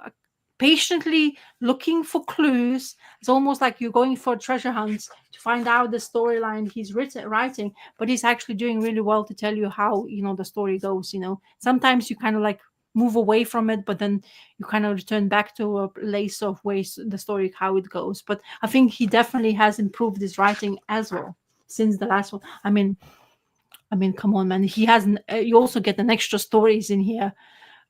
patiently looking for clues. It's almost like you're going for a treasure hunt to find out the storyline he's writing, but he's actually doing really well to tell you how, the story goes. Sometimes you kind of like move away from it, but then you kind of return back to a place of ways the story how it goes. But I think he definitely has improved his writing as well since the last one. I mean, come on, man. He has. You also get an extra stories in here,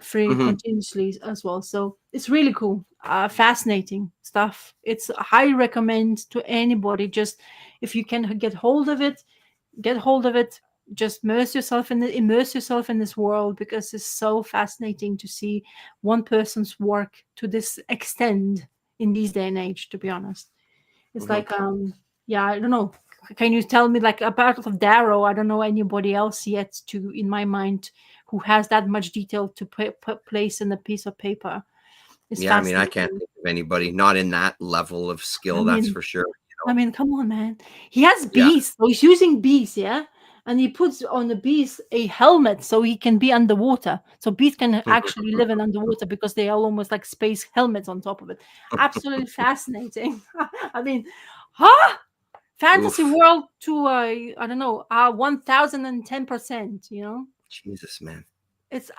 free Hmm. continuously as well. So it's really cool, fascinating stuff. It's I highly recommend to anybody. Just if you can get hold of it, get hold of it. Just immerse yourself in this world, because it's so fascinating to see one person's work to this extent in these day and age. To be honest, it's Hmm. like yeah, I don't know. Can you tell me, like, apart of Darrow, I don't know anybody else yet to in my mind who has that much detail to put place in a piece of paper. It's Yeah. I mean, I can't fascinating. think of anybody not in that level of I skill. That's mean, for sure. come on, man. He has Yeah. bees, so he's using bees, yeah. And he puts on the bees a helmet so he can be underwater. So bees can actually live in underwater because they are almost like space helmets on top of it. Absolutely fascinating. I mean, huh? Fantasy Oof. world to I don't know, 1010%. Jesus, man. It's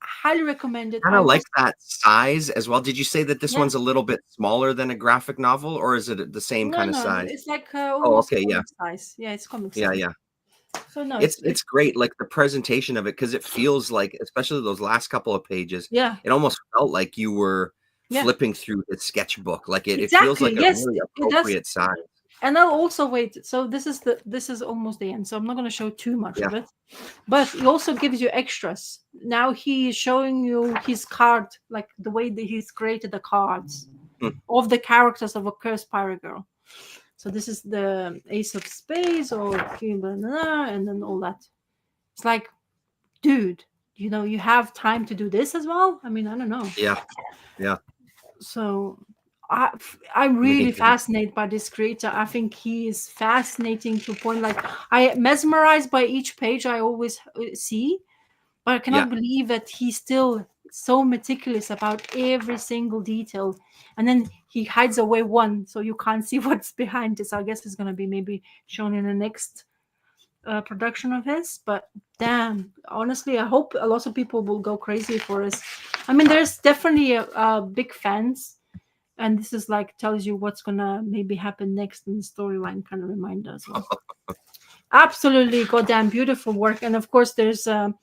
highly recommended. Kind I of like was that size as well. Did you say that this yeah. one's a little bit smaller than a graphic novel, or is it the same No, kind of no, size? it's like Oh, almost okay, yeah, comic size. Yeah, it's comic yeah, size. yeah. So no, It's great, like the presentation of it, because it feels like, especially those last couple of pages, yeah, it almost felt like you were yeah, flipping through the sketchbook. Like it feels exactly. like a Yes, really it does. appropriate size. And I'll also wait. So this is almost the end. So I'm not going to show too much Yeah. of it. But he also gives you extras. Now he is showing you his card, like the way that he's created the cards Mm, of the characters of a cursed pirate girl. So this is the Ace of Spades or and then all that. It's like, dude, you have time to do this as well. I mean, I don't know. yeah, yeah. So I, I'm really Amazing. fascinated by this creator. I think he is fascinating to a point. Like I mesmerized by each page I always see, but I Yeah. cannot believe that he's still so meticulous about every single detail. And then he hides away one, so you can't see what's behind it. So I guess it's gonna be maybe shown in the next production of his. But damn, honestly, I hope a lot of people will go crazy for us. I mean, there's definitely a big fans, and this is like tells you what's gonna maybe happen next in the storyline, kind of reminder as well. Absolutely goddamn beautiful work, and of course, there's a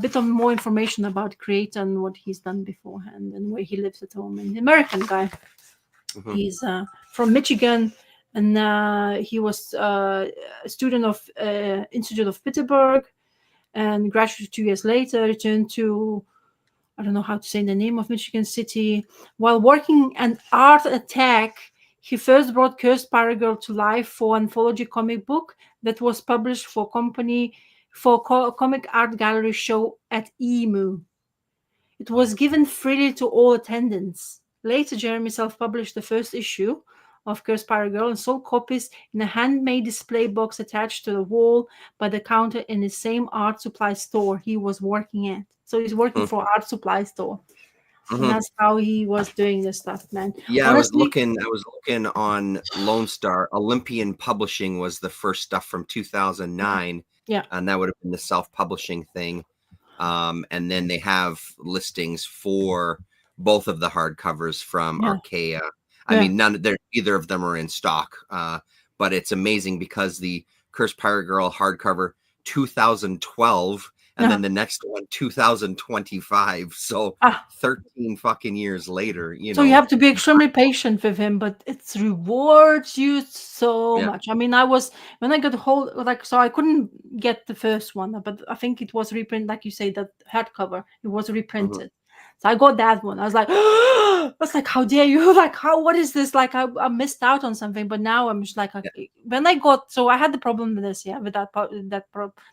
bit of more information about Creator and what he's done beforehand and where he lives at home. And the American guy, Mhm. he's from Michigan, and he was a student of Institute of Pittsburgh, and graduated 2 years later. Returned to I don't know how to say the name of Michigan City. While working at Art Attack, he first brought Cursed Pirate Girl to life for anthology comic book that was published for company for comic art gallery show at EMU. It was given freely to all attendants. Later, Jeremy self-published the first issue of Cursed Pirate Girl and sold copies in a handmade display box attached to the wall by the counter in the same art supply store he was working at. So he's working Mm, for an art supply store. And mhm. that's how he was doing this stuff, man. Yeah, Honestly, I was looking on Lone Star. Olympian Publishing was the first stuff from 2009, yeah, and that would have been the self-publishing thing. And then they have listings for both of the hardcovers from yeah, Archaea. I yeah. mean, either of them are in stock, but it's amazing because the Cursed Pirate Girl hardcover 2012, and Yeah. then the next one 2025. So Ah, 13 fucking years later, you so you know. have to be extremely patient with him, but it rewards you so Yeah. much. I mean, I was when I got hold like so I couldn't get the first one, but I think it was reprint, like you say, that hardcover. It was Mhm. reprinted. So I got that one. I was like, I was like, how dare you? Like, how? What is this? Like, I missed out on something. But now I'm just like, Yeah. okay. When I got, so I had the problem with this, yeah, with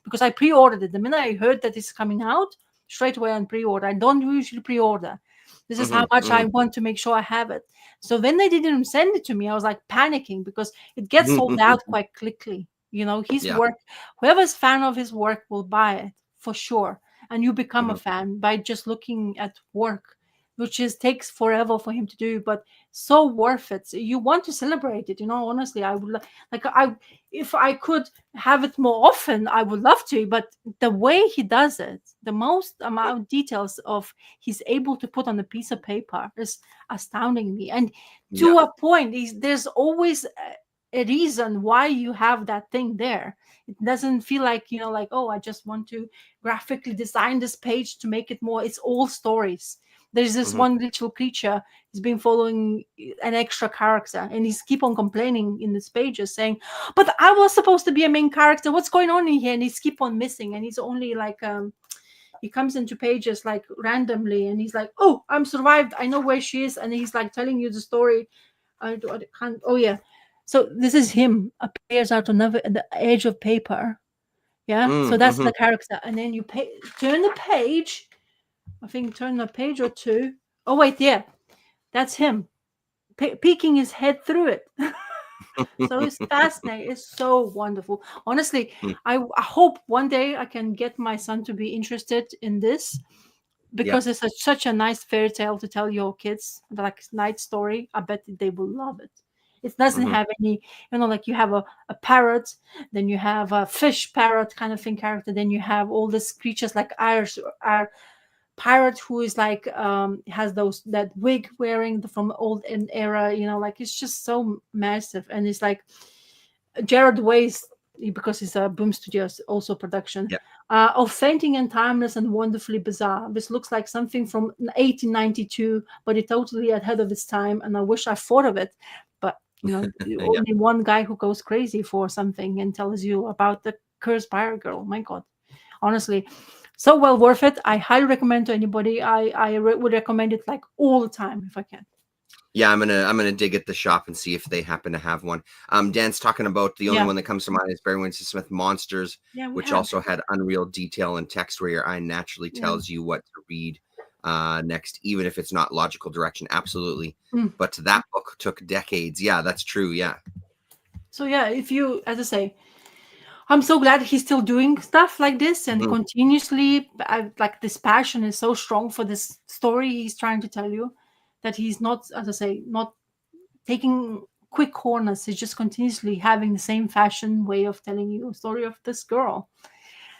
because I pre-ordered it. The minute I heard that it's coming out, straight away on pre-order. I don't usually pre-order. This is how Mhm. much I Mhm. want to make sure I have it. So when they didn't send it to me, I was like panicking because it gets sold out quite quickly. His Yeah. work, whoever's fan of his work will buy it for sure. And you become a Mhm. fan by just looking at work, which is takes forever for him to do, but so worth it. So you want to celebrate it, honestly. I would like I if I could have it more often, I would love to, but the way he does it, the most amount of details of he's able to put on a piece of paper is astounding me. And Yeah. to a point, there's always a reason why you have that thing there. It doesn't feel like, like, oh, I just want to graphically design this page to make it more. It's all stories. There's this Mhm. one little creature. He's been following an extra character, and he's keep on complaining in these pages, saying, "But I was supposed to be a main character. What's going on in here?" And he's keep on missing, and he's only like he comes into pages like randomly, and he's like, "Oh, I'm survived. I know where she is," and he's like telling you the story. I can't. Oh yeah. So this is him appears out on the edge of paper. Yeah. So Mm, that's mhm. the character, and then you turn the page. I think turn a page or two. Oh wait, yeah, that's him peeking his head through it. So it's fascinating. It's so wonderful. Honestly, I hope one day I can get my son to be interested in this Yeah. because it's such a nice fairy tale to tell your kids, like night story. I bet they will love it. It doesn't Hmm. have any, like you have a parrot, then you have a fish parrot kind of thing character, then you have all these creatures like our pirate who is like has that wig wearing from old era, like it's just so massive. And it's like Jared Weiss, because it's a Boom Studios also production, Yeah. authentic and timeless and wonderfully bizarre. This looks like something from 1892, but it's totally ahead of its time. And I wish I thought of it, but Yeah. only one guy who goes crazy for something and tells you about the cursed pirate girl. My God, honestly, so well worth it. I highly recommend to anybody. I would recommend it like all the time if I can. Yeah, I'm gonna dig at the shop and see if they happen to have one. Dan's talking about the only Yeah, one that comes to mind is Barry Winston Smith Monsters, yeah, we which have. also had unreal detail and text where your eye naturally Yeah. tells you what to read next, even if it's not logical direction. Absolutely. Mm. But that book took decades. Yeah, that's true. Yeah. So yeah, if you, as I say, I'm so glad he's still doing stuff like this and Mhm. continuously. Like this passion is so strong for this story he's trying to tell you, that he's not, as I say, not taking quick corners. He's just continuously having the same fashion way of telling you a story of this girl.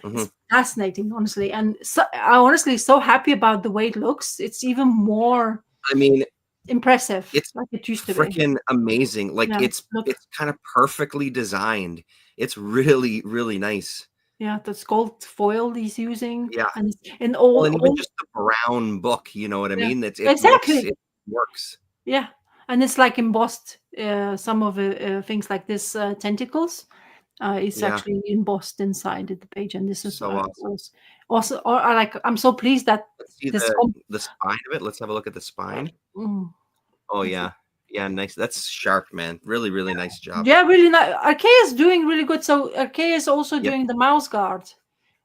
Mhm. It's fascinating, honestly, and so I honestly so happy about the way it looks. It's even more I mean, impressive, it's like it used to be. freaking amazing. Like Yeah, look, it's kind of perfectly designed. It's really, really nice. yeah, the gold foil he's using, Yeah. and Well, all, and even just the brown book, you know what I yeah, mean? exactly. It works. Yeah, and it's like embossed. Some of the things like this tentacles. It's Yeah. actually embossed inside the page, and this is So awesome. also. Or I like. I'm so pleased that Let's see this. the spine of it. Let's have a look at the spine. Mm, Oh that's yeah. Yeah, nice. That's sharp, man. Really, really nice job. Yeah, really nice. Archaea is doing really good. So Archaea is also Yep. doing the mouse guard,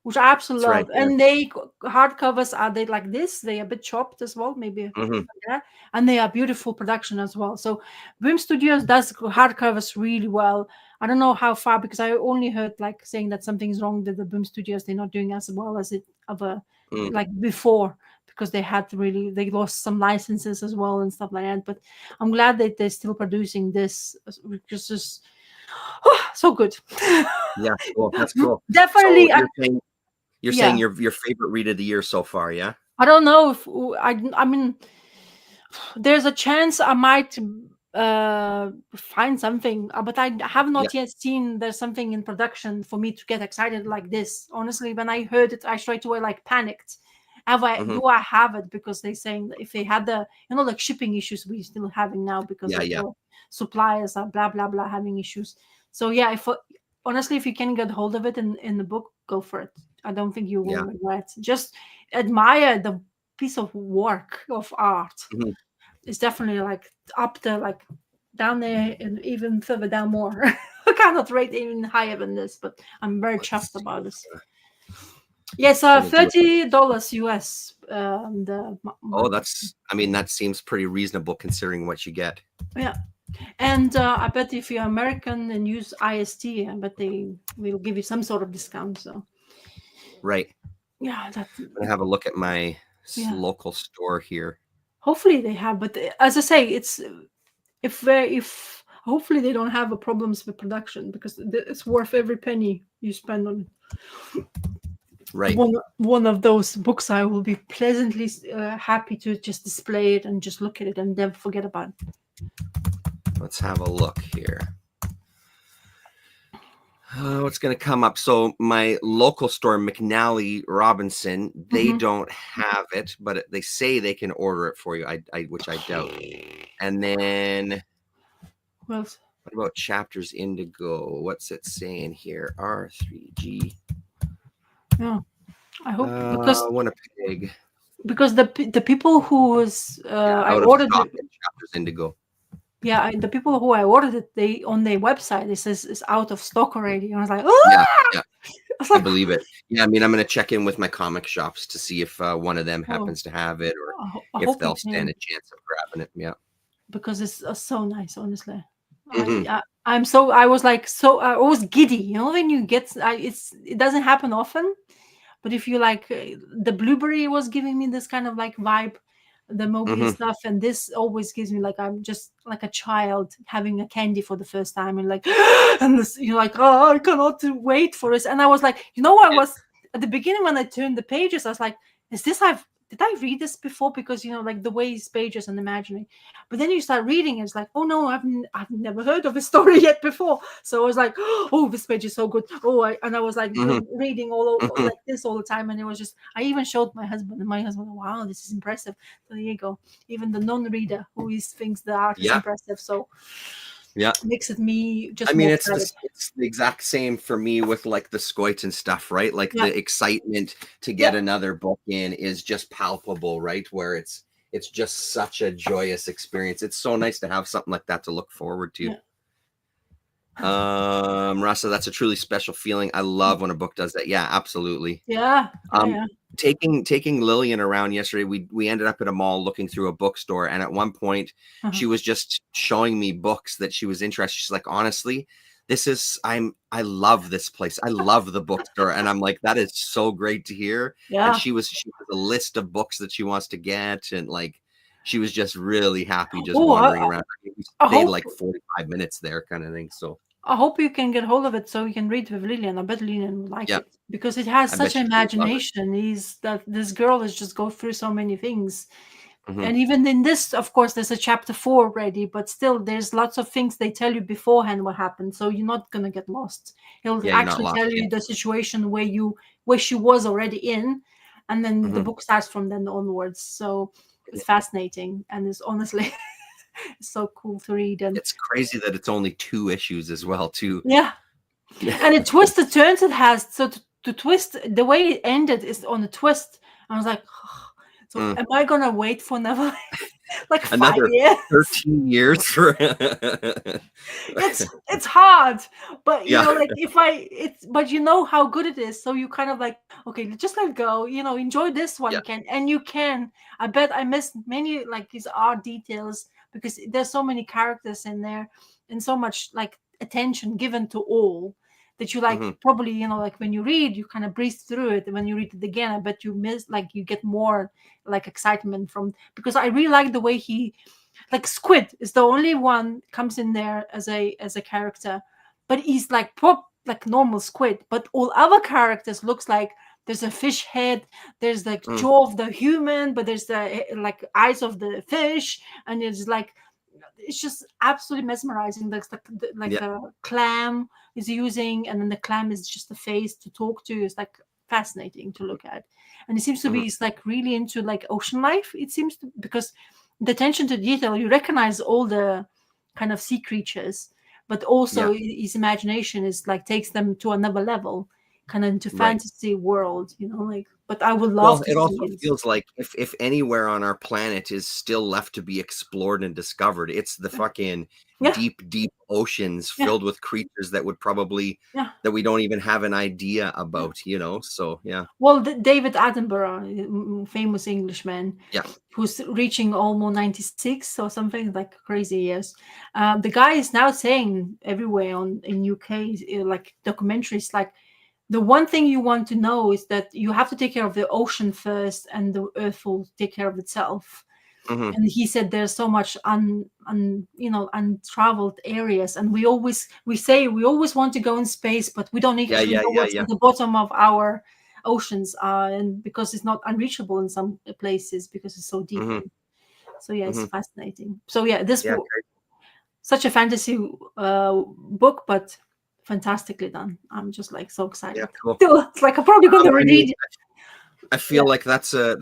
which I absolutely It's right love. there. And they hardcovers are they like this? They are a bit chopped as well, maybe. Hmm. Yeah, and they are beautiful production as well. So Boom Studios does hardcovers really well. I don't know how far because I only heard like saying that something's wrong with the Boom Studios. They're not doing as well as it ever Mm. like before because they lost some licenses as well and stuff like that. But I'm glad that they're still producing this because it's so good. Yeah, cool. That's cool. So Definitely, you're saying yeah. your favorite read of the year so far, yeah? I don't know if I mean, there's a chance I might find something, but I have Yeah. not yet seen there's something in production for me to get excited like this. Honestly, when I heard it, I straight away like panicked. Hmm. Do I have it? Because they saying that if they had the like shipping issues we're still having now because Yeah, of yeah. the suppliers are blah blah blah having issues. So yeah, if honestly, if you can get hold of it in the book, go for it. I don't think you will Yeah. regret. Just admire the piece of work of art. Mhm. It's definitely like up there, like down there, and even further down more. I cannot rate even higher than this, but I'm very chuffed Let's see. about this. Yes, Gonna do it. $30 US. Oh, I mean, that seems pretty reasonable considering what you get. Yeah, and I bet if you're American and use IST, I bet they will give you some sort of discount. So Right. yeah, I'm gonna have a look at my yeah. local store here. Hopefully they have, but as I say, it's if hopefully they don't have a problems with production because it's worth every penny you spend on Right. one of those books. I will be pleasantly happy to just display it and just look at it and never forget about it. Let's have a look here. What's going to come up? So my local store, McNally Robinson, they Mm-hmm. don't have it, but they say they can order it for you. Which I doubt. And then Well, what about Chapters Indigo? What's it saying here? R3G. yeah, I hope because Winnipeg. the people who was Yeah, I out of ordered stock it, at Chapters Indigo. yeah, the people who I ordered it, they on their website it says it's out of stock already. And I was like, Yeah, oh, yeah, I was I like, believe it. Yeah, I mean, I'm going to check in with my comic shops to see if one of them oh, happens to have it or I if hope you they'll stand can a chance of grabbing it. Yeah. because it's so nice, honestly. Hmm. I was like so I was giddy, when you get it doesn't happen often, but if you like the blueberry was giving me this kind of like vibe, the movie Hmm. stuff, and this always gives me like I'm just like a child having a candy for the first time, and like and this, like, oh, I cannot wait for this. And I was like, I was at the beginning when I turned the pages, I was like, is this did I read this before? Because like the way it's pages and imagining. But then you start reading, it's like, oh no, I've never heard of a story yet before. So I was like, oh, this page is so good. And I was like Hmm. reading all over, Hmm. like this all the time, and it was just, I even showed my husband, and my husband, wow, this is impressive. So there you go. Even the non-reader who thinks the art is Yeah. impressive, so Yeah. makes it me I just mean, more it's excited. the exact same for me with like the Scoit and stuff, right? Like Yeah, the excitement to yeah, get another book in is just palpable, right? Where it's just such a joyous experience. It's so nice to have something like that to look forward to. yeah, Rasa, that's a truly special feeling. I love when a book does that. Yeah, absolutely. yeah, yeah, Um, yeah. taking Lillian around yesterday, we ended up at a mall looking through a bookstore, and at one point Uh-huh. she was just showing me books that she was interested. She's like, honestly, I love this place. I love the bookstore. And I'm like, that is so great to hear. And Yeah. she has a list of books that she wants to get, and like she was just really happy just Oh, wandering around. We I stayed hope like 45 minutes there kind of thing. So I hope you can get hold of it so you can read with Lillian. I bet Lillian would like yeah, it because it has I such bet she would love it. imagination. He's that this girl is just go through so many things. Hmm. And even in this, of course, there's a chapter 4 already, but still there's lots of things they tell you beforehand what happened. So you're not gonna get lost. He'll Yeah, you're not actually lost tell yet. you the situation where she was already in, and then the Hmm. book starts from then onwards. So it's fascinating and it's honestly it's so cool to read. And It's crazy that it's only 2 issues as well, too. yeah. And the twisted turns it has. So to twist the way it ended is on a twist. I was like, so Mm. am I gonna wait for another like 5 Another years? 13 years for It's hard, but Yeah. like if I it's but you know how good it is, so you kind of like, okay, just let go, enjoy this while Yeah. you can, and you can. I bet I missed many like these art details because there's so many characters in there and so much like attention given to all that you like Mhm. probably like when you read you kind of breeze through it, and when you read it again I bet you miss, like you get more like excitement from, because I really like the way he, like Squid is the only one comes in there as a character, but he's like like normal squid, but all other characters looks like there's a fish head, there's like Mm. jaw of the human, but there's the like eyes of the fish, and it's just absolutely mesmerizing. There's like Yeah. the clam is using, and then the clam is just a face to talk to. It's like fascinating to look at, and it seems to be Mhm. he's like really into like ocean life. It seems to, because the attention to detail, you recognize all the kind of sea creatures, but Yeah. also his imagination is like takes them to another level, kind of into Right. fantasy world, like. But I would love Well, to it see also it. feels like if anywhere on our planet is still left to be explored and discovered, it's the fucking Yeah, deep, deep oceans yeah, filled with creatures that would probably yeah. that we don't even have an idea Yeah. about. So yeah. Well, David Attenborough, famous Englishman, Yeah. who's reaching almost 96 or something, like crazy years. The guy is now saying everywhere in UK, like documentaries, like the one thing you want to know is that you have to take care of the ocean first, and the earth will take care of itself. Mhm. And he said there's so much untraveled areas, and we say we always want to go in space, but we don't Yeah, actually yeah, know yeah, what's yeah. at the bottom of our oceans are, and because it's not unreachable in some places because it's so deep Mhm. in. So yeah, it's Mhm. fascinating. So yeah, this Yeah. such a fantasy book, but fantastically done. I'm just like so Yeah, excited. cool. It's like I'm probably going to I mean, reread it. I Yeah. feel like that's a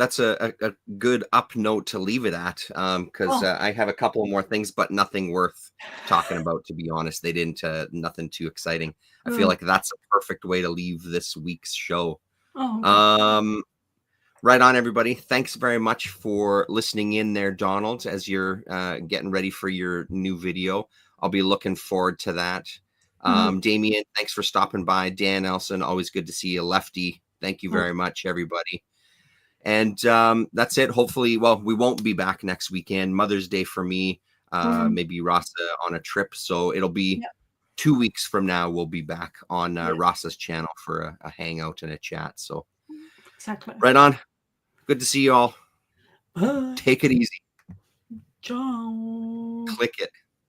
good up note to leave it at, because Oh. I have a couple more things, but nothing worth talking about, to be honest. They didn't nothing too exciting. I feel Mm. like that's a perfect way to leave this week's show. Oh, okay. Um, right on, everybody. Thanks very much for listening in there, Donald, as you're getting ready for your new video. I'll be looking forward to that. Mhm. Damien, thanks for stopping by. Dan Elson, always good to see you. Lefty, thank you Mm. very much, everybody. And that's it. Hopefully, well, we won't be back next weekend. Mother's Day for me. Mhm. Maybe Rasa on a trip. So it'll be Yeah. 2 weeks from now. We'll be back on Yeah. Rasa's channel for a hangout and a chat. So Exactly. right on. Good to see you all. Take it easy. Ciao. Click it.